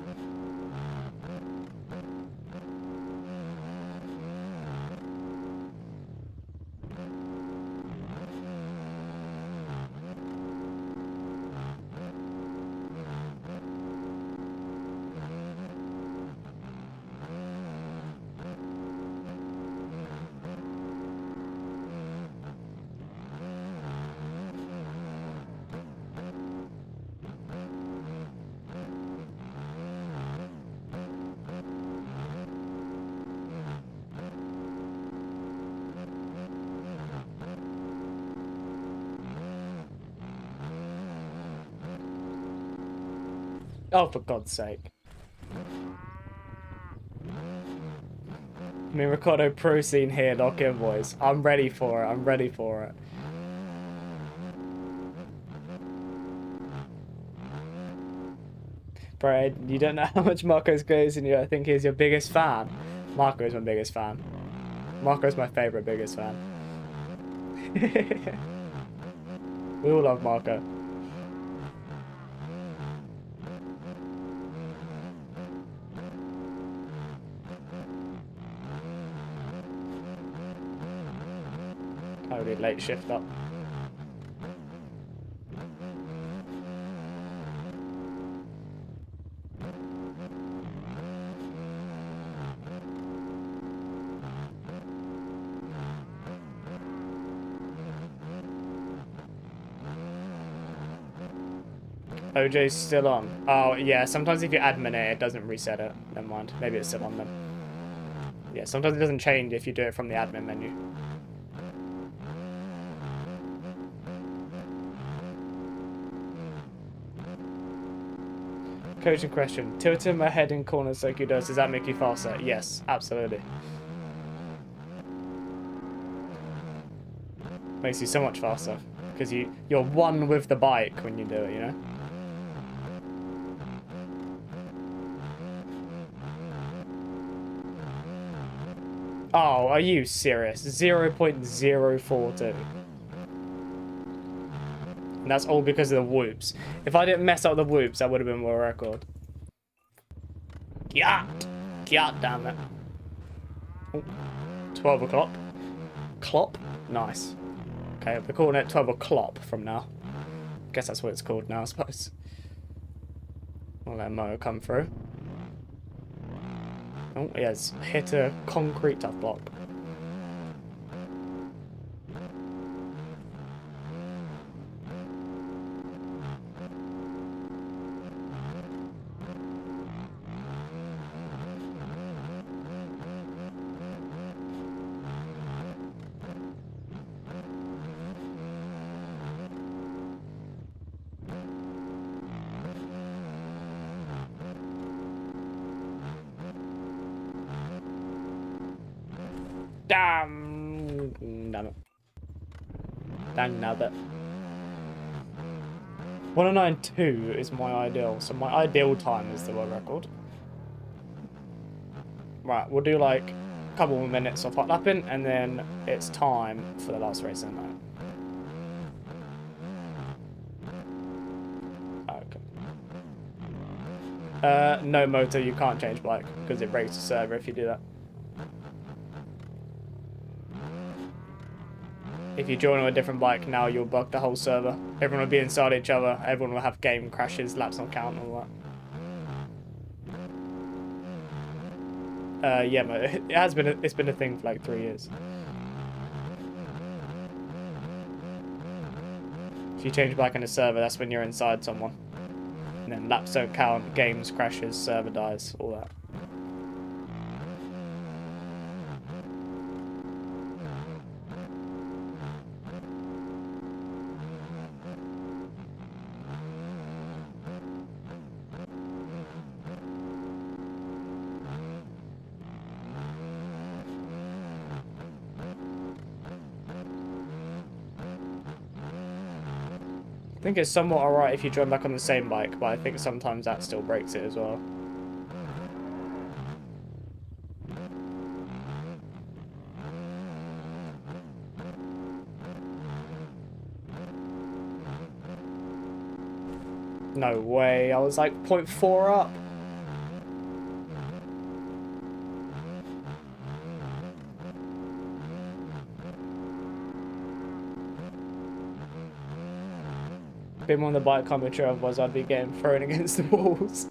[SPEAKER 1] Oh, for God's sake. I mean, Ricardo Pro scene here, lock in, boys. I'm ready for it. I'm ready for it. Bro, you don't know how much Marco's goes in you. I think he's your biggest fan. Marco's my biggest fan. Marco's my favourite biggest fan. We all love Marco. Holy late shift up. OJ's still on. Oh, yeah, sometimes if you admin it doesn't reset it. Never mind. Maybe it's still on then. Yeah, sometimes it doesn't change if you do it from the admin menu. Coaching question. Tilting my head in corners like you does that make you faster? Yes, absolutely. Makes you so much faster. Because you're one with the bike when you do it, you know? Oh, are you serious? 0.042. And that's all because of the whoops. If I didn't mess up the whoops, that would have been my record. God damn it. Oh, 12 o'clock. Clop? Nice. Okay, we're calling it 12 o'clock from now. Guess that's what it's called now, I suppose. We'll let Mo come through. Oh, he has hit a concrete tough block. Damn it. Dang nabbit. 109.2 is my ideal, so my ideal time is the world record. Right, we'll do like a couple more minutes of hot lapping, and then it's time for the last race of the night. Okay. No motor, you can't change bike, because it breaks the server if you do that. If you join on a different bike now, you'll bug the whole server. Everyone will be inside each other. Everyone will have game crashes, laps not count, and all that. Yeah, but it's been a thing for like 3 years. If you change bike in a server, that's when you're inside someone. And then laps don't count, games crashes, server dies, all that. I think it's somewhat alright if you join back on the same bike, but I think sometimes that still breaks it as well. No way, I was like 0.4 up. Been on the bike commentary, otherwise I'd be getting thrown against the walls.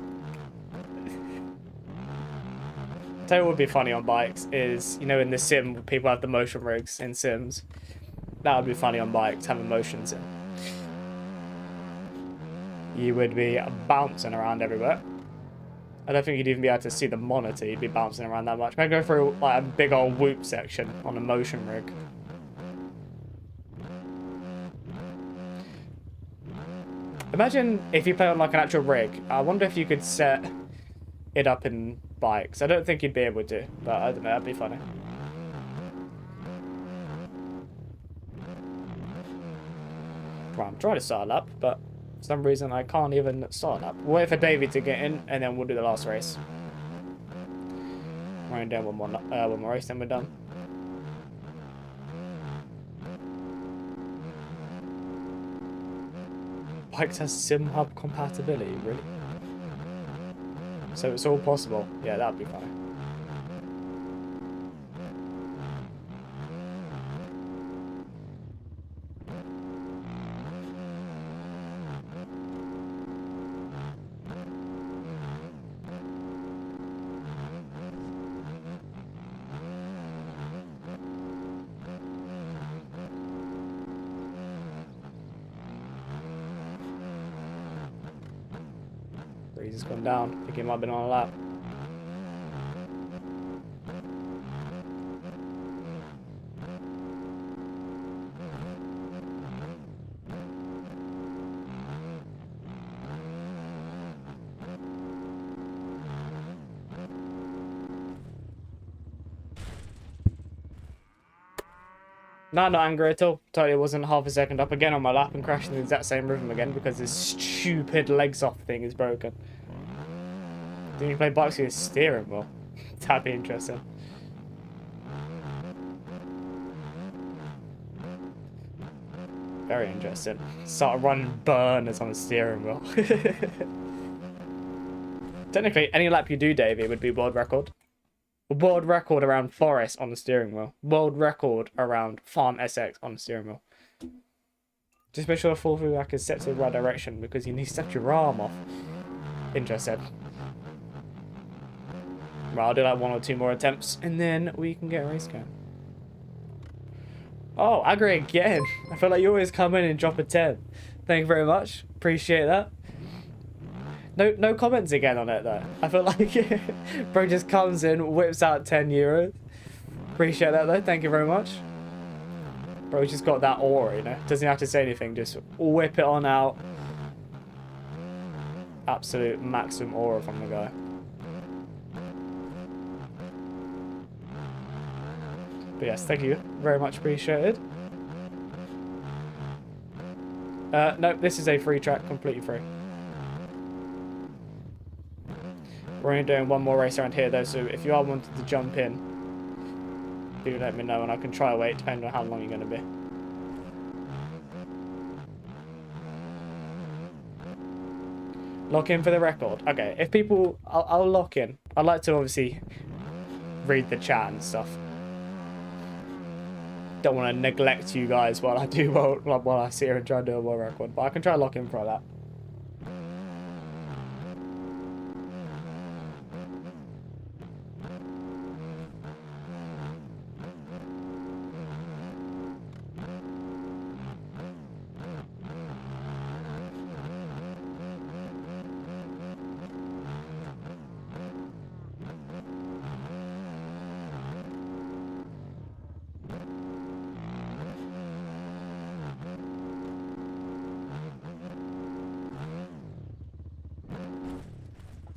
[SPEAKER 1] Tell you what would be funny on bikes is, you know, in the sim, people have the motion rigs in sims. That would be funny on bikes, having motions in. You would be bouncing around everywhere. I don't think you'd even be able to see the monitor, you'd be bouncing around that much. Maybe go through like a big old whoop section on a motion rig. Imagine if you play on like an actual rig. I wonder if you could set it up in bikes. I don't think you'd be able to, but I don't know, that'd be funny. Right, I'm trying to start up, but for some reason I can't even start up. We'll wait for Davey to get in, and then we'll do the last race. We're only doing one more race, then we're done. Bikes has SimHub compatibility, really? So it's all possible. Yeah, that'd be funny. He's just gone down. I think he might have been on a lap. No, not angry at all. Totally wasn't half a second up again on my lap and crashing the exact same rhythm again because this stupid legs off thing is broken. Didn't you play bikes with your steering wheel? That'd be interesting. Very interesting. Start running burners on the steering wheel. Technically, any lap you do, Davey, would be world record. World record around Forest on the steering wheel. World record around Farm SX on the steering wheel. Just make sure the full feedback is set to the right direction because you need to set your arm off. Interested. Right, I'll do like 1 or 2 more attempts and then we can get a race going. Oh, Agri again. I feel like you always come in and drop a 10. Thank you very much. Appreciate that. No comments again on it though. I feel like bro just comes in, whips out 10 euros. Appreciate that though. Thank you very much. Bro just got that aura, you know. Doesn't have to say anything. Just whip it on out. Absolute maximum aura from the guy. But yes, thank you very much. Appreciated. No, this is a free track. Completely free. We're only doing 1 more race around here though, so if you are wanting to jump in, do let me know and I can try wait depending on how long you're going to be. Lock in for the record. Okay, if people... I'll lock in. I'd like to obviously read the chat and stuff. Don't want to neglect you guys while I do while I sit here and try and do a world record, but I can try to lock in for that.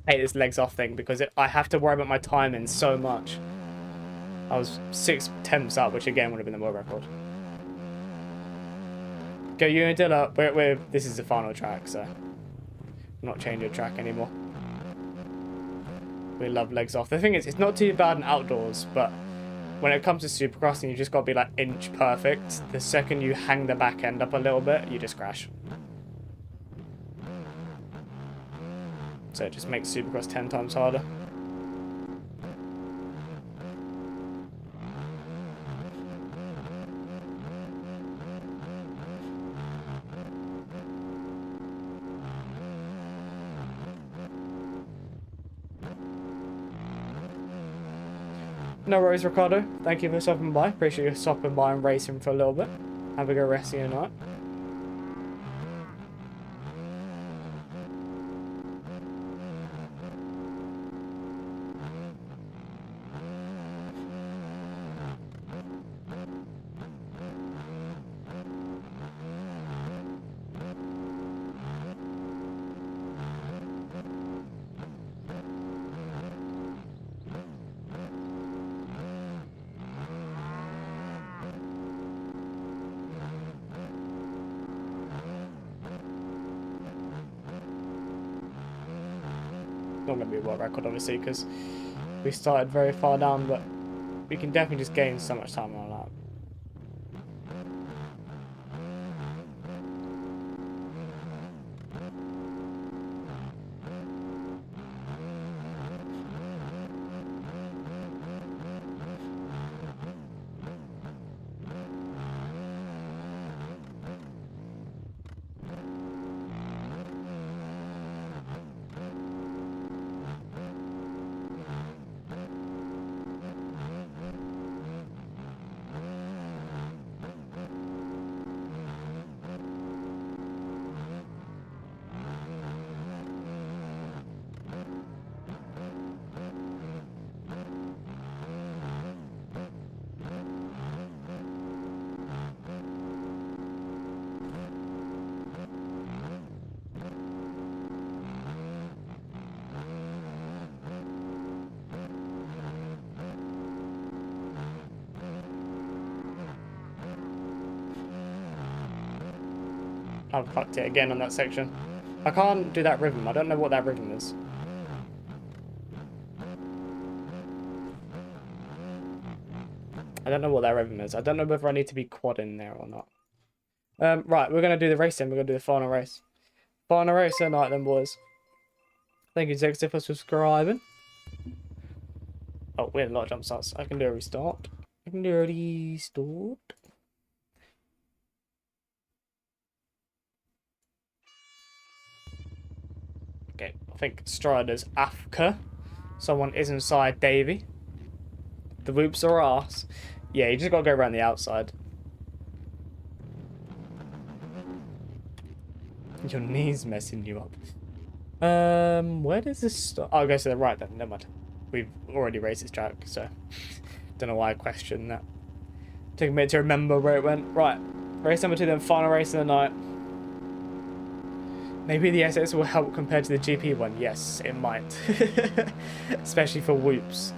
[SPEAKER 1] I hate this legs off thing because I have to worry about my timing so much. I was 6 tenths up, which again would have been the world record. Go you and Dilla. This is the final track, so I'm not changing track anymore. We love legs off. The thing is, it's not too bad in outdoors, but when it comes to supercrossing, you just got to be like inch perfect. The second you hang the back end up a little bit, you just crash. So it just makes Supercross 10 times harder. No worries, Ricardo. Thank you for stopping by. Appreciate you stopping by and racing for a little bit. Have a good rest of your night. Not going to be a world record obviously because we started very far down, but we can definitely just gain so much time on that. I've fucked it again on that section. I can't do that rhythm. I don't know what that rhythm is. I don't know what that rhythm is. I don't know whether I need to be quad in there or not. Right, we're going to do the racing. We're going to do the final race. Final race tonight then, boys. Thank you, Zexter, for subscribing. Oh, we had a lot of jump starts. I can do a restart. I can do a restart. Okay, I think Strider's Afka. Someone is inside Davey. The whoops are arse. Yeah, you just gotta go around the outside. Your knee's messing you up. Where does this start? Oh, it goes to the right then. Never mind. We've already raced this track, so don't know why I questioned that. Took a minute to remember where it went. Right, race number 2 then, final race of the night. Maybe the SS will help compared to the GP one. Yes, it might. Especially for whoops.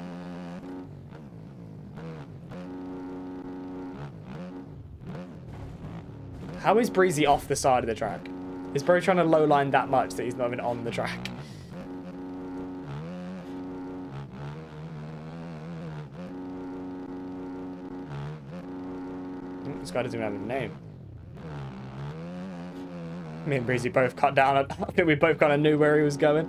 [SPEAKER 1] How is Breezy off the side of the track? Is Bro trying to low line that much that he's not even on the track? This guy doesn't even have a name. Me and Breezy both cut down. I think we both kind of knew where he was going.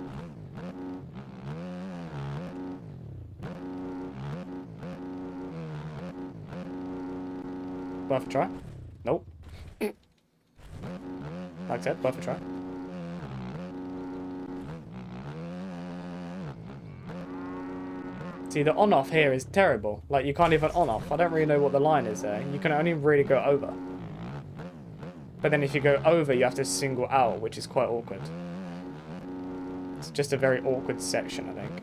[SPEAKER 1] Worth a try? Nope. Like I said, worth a try. See, the on-off here is terrible. Like, you can't even on-off. I don't really know what the line is there. You can only really go over. But then if you go over, you have to single out, which is quite awkward. It's just a very awkward section, I think.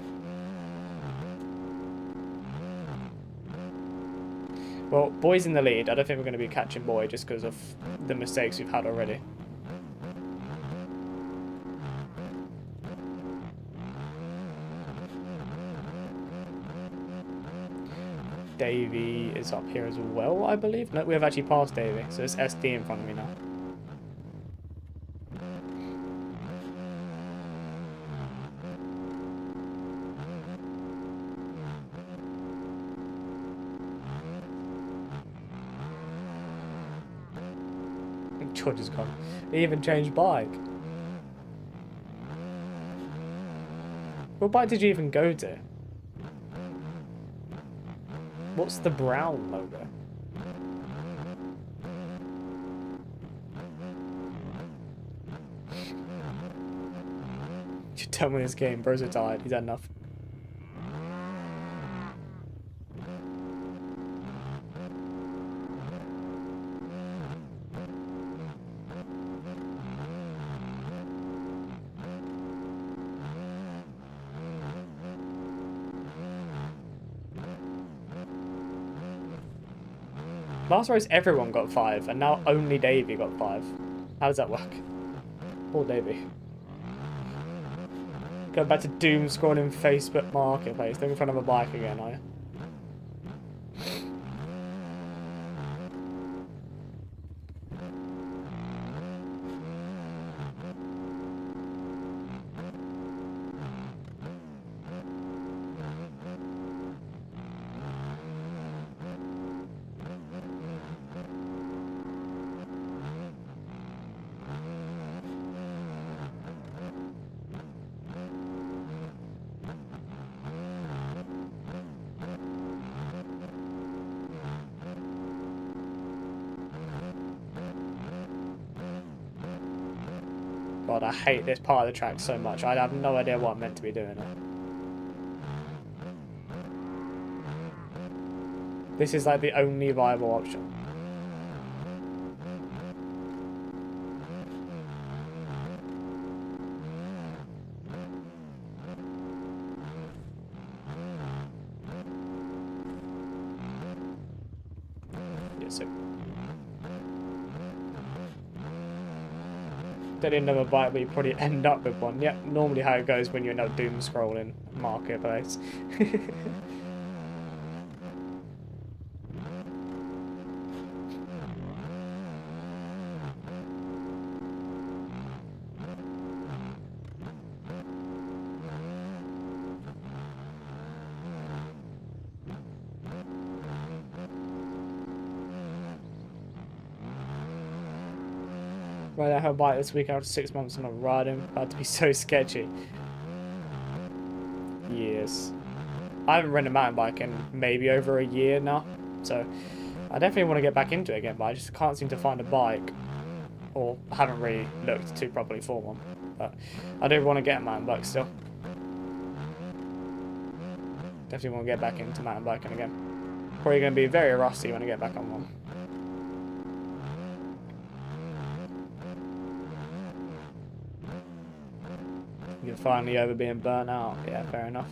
[SPEAKER 1] Well, Boy's in the lead. I don't think we're going to be catching Boy just because of the mistakes we've had already. Davey is up here as well, I believe. No, we have actually passed Davey, so it's SD in front of me now. George is gone. He even changed bike. What bike did you even go to? What's the brown logo? You tell me this game, Bro's retired, he's had enough. Last race everyone got 5, and now only Davey got 5. How does that work? Poor Davey. Going back to doom scrolling Facebook Marketplace. They're in front of a bike again, are you? God, I hate this part of the track so much. I have no idea what I'm meant to be doing here. This is like the only viable option. Yes, They didn't have a bike, but you probably end up with one. Yep, normally how it goes when you end up doom scrolling Marketplace. Ride out her bike this week after 6 months of not riding. About to be so sketchy. Yes. I haven't ridden a mountain bike in maybe over a year now. So I definitely want to get back into it again, but I just can't seem to find a bike. Or haven't really looked too properly for one. But I do want to get a mountain bike still. Definitely want to get back into mountain biking again. Probably going to be very rusty when I get back on one. You're finally over being burnt out. Yeah, fair enough.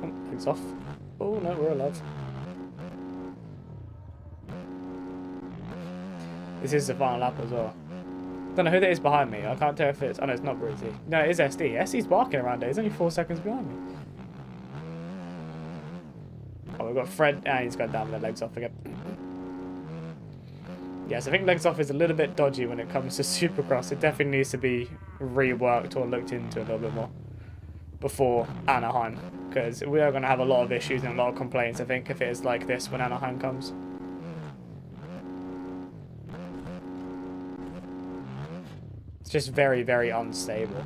[SPEAKER 1] Oh, legs off. Oh no, we're alive. This is the final lap as well. Don't know who that is behind me. I can't tell if it's... Oh no, it's not Breezy. No, it is SD. SD's barking around there. He's only 4 seconds behind me. Oh, we've got Fred. And he's gone down with the legs off again. Yes, I think legs off is a little bit dodgy when it comes to Supercross. It definitely needs to be reworked or looked into a little bit more before Anaheim. Because we are going to have a lot of issues and a lot of complaints, I think, if it is like this when Anaheim comes. It's just very, very unstable.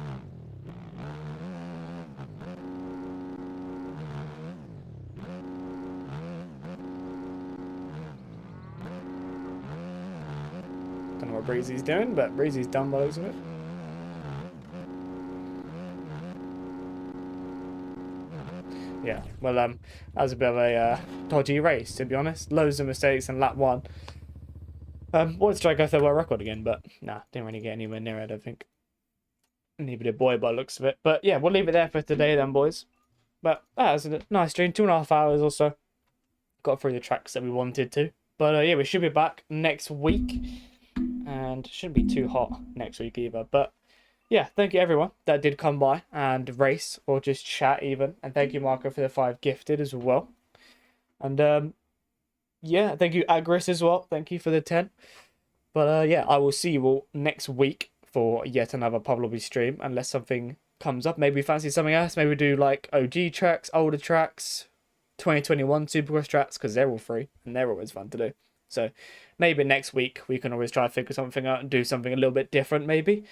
[SPEAKER 1] Don't know what Breezy's doing, but Breezy's done by the looks of it. Yeah, well, that was a bit of a dodgy race, to be honest. Loads of mistakes in lap 1. Wanted to try to go for the world record again, but nah, didn't really get anywhere near it, I don't think. Neither did Boy by the looks of it. But yeah, we'll leave it there for today then, boys. But that was a nice stream, 2.5 hours or so. Got through the tracks that we wanted to. But yeah, we should be back next week. And it shouldn't be too hot next week either. But yeah, thank you everyone that did come by and race or just chat even. And thank you, Marco, for the 5 gifted as well. And yeah, thank you, Agris, as well. Thank you for the 10. But yeah, I will see you all next week for yet another Pablo stream, unless something comes up. Maybe we fancy something else. Maybe we do like OG tracks, older tracks, 2021 Supercross tracks, because they're all free and they're always fun to do. So maybe next week we can always try to figure something out and do something a little bit different maybe.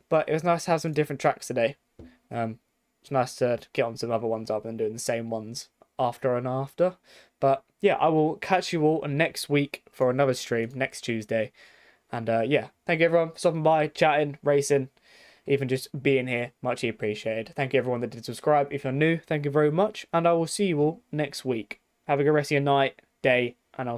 [SPEAKER 1] But it was nice to have some different tracks today. It's nice to get on some other ones other than doing the same ones after and after. But yeah, I will catch you all next week for another stream next Tuesday. And yeah, thank you everyone for stopping by, chatting, racing, even just being here. Much appreciated. Thank you everyone that did subscribe. If you're new, thank you very much. And I will see you all next week. Have a good rest of your night, day,